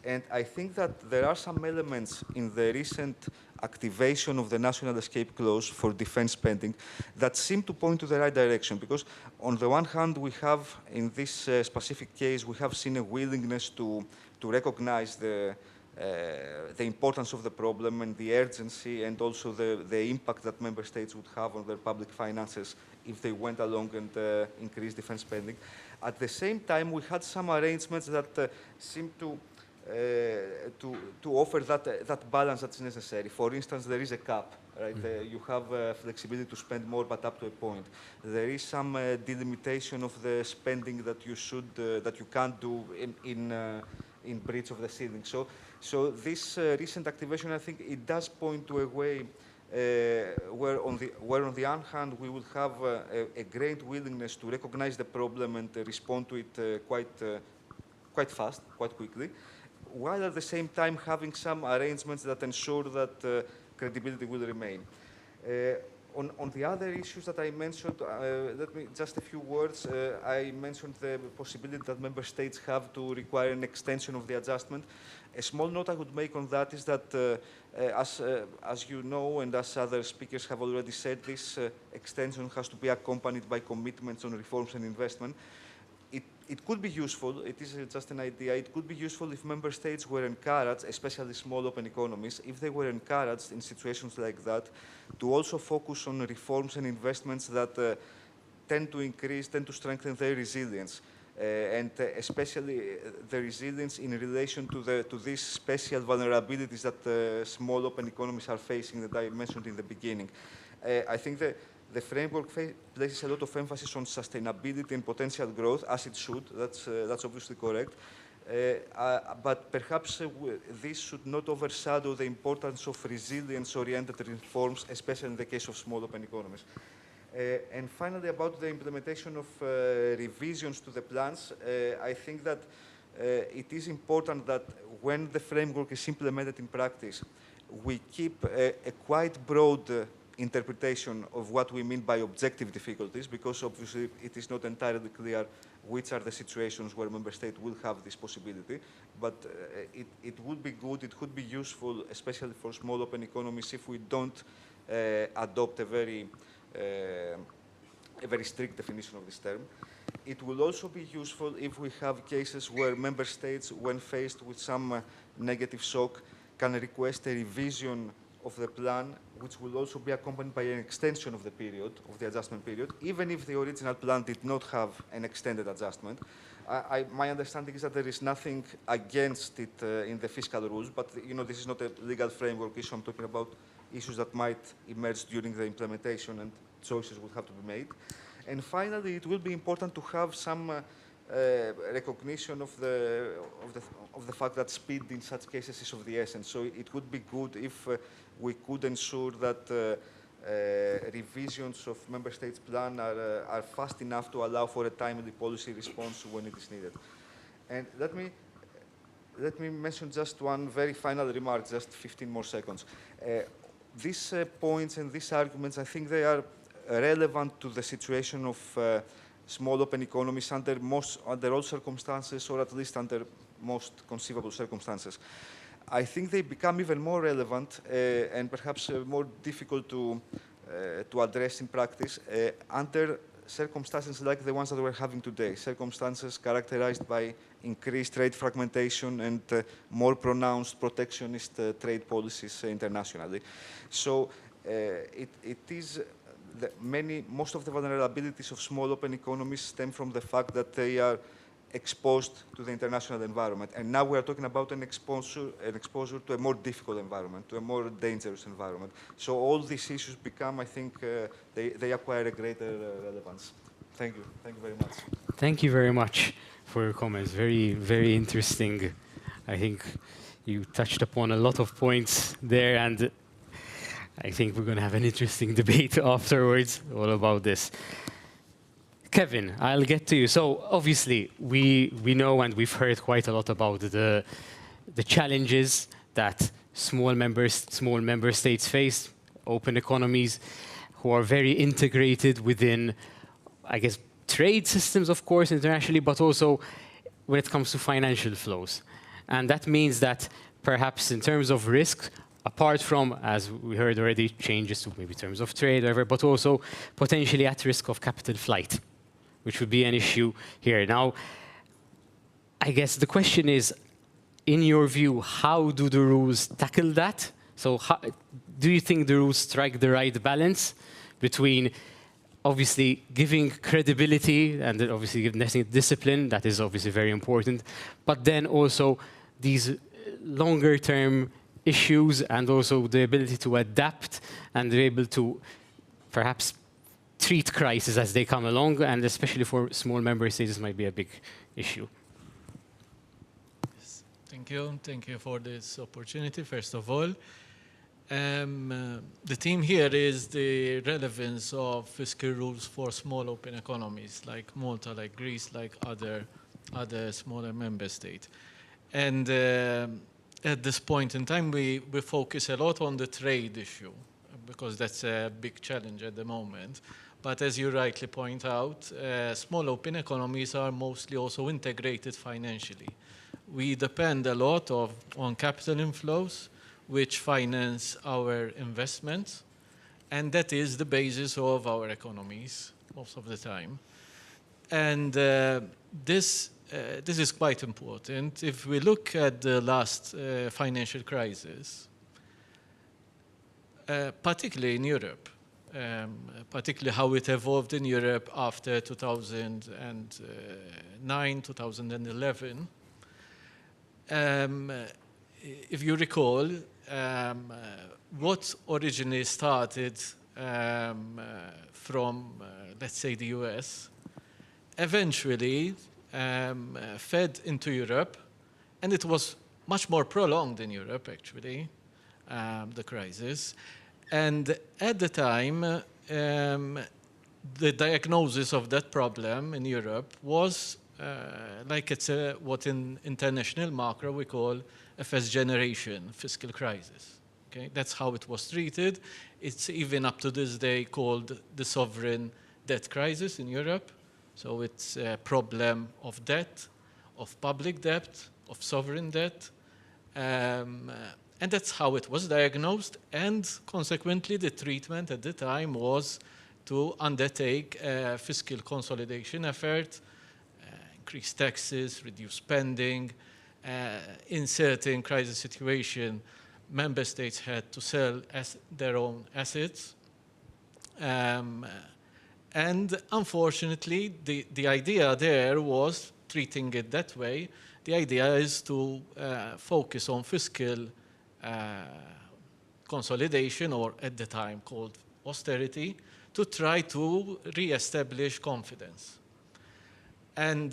And I think that there are some elements in the recent activation of the National Escape Clause for defense spending that seem to point to the right direction. Because on the one hand, we have, in this specific case, we have seen a willingness to recognize the importance of the problem and the urgency and also the impact that member states would have on their public finances if they went along and increased defense spending. At the same time, we had some arrangements that seem to offer that balance that's necessary. For instance, there is a cap, right? You have flexibility to spend more, but up to a point. There is some delimitation of the spending that you can't do in breach of the ceiling. So this recent activation, I think, it does point to a way where on the one hand we will have a great willingness to recognize the problem and respond to it quite fast, quite quickly, while at the same time having some arrangements that ensure that credibility will remain. On the other issues that I mentioned, let me just a few words. I mentioned the possibility that member states have to require an extension of the adjustment. A small note I would make on that is that, as you know, and as other speakers have already said, this extension has to be accompanied by commitments on reforms and investment. It could be useful, it is just an idea, it could be useful if member states were encouraged, especially small open economies, if they were encouraged in situations like that, to also focus on reforms and investments that tend to strengthen their resilience. And especially the resilience in relation to these special vulnerabilities that small open economies are facing that I mentioned in the beginning. I think that the framework places a lot of emphasis on sustainability and potential growth, as it should. That's obviously correct. But perhaps this should not overshadow the importance of resilience-oriented reforms, especially in the case of small open economies. And finally, about the implementation of revisions to the plans, I think that it is important that when the framework is implemented in practice, we keep a quite broad interpretation of what we mean by objective difficulties, because obviously it is not entirely clear which are the situations where member state will have this possibility. But it would be good, it could be useful, especially for small open economies, if we don't adopt a very strict definition of this term. It will also be useful if we have cases where member states, when faced with some negative shock, can request a revision of the plan, which will also be accompanied by an extension of the period, of the adjustment period, even if the original plan did not have an extended adjustment. My understanding is that there is nothing against it in the fiscal rules, but this is not a legal framework issue. I'm talking about issues that might emerge during the implementation, and choices will have to be made. And finally, it will be important to have some recognition of the fact that speed in such cases is of the essence. So it would be good if we could ensure that revisions of member states' plan are fast enough to allow for a timely policy response when it is needed. And let me mention just one very final remark, just 15 more seconds. These points and these arguments, I think they are relevant to the situation of small open economies under all circumstances, or at least under most conceivable circumstances. I think they become even more relevant and perhaps more difficult to address in practice under circumstances like the ones that we're having today, circumstances characterized by increased trade fragmentation and more pronounced protectionist trade policies internationally. So most of the vulnerabilities of small open economies stem from the fact that they are exposed to the international environment. And now we are talking about an exposure to a more difficult environment, to a more dangerous environment. So all these issues become, I think, they acquire a greater relevance. Thank you. Thank you very much. Thank you very much for your comments. Very, very interesting. I think you touched upon a lot of points there, and I think we're going to have an interesting debate afterwards all about this. Kevin, I'll get to you. So obviously, we know and we've heard quite a lot about the challenges that small member states face, open economies, who are very integrated within, I guess, trade systems, of course, internationally, but also when it comes to financial flows. And that means that perhaps in terms of risk, apart from, as we heard already, changes to maybe terms of trade, whatever, but also potentially at risk of capital flight, which would be an issue here. Now, I guess the question is, in your view, how do the rules tackle that? So do you think the rules strike the right balance between obviously giving credibility and then obviously giving discipline, that is obviously very important, but then also these longer term issues and also the ability to adapt and be able to perhaps treat crises as they come along, and especially for small member states, this might be a big issue. Yes. Thank you for this opportunity, first of all. The theme here is the relevance of fiscal rules for small open economies like Malta, like Greece, like other smaller member states. And at this point in time, we focus a lot on the trade issue because that's a big challenge at the moment. But as you rightly point out, small open economies are mostly also integrated financially. We depend a lot on capital inflows, which finance our investments, and that is the basis of our economies most of the time. And this is quite important. If we look at the last financial crisis, particularly in Europe, particularly how it evolved in Europe after 2009, 2011. If you recall, what originally started from, let's say, the US, eventually fed into Europe, and it was much more prolonged in Europe, actually, the crisis. And at the time, the diagnosis of that problem in Europe was like it's what in international macro we call a first generation fiscal crisis. Okay? That's how it was treated. It's even up to this day called the sovereign debt crisis in Europe. So it's a problem of debt, of public debt, of sovereign debt. And that's how it was diagnosed, and consequently the treatment at the time was to undertake a fiscal consolidation effort, increase taxes, reduce spending. In certain crisis situation, member states had to sell their own assets. And unfortunately, the idea there was treating it that way. The idea is to focus on fiscal consolidation, or at the time called austerity, to try to re-establish confidence. And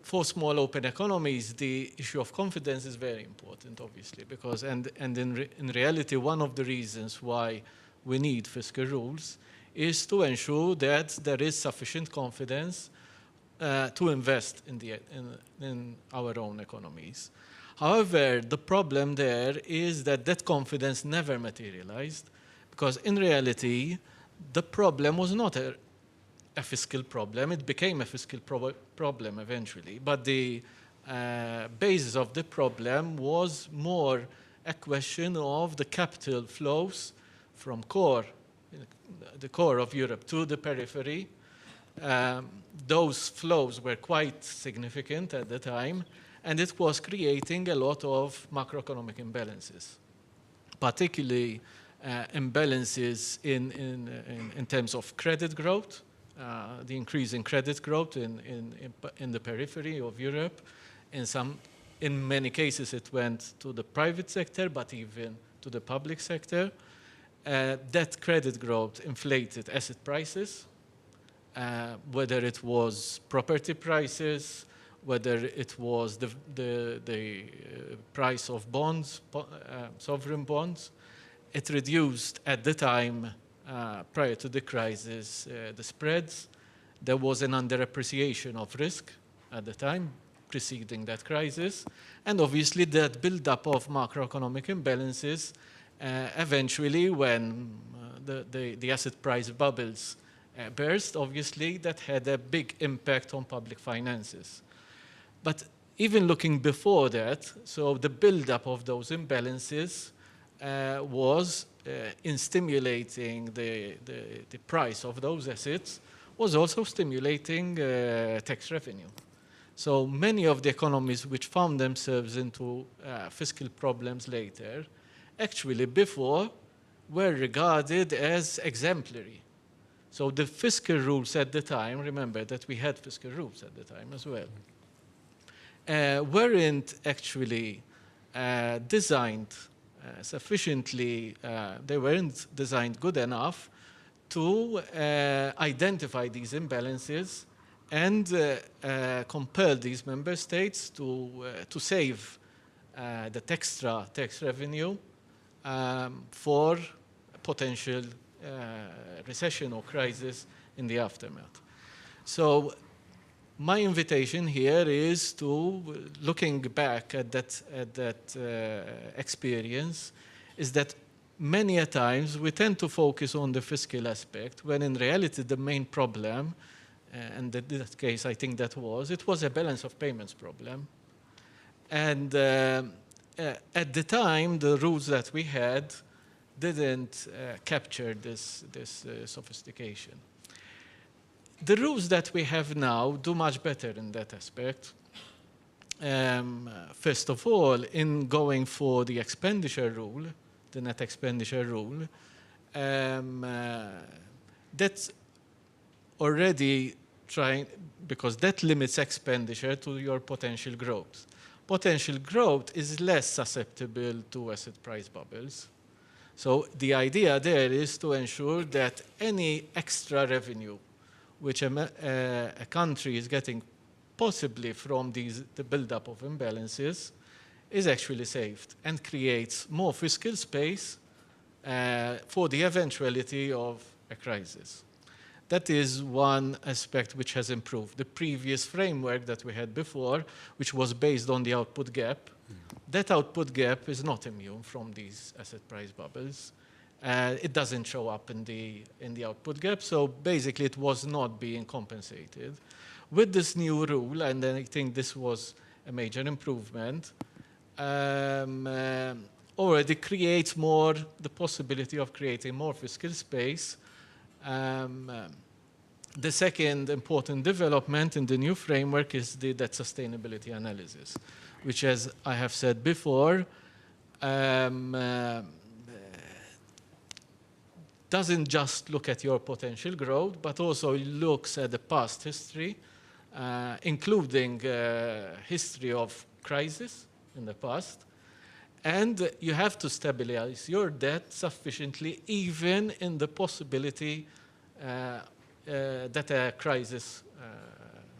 for small open economies, the issue of confidence is very important, obviously, because in reality, one of the reasons why we need fiscal rules is to ensure that there is sufficient confidence to invest in our own economies. However, the problem there is that that confidence never materialized, because in reality, the problem was not a fiscal problem. It became a fiscal problem eventually, but the basis of the problem was more a question of the capital flows from the core of Europe to the periphery. Those flows were quite significant at the time, and it was creating a lot of macroeconomic imbalances, particularly imbalances in terms of credit growth, the increase in credit growth in the periphery of Europe. In many cases, it went to the private sector, but even to the public sector. That credit growth inflated asset prices, whether it was property prices, whether it was the price of bonds, sovereign bonds. It reduced, at the time, prior to the crisis, the spreads. There was an underappreciation of risk at the time, preceding that crisis. And obviously, that buildup of macroeconomic imbalances, eventually, when the asset price bubbles burst, obviously, that had a big impact on public finances. But even looking before that, so the buildup of those imbalances was in stimulating the price of those assets, was also stimulating tax revenue. So many of the economies which found themselves into fiscal problems later, actually before, were regarded as exemplary. So the fiscal rules at the time, remember that we had fiscal rules at the time as well, weren't actually designed sufficiently, they weren't designed good enough to identify these imbalances and compel these member states to save that extra tax revenue for potential recession or crisis in the aftermath. So my invitation here is to, looking back at that experience, is that many a times we tend to focus on the fiscal aspect, when in reality the main problem, and in that case I think it was a balance of payments problem. And at the time, the rules that we had didn't capture this sophistication. The rules that we have now do much better in that aspect. First of all, in going for the expenditure rule, the net expenditure rule, that's already trying, because that limits expenditure to your potential growth. Potential growth is less susceptible to asset price bubbles. So the idea there is to ensure that any extra revenue which a country is getting possibly from the buildup of imbalances is actually saved and creates more fiscal space for the eventuality of a crisis. That is one aspect which has improved. The previous framework that we had before, which was based on the output gap, that output gap is not immune from these asset price bubbles. It doesn't show up in the output gap, so basically it was not being compensated. With this new rule, and then I think this was a major improvement, already creates more the possibility of creating more fiscal space. The second important development in the new framework is the debt sustainability analysis, which, as I have said before, doesn't just look at your potential growth, but also looks at the past history, including history of crisis in the past. And you have to stabilize your debt sufficiently, even in the possibility that a crisis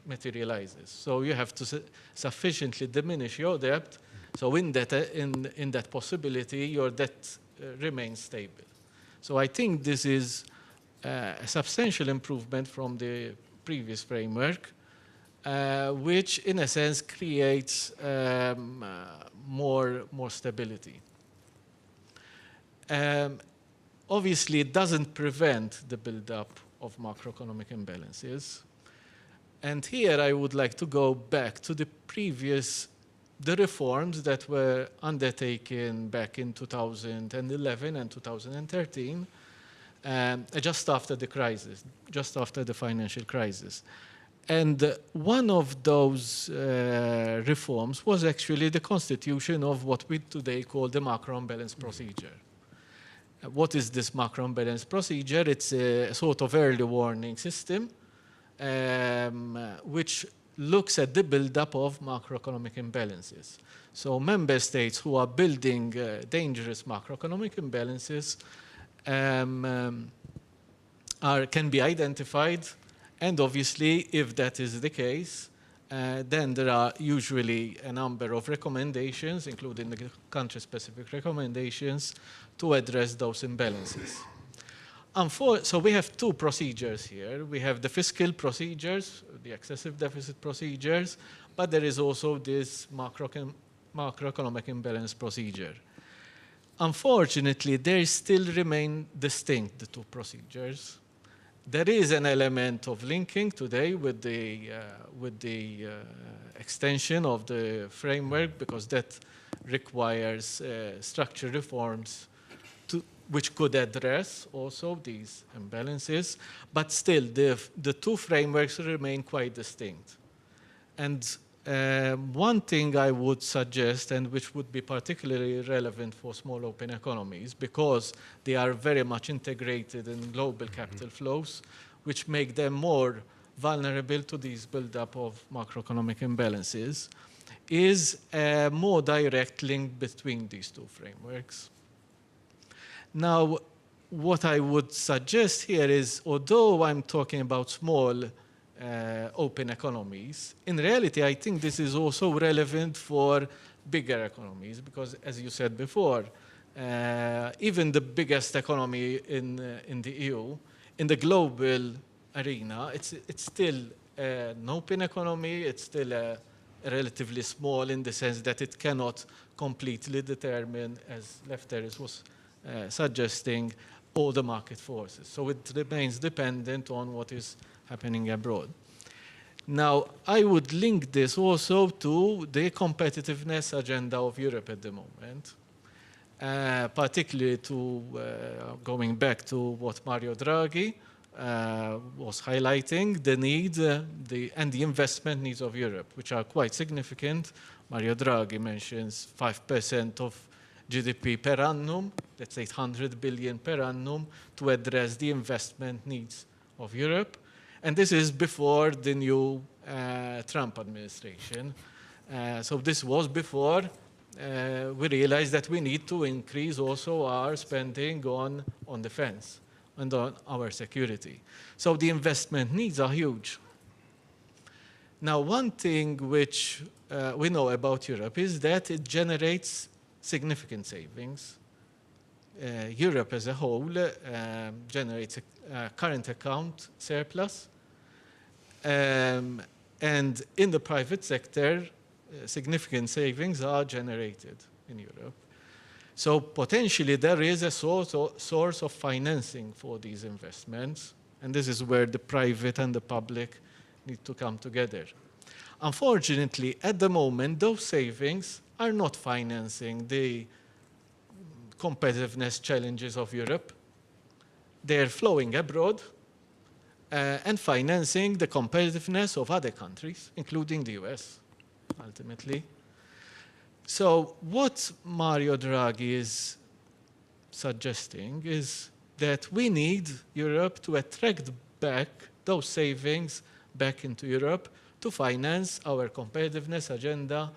materializes. So you have to sufficiently diminish your debt, so in that possibility, your debt remains stable. So I think this is a substantial improvement from the previous framework. which in a sense creates more stability. Obviously, it doesn't prevent the buildup of macroeconomic imbalances. And here I would like to go back to the reforms that were undertaken back in 2011 and 2013, just after the crisis, just after the financial crisis. And one of those reforms was actually the constitution of what we today call the macro imbalance procedure. What is this macro imbalance procedure? It's a sort of early warning system which looks at the buildup of macroeconomic imbalances. So member states who are building dangerous macroeconomic imbalances can be identified, and obviously, if that is the case, then there are usually a number of recommendations, including the country-specific recommendations, to address those imbalances. So we have two procedures here. We have the fiscal procedures, the excessive deficit procedures, but there is also this macroeconomic imbalance procedure. Unfortunately, they still remain distinct, the two procedures. There is an element of linking today with the extension of the framework, because that requires structural reforms which could address also these imbalances, but still the two frameworks remain quite distinct. And one thing I would suggest, and which would be particularly relevant for small open economies, because they are very much integrated in global capital flows, which make them more vulnerable to these buildup of macroeconomic imbalances, is a more direct link between these two frameworks. Now, what I would suggest here is, although I'm talking about small open economies, in reality, I think this is also relevant for bigger economies, because as you said before, even the biggest economy in the EU, in the global arena, it's still an open economy, it's still relatively small in the sense that it cannot completely determine, as Lefteris was suggesting, all the market forces. So it remains dependent on what is happening abroad. Now, I would link this also to the competitiveness agenda of Europe at the moment, particularly to going back to what Mario Draghi was highlighting, the need and the investment needs of Europe, which are quite significant. Mario Draghi mentions 5% of GDP per annum, that's 800 billion per annum, to address the investment needs of Europe. And this is before the new Trump administration. So this was before we realized that we need to increase also our spending on defense and on our security. So the investment needs are huge. Now, one thing which we know about Europe is that it generates significant savings. Europe as a whole generates a current account surplus. And in the private sector, significant savings are generated in Europe. So potentially there is a source of financing for these investments, and this is where the private and the public need to come together. Unfortunately, at the moment, those savings are not financing the competitiveness challenges of Europe. They're flowing abroad and financing the competitiveness of other countries, including the US, ultimately. So what Mario Draghi is suggesting is that we need Europe to attract back those savings back into Europe to finance our competitiveness agenda,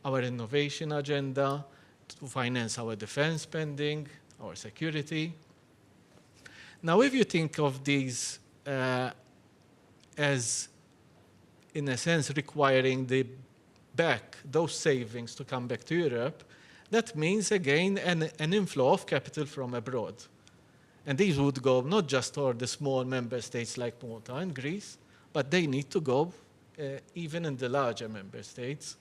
our innovation agenda, to finance our defense spending, our security. Now, if you think of these as, in a sense, requiring those savings to come back to Europe, that means, again, an inflow of capital from abroad. And these would go not just toward the small member states like Malta and Greece, but they need to go even in the larger member states,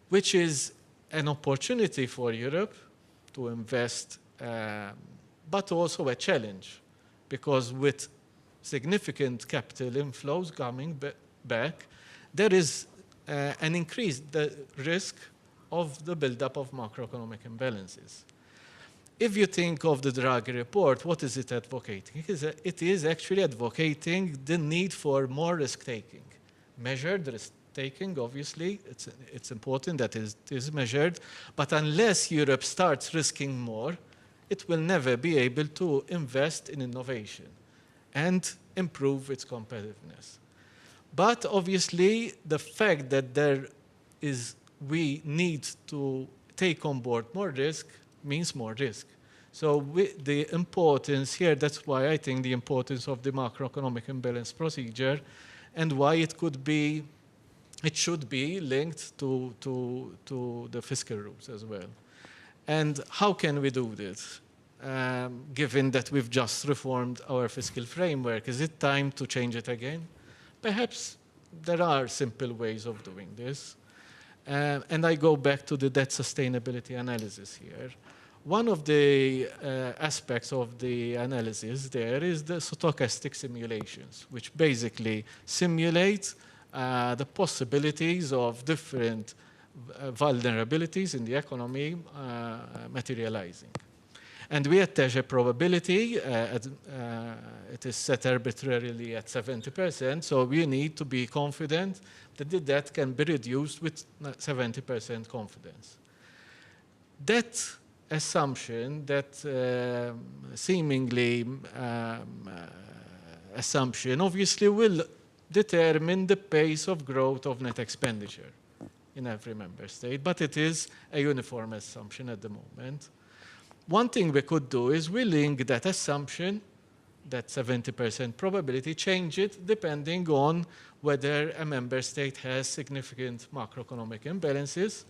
which is an opportunity for Europe to invest, but also a challenge, because with significant capital inflows coming back, there is an increased risk of the buildup of macroeconomic imbalances. If you think of the Draghi report, what is it advocating? It is actually advocating the need for more risk-taking. Measured risk-taking, obviously, it's important that it is measured, but unless Europe starts risking more, it will never be able to invest in innovation and improve its competitiveness. But obviously, the fact that we need to take on board more risk means more risk. So the importance here, that's why I think the importance of the macroeconomic imbalance procedure and why it should be linked to the fiscal rules as well. And how can we do this? Given that we've just reformed our fiscal framework, is it time to change it again? Perhaps there are simple ways of doing this. And I go back to the debt sustainability analysis here. One of the aspects of the analysis there is the stochastic simulations, which basically simulate the possibilities of different vulnerabilities in the economy materializing. And we attach a probability, it is set arbitrarily at 70%, so we need to be confident that the debt can be reduced with 70% confidence. That assumption, that seemingly assumption, obviously will determine the pace of growth of net expenditure in every member state, but it is a uniform assumption at the moment. One thing we could do is we link that assumption, that 70% probability, change it depending on whether a member state has significant macroeconomic imbalances.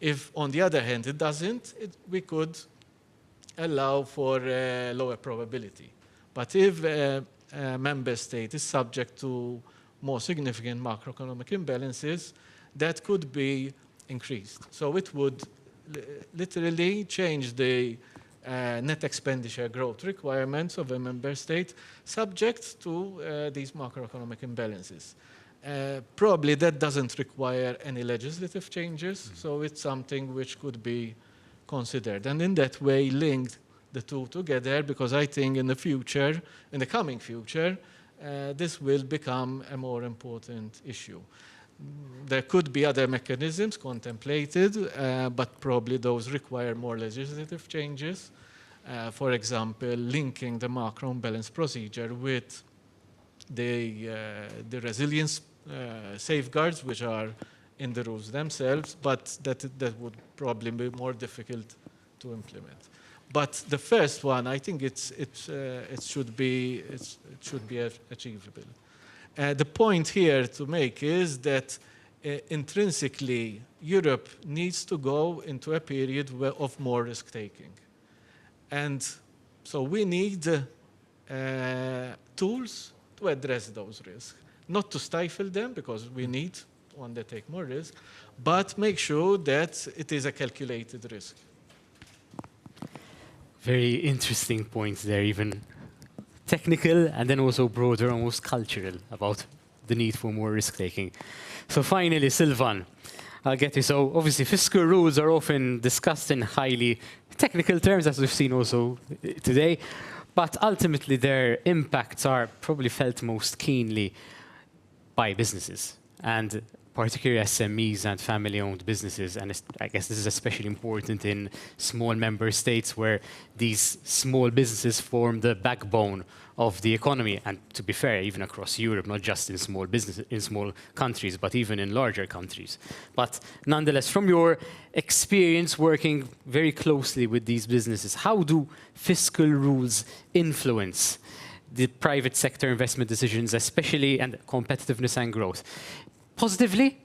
If, on the other hand, it doesn't, we could allow for a lower probability. But if a member state is subject to more significant macroeconomic imbalances, that could be increased. So it would literally change the net expenditure growth requirements of a member state subject to these macroeconomic imbalances. Probably that doesn't require any legislative changes, so it's something which could be considered. And in that way, linked the two together, because I think in the future, in the coming future, this will become a more important issue. There could be other mechanisms contemplated, but probably those require more legislative changes. For example, linking the macro imbalance procedure with the resilience safeguards, which are in the rules themselves, but that would probably be more difficult to implement. But the first one, I think it should be achievable. The point here to make is that intrinsically, Europe needs to go into a period of more risk-taking. And so we need tools to address those risks. Not to stifle them, because we need to undertake more risk, but make sure that it is a calculated risk. Very interesting points there, even technical and then also broader, almost cultural, about the need for more risk-taking. So finally, Silvan, I'll get you. So obviously, fiscal rules are often discussed in highly technical terms, as we've seen also today, but ultimately their impacts are probably felt most keenly by businesses, and particularly SMEs and family-owned businesses. And I guess this is especially important in small member states where these small businesses form the backbone of the economy. And to be fair, even across Europe, not just in small businesses, in small countries, but even in larger countries. But nonetheless, from your experience working very closely with these businesses, how do fiscal rules influence the private sector investment decisions, especially, and competitiveness and growth? Positively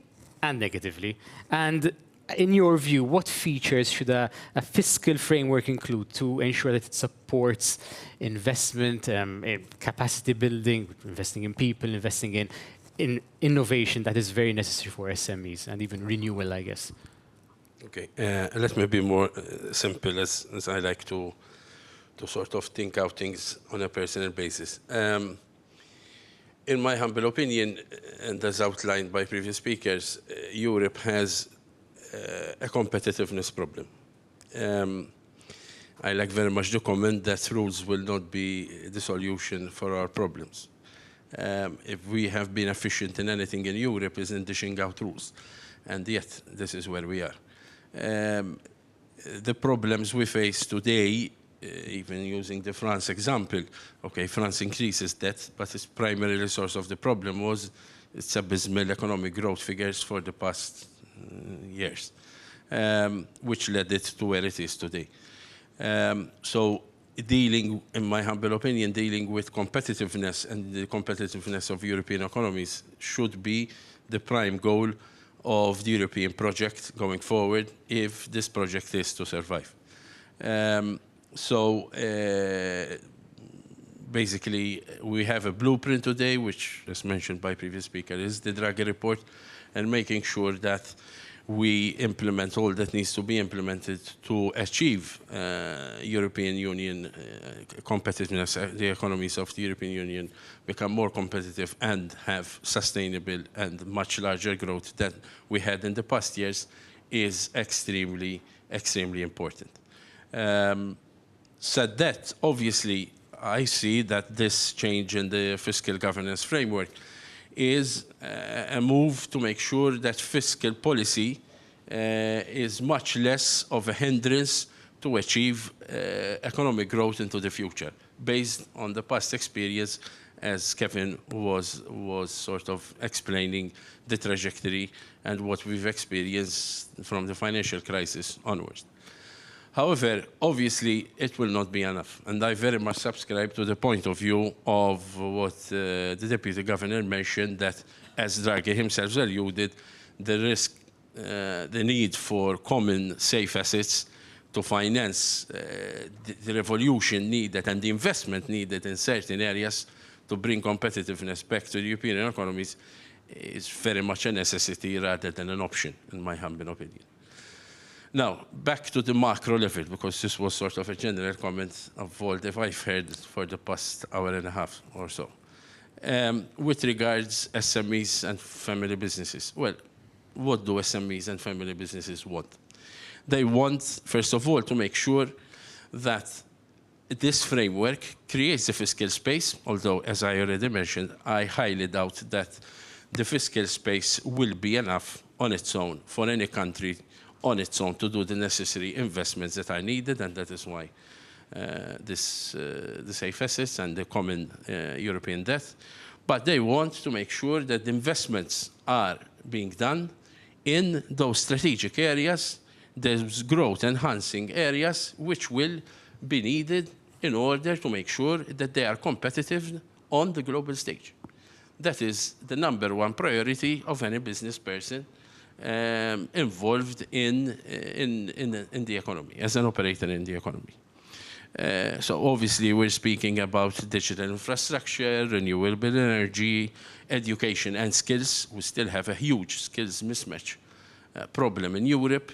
and negatively. And in your view, what features should a fiscal framework include to ensure that it supports investment, in capacity building, investing in people, investing in innovation that is very necessary for SMEs and even renewal, I guess? Okay, let me be more simple as I like to sort of think out things on a personal basis. In my humble opinion, and as outlined by previous speakers, Europe has a competitiveness problem. I like very much to comment that rules will not be the solution for our problems. If we have been efficient in anything in Europe, is in dishing out rules. And yet, this is where we are. The problems we face today, even using the France example, okay, France increases debt, but its primary source of the problem was its abysmal economic growth figures for the past years, which led it to where it is today. So dealing, in my humble opinion, dealing with competitiveness and the competitiveness of European economies should be the prime goal of the European project going forward if this project is to survive. Basically, we have a blueprint today, which, as mentioned by previous speaker, is the Draghi report, and making sure that we implement all that needs to be implemented to achieve European Union competitiveness, the economies of the European Union become more competitive and have sustainable and much larger growth than we had in the past years, is extremely, extremely important. Said that, obviously, I see that this change in the fiscal governance framework is a move to make sure that fiscal policy is much less of a hindrance to achieve economic growth into the future, based on the past experience, as Kevin was sort of explaining the trajectory and what we've experienced from the financial crisis onwards. However, obviously, it will not be enough. And I very much subscribe to the point of view of what the Deputy Governor mentioned, that, as Draghi himself alluded, the need for common safe assets to finance the revolution needed and the investment needed in certain areas to bring competitiveness back to the European economies is very much a necessity rather than an option, in my humble opinion. Now, back to the macro level, because this was sort of a general comment of all that I've heard for the past hour and a half or so. With regards SMEs and family businesses, well, what do SMEs and family businesses want? They want, first of all, to make sure that this framework creates a fiscal space, although, as I already mentioned, I highly doubt that the fiscal space will be enough on its own for any country on its own to do the necessary investments that are needed, and that is why the safe assets and the common European debt. But they want to make sure that the investments are being done in those strategic areas, those growth-enhancing areas, which will be needed in order to make sure that they are competitive on the global stage. That is the #1 priority of any business person involved in the economy, as an operator in the economy. So obviously we're speaking about digital infrastructure, renewable energy, education and skills. We still have a huge skills mismatch problem in Europe,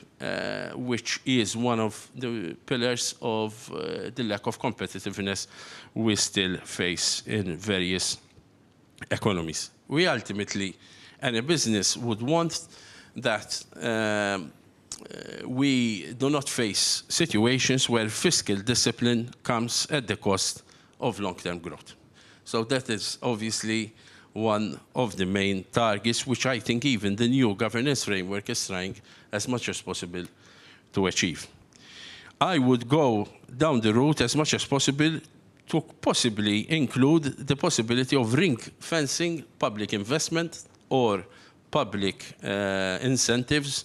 which is one of the pillars of the lack of competitiveness we still face in various economies. We ultimately, and a business would want that we do not face situations where fiscal discipline comes at the cost of long-term growth. So that is obviously one of the main targets, which I think even the new governance framework is trying as much as possible to achieve. I would go down the route as much as possible to possibly include the possibility of ring-fencing public investment or public incentives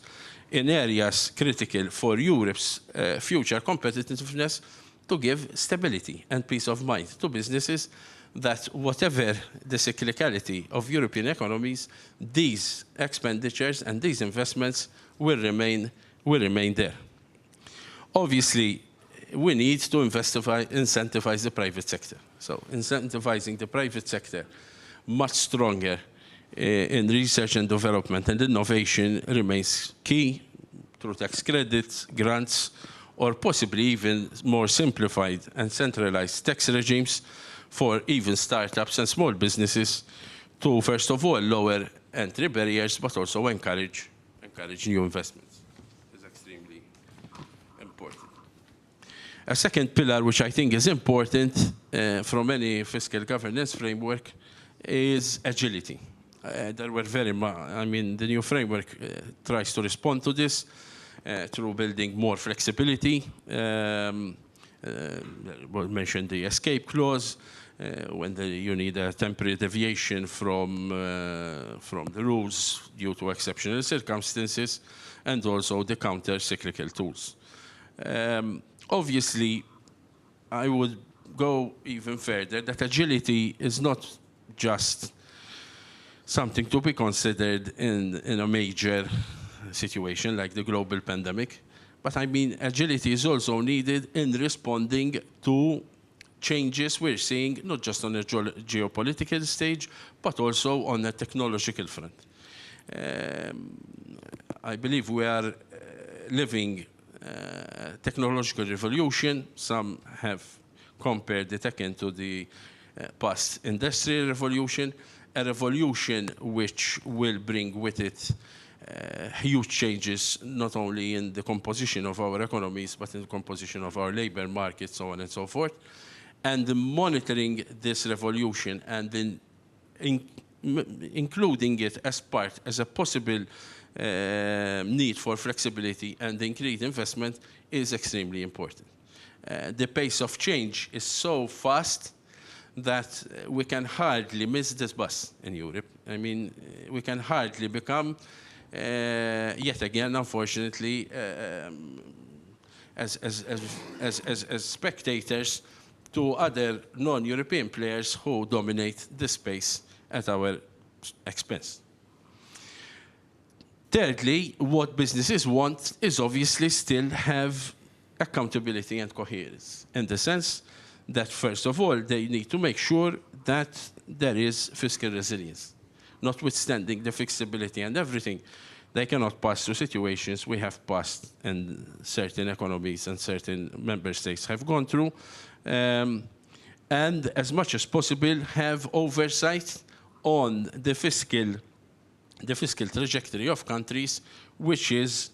in areas critical for Europe's future competitiveness, to give stability and peace of mind to businesses, that whatever the cyclicality of European economies, these expenditures and these investments will remain there. Obviously, we need to incentivize the private sector. So incentivizing the private sector much stronger in research and development and innovation remains key through tax credits, grants, or possibly even more simplified and centralized tax regimes for even startups and small businesses to, first of all, lower entry barriers, but also encourage new investments. It's extremely important. A second pillar, which I think is important from any fiscal governance framework, is agility. There were the new framework tries to respond to this through building more flexibility. We mentioned the escape clause, when you need a temporary deviation from the rules due to exceptional circumstances, and also the counter-cyclical tools. Obviously, I would go even further, that agility is not just something to be considered in a major situation like the global pandemic, but I mean agility is also needed in responding to changes we're seeing, not just on a geopolitical stage, but also on a technological front. I believe we are living a technological revolution. Some have compared it again to the past industrial revolution, a revolution which will bring with it huge changes, not only in the composition of our economies, but in the composition of our labor market, so on and so forth. And monitoring this revolution and then including it as a possible need for flexibility and increased investment is extremely important. The pace of change is so fast that we can hardly miss this bus in Europe. I mean, we can hardly become, yet again, unfortunately, as spectators to other non-European players who dominate the space at our expense. Thirdly, what businesses want is obviously still have accountability and coherence, in the sense that, first of all, they need to make sure that there is fiscal resilience. Notwithstanding the fixability and everything, they cannot pass through situations we have passed and certain economies and certain member states have gone through, and as much as possible have oversight on the fiscal trajectory of countries, which is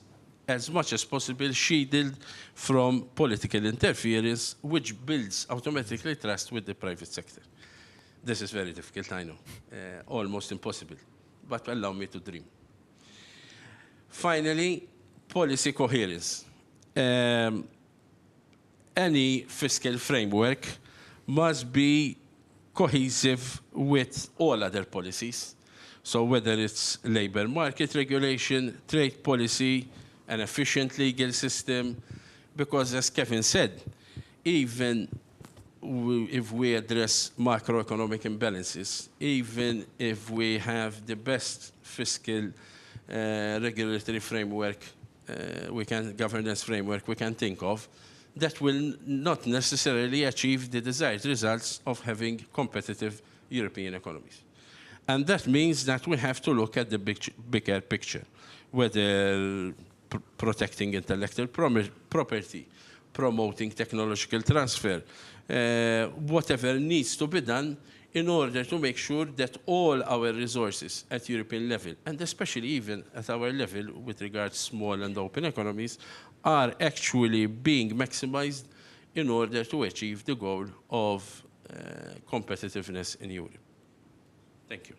as much as possible shielded from political interference, which builds automatically trust with the private sector. This is very difficult, I know, almost impossible, but allow me to dream. Finally, policy coherence. Any fiscal framework must be cohesive with all other policies. So whether it's labor market regulation, trade policy, an efficient legal system, because as Kevin said, even if we address macroeconomic imbalances, even if we have the best fiscal regulatory framework, governance framework we can think of, that will not necessarily achieve the desired results of having competitive European economies. And that means that we have to look at the bigger picture, whether protecting intellectual property, promoting technological transfer, whatever needs to be done in order to make sure that all our resources at European level, and especially even at our level with regards to small and open economies, are actually being maximized in order to achieve the goal of competitiveness in Europe. Thank you.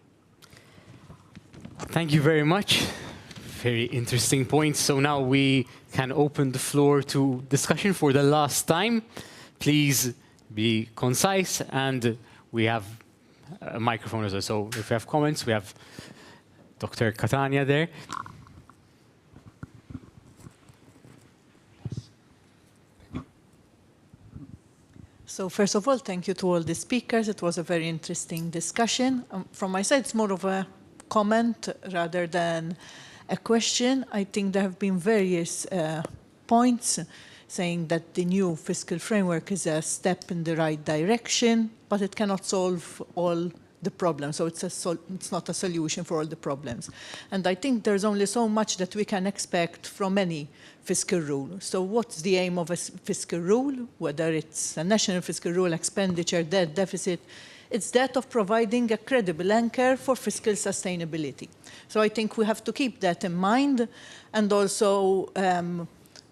Thank you very much. Very interesting points. So now we can open the floor to discussion for the last time. Please be concise, and we have a microphone as well. So if you have comments, we have Dr. Catania there. So first of all, thank you to all the speakers. It was a very interesting discussion. From my side, it's more of a comment rather than a question. I think there have been various points saying that the new fiscal framework is a step in the right direction, but it cannot solve all the problem. So it's not a solution for all the problems. And I think there's only so much that we can expect from any fiscal rule. So what's the aim of a fiscal rule, whether it's a national fiscal rule, expenditure, debt, deficit? It's that of providing a credible anchor for fiscal sustainability. So I think we have to keep that in mind, and also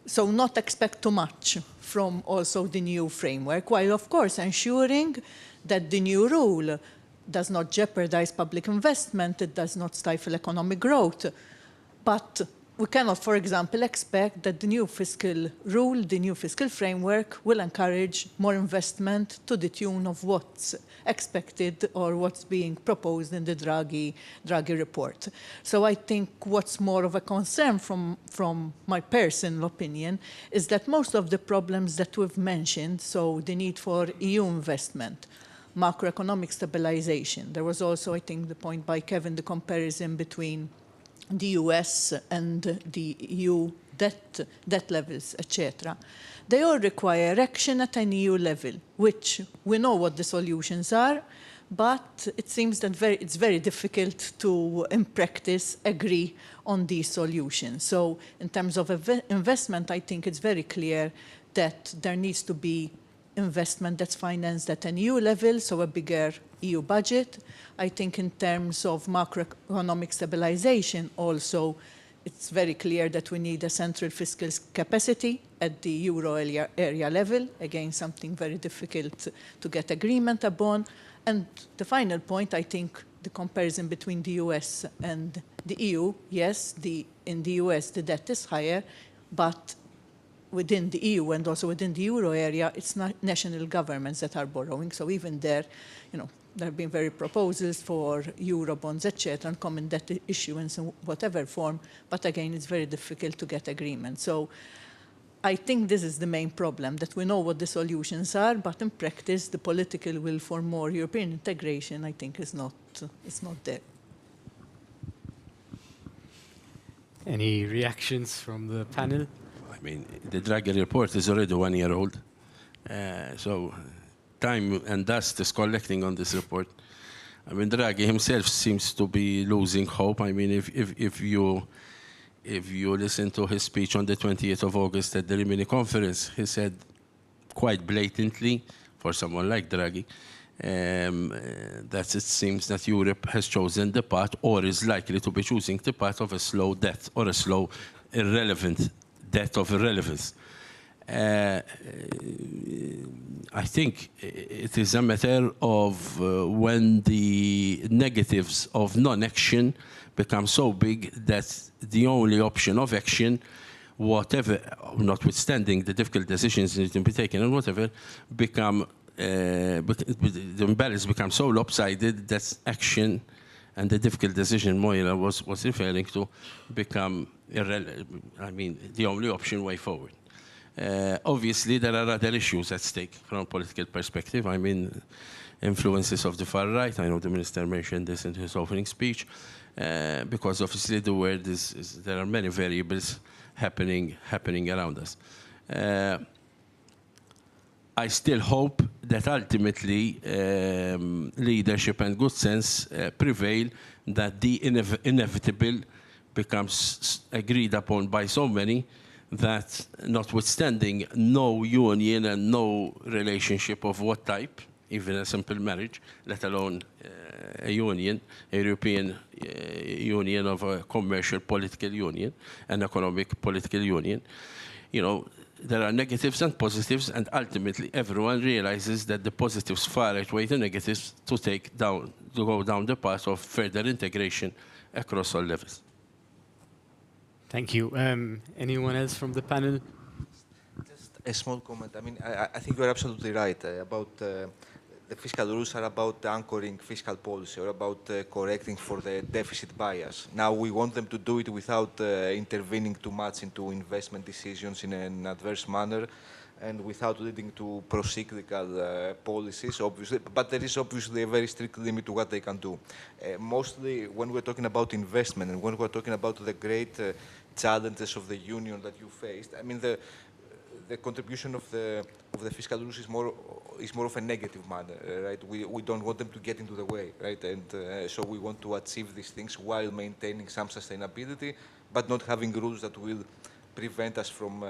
so not expect too much from also the new framework, while of course ensuring that the new rule does not jeopardize public investment, it does not stifle economic growth. But we cannot, for example, expect that the new fiscal rule, the new fiscal framework will encourage more investment to the tune of what's expected or what's being proposed in the Draghi report. So I think what's more of a concern from my personal opinion is that most of the problems that we've mentioned, so the need for EU investment, macroeconomic stabilization, there was also, I think, the point by Kevin, the comparison between the US and the EU debt levels, etc. They all require action at an EU level, which we know what the solutions are, but it seems that it's very difficult to, in practice, agree on these solutions. So in terms of investment, I think it's very clear that there needs to be investment that's financed at an EU level, so a bigger EU budget. I think in terms of macroeconomic stabilization also, it's very clear that we need a central fiscal capacity at the euro area level. Again, something very difficult to get agreement upon. And the final point, I think the comparison between the US and the EU, yes, in the US the debt is higher, but within the EU and also within the euro area, it's not national governments that are borrowing. So even there, there have been very proposals for euro bonds, etc., and common debt issuance in whatever form. But again, it's very difficult to get agreement. So I think this is the main problem, that we know what the solutions are, but in practice, the political will for more European integration, I think, is not there. Any reactions from the panel? I mean, the Draghi report is already 1 year old. So time and dust is collecting on this report. I mean, Draghi himself seems to be losing hope. I mean, if you listen to his speech on the 28th of August at the Rimini conference, he said quite blatantly, for someone like Draghi, that it seems that Europe has chosen the path, or is likely to be choosing the path, of a slow death, or a slow, irrelevant death of irrelevance. I think it is a matter of when the negatives of non-action become so big that the only option of action, whatever, notwithstanding the difficult decisions that need to be taken and whatever, the imbalance becomes so lopsided that action and the difficult decision Moira was referring to become the only option way forward. Obviously, there are other issues at stake from a political perspective. I mean, influences of the far right. I know the minister mentioned this in his opening speech, because obviously the world there are many variables happening around us. I still hope that ultimately leadership and good sense prevail, that the inevitable becomes agreed upon by so many that, notwithstanding no union and no relationship of what type, even a simple marriage, let alone a union, a European union of a commercial political union, an economic political union, there are negatives and positives, and ultimately everyone realizes that the positives far outweigh the negatives to go down the path of further integration across all levels. Thank you. Anyone else from the panel? Just a small comment. I mean, I think you're absolutely right about the fiscal rules are about anchoring fiscal policy, or about correcting for the deficit bias. Now, we want them to do it without intervening too much into investment decisions in an adverse manner, and without leading to pro-cyclical policies, obviously. But there is obviously a very strict limit to what they can do. Mostly, when we're talking about investment and when we're talking about the great challenges of the union that you faced, I mean, the contribution of the fiscal rules is more is more of a negative manner, right? We don't want them to get into the way, right? And so we want to achieve these things while maintaining some sustainability, but not having rules that will prevent us from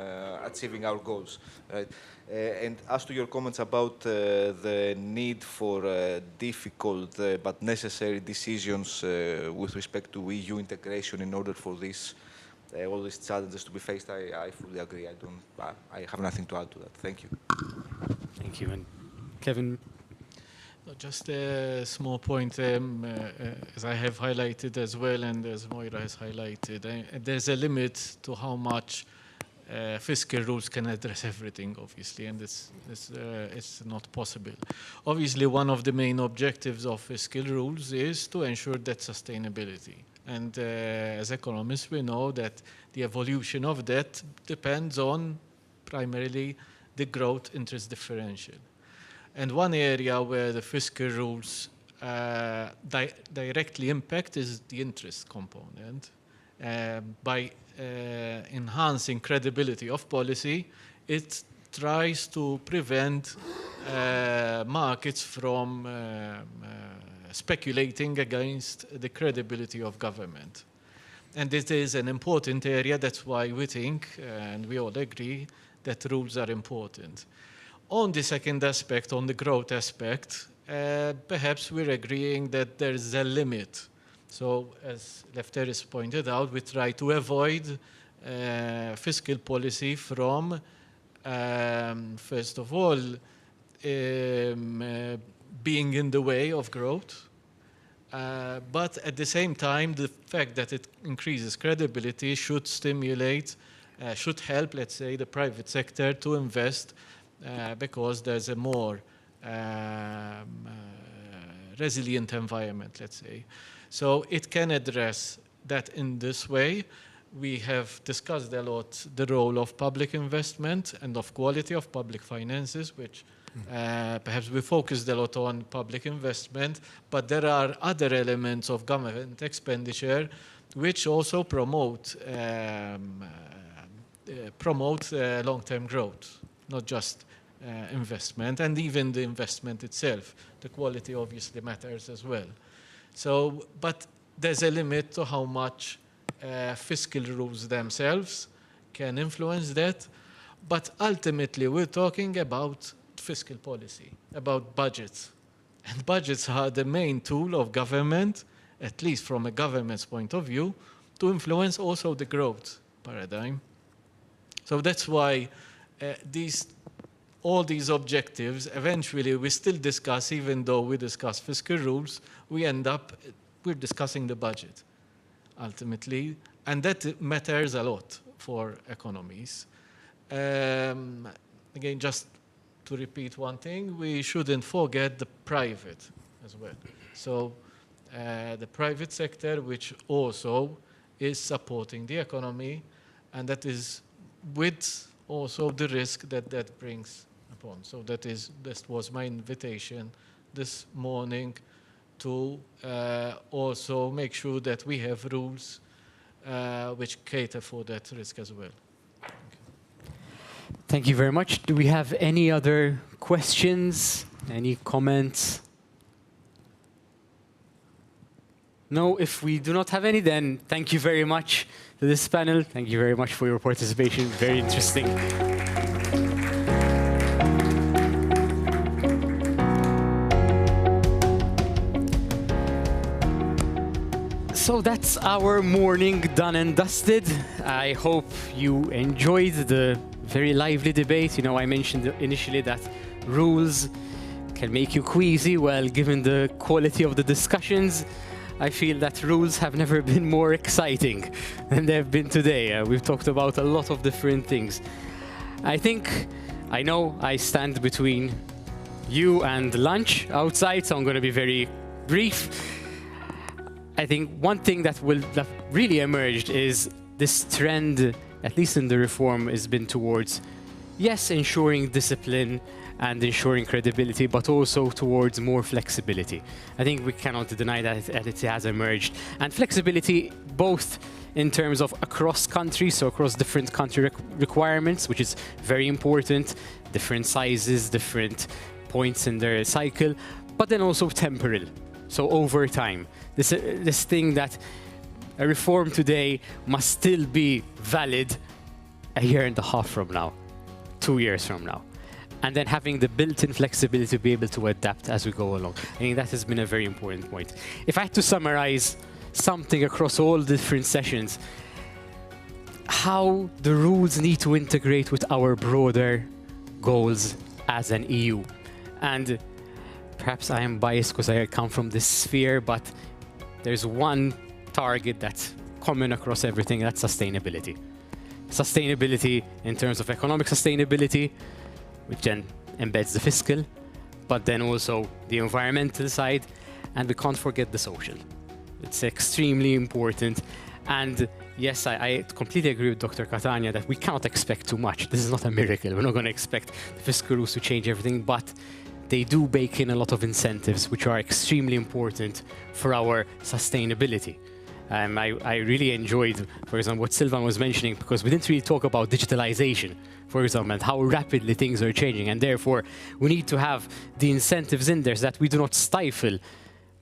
achieving our goals, right? And as to your comments about the need for difficult but necessary decisions with respect to EU integration in order for this all these challenges to be faced, I fully agree. I have nothing to add to that. Thank you. Thank you. And Kevin? Just a small point, as I have highlighted as well, and as Moira has highlighted, there's a limit to how much fiscal rules can address everything, obviously, and it's not possible. Obviously, one of the main objectives of fiscal rules is to ensure that sustainability. And as economists, we know that the evolution of that depends on primarily the growth interest differential. And one area where the fiscal rules directly impact is the interest component. By enhancing credibility of policy, it tries to prevent markets from speculating against the credibility of government. And this is an important area. That's why we think, and we all agree, that rules are important. On the second aspect, on the growth aspect, perhaps we're agreeing that there is a limit. So, as Lefteris pointed out, we try to avoid fiscal policy from, first of all, being in the way of growth. But at the same time, the fact that it increases credibility should stimulate, should help, let's say, the private sector to invest because there's a more resilient environment, let's say. So it can address that in this way. We have discussed a lot the role of public investment and of quality of public finances, which perhaps we focused a lot on public investment, but there are other elements of government expenditure which also promote long-term growth, not just investment, and even the investment itself. The quality obviously matters as well. So, but there's a limit to how much fiscal rules themselves can influence that. But ultimately, we're talking about fiscal policy, about budgets. And budgets are the main tool of government, at least from a government's point of view, to influence also the growth paradigm. So that's why all these objectives, eventually we still discuss, even though we discuss fiscal rules, we're discussing the budget, ultimately. And that matters a lot for economies. Again, just to repeat one thing, we shouldn't forget the private as well. So the private sector, which also is supporting the economy, and that is with also the risk that that brings upon. So that was my invitation this morning to also make sure that we have rules which cater for that risk as well. Thank you very much. Do we have any other questions? Any comments? No, if we do not have any, then thank you very much to this panel. Thank you very much for your participation. Very interesting. So that's our morning done and dusted. I hope you enjoyed the very lively debate. You know, I mentioned initially that rules can make you queasy. Well, given the quality of the discussions, I feel that rules have never been more exciting than they've been today. We've talked about a lot of different things. I know I stand between you and lunch outside, so I'm going to be very brief. I think one thing that really emerged is this trend, at least in the reform, has been towards, yes, ensuring discipline and ensuring credibility, but also towards more flexibility. I think we cannot deny that it has emerged. And flexibility, both in terms of across countries, so across different country requirements, which is very important, different sizes, different points in their cycle, but then also temporal, so over time. This thing that a reform today must still be valid a year and a half from now, 2 years from now. And then having the built-in flexibility to be able to adapt as we go along. I think that has been a very important point. If I had to summarize something across all the different sessions, how the rules need to integrate with our broader goals as an EU. And perhaps I am biased because I come from this sphere, but there's one target that's common across everything, that's sustainability. Sustainability in terms of economic sustainability, which then embeds the fiscal, but then also the environmental side, and we can't forget the social. It's extremely important. And yes, I completely agree with Dr. Catania that we cannot expect too much. This is not a miracle. We're not going to expect the fiscal rules to change everything, but they do bake in a lot of incentives, which are extremely important for our sustainability. I really enjoyed, for example, what Silvan was mentioning, because we didn't really talk about digitalization, for example, and how rapidly things are changing. And therefore, we need to have the incentives in there so that we do not stifle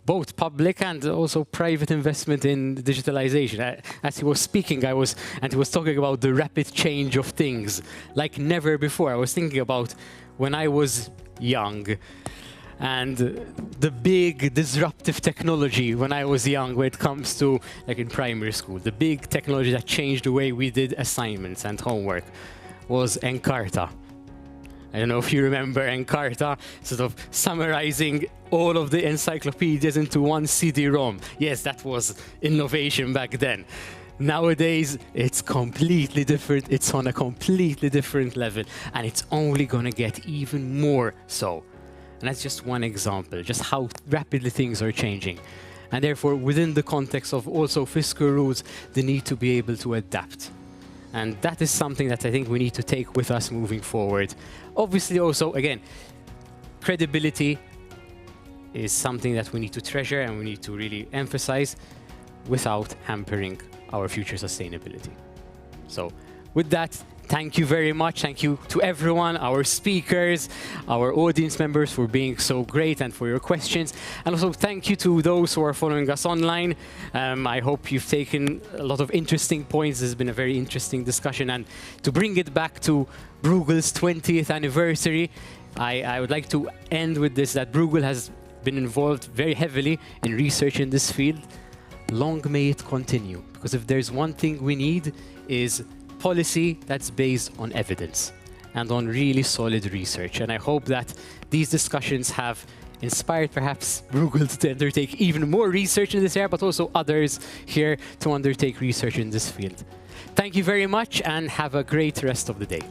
both public and also private investment in digitalization. As he was speaking, he was talking about the rapid change of things like never before. I was thinking about when I was young, and the big disruptive technology when I was young, when it comes to, like in primary school, the big technology that changed the way we did assignments and homework was Encarta. I don't know if you remember Encarta, sort of summarizing all of the encyclopedias into one CD-ROM. Yes, that was innovation back then. Nowadays, it's completely different. It's on a completely different level, and it's only going to get even more so. And that's just one example, just how rapidly things are changing. And therefore, within the context of also fiscal rules, they need to be able to adapt. And that is something that I think we need to take with us moving forward. Obviously, also, again, credibility is something that we need to treasure and we need to really emphasize without hampering our future sustainability. So with that, thank you very much. Thank you to everyone, our speakers, our audience members for being so great and for your questions. And also thank you to those who are following us online. I hope you've taken a lot of interesting points. This has been a very interesting discussion. And to bring it back to Bruegel's 20th anniversary, I would like to end with this, that Bruegel has been involved very heavily in research in this field. Long may it continue, because if there's one thing we need is policy that's based on evidence and on really solid research. And I hope that these discussions have inspired perhaps Bruegel to undertake even more research in this area, but also others here to undertake research in this field. Thank you very much and have a great rest of the day.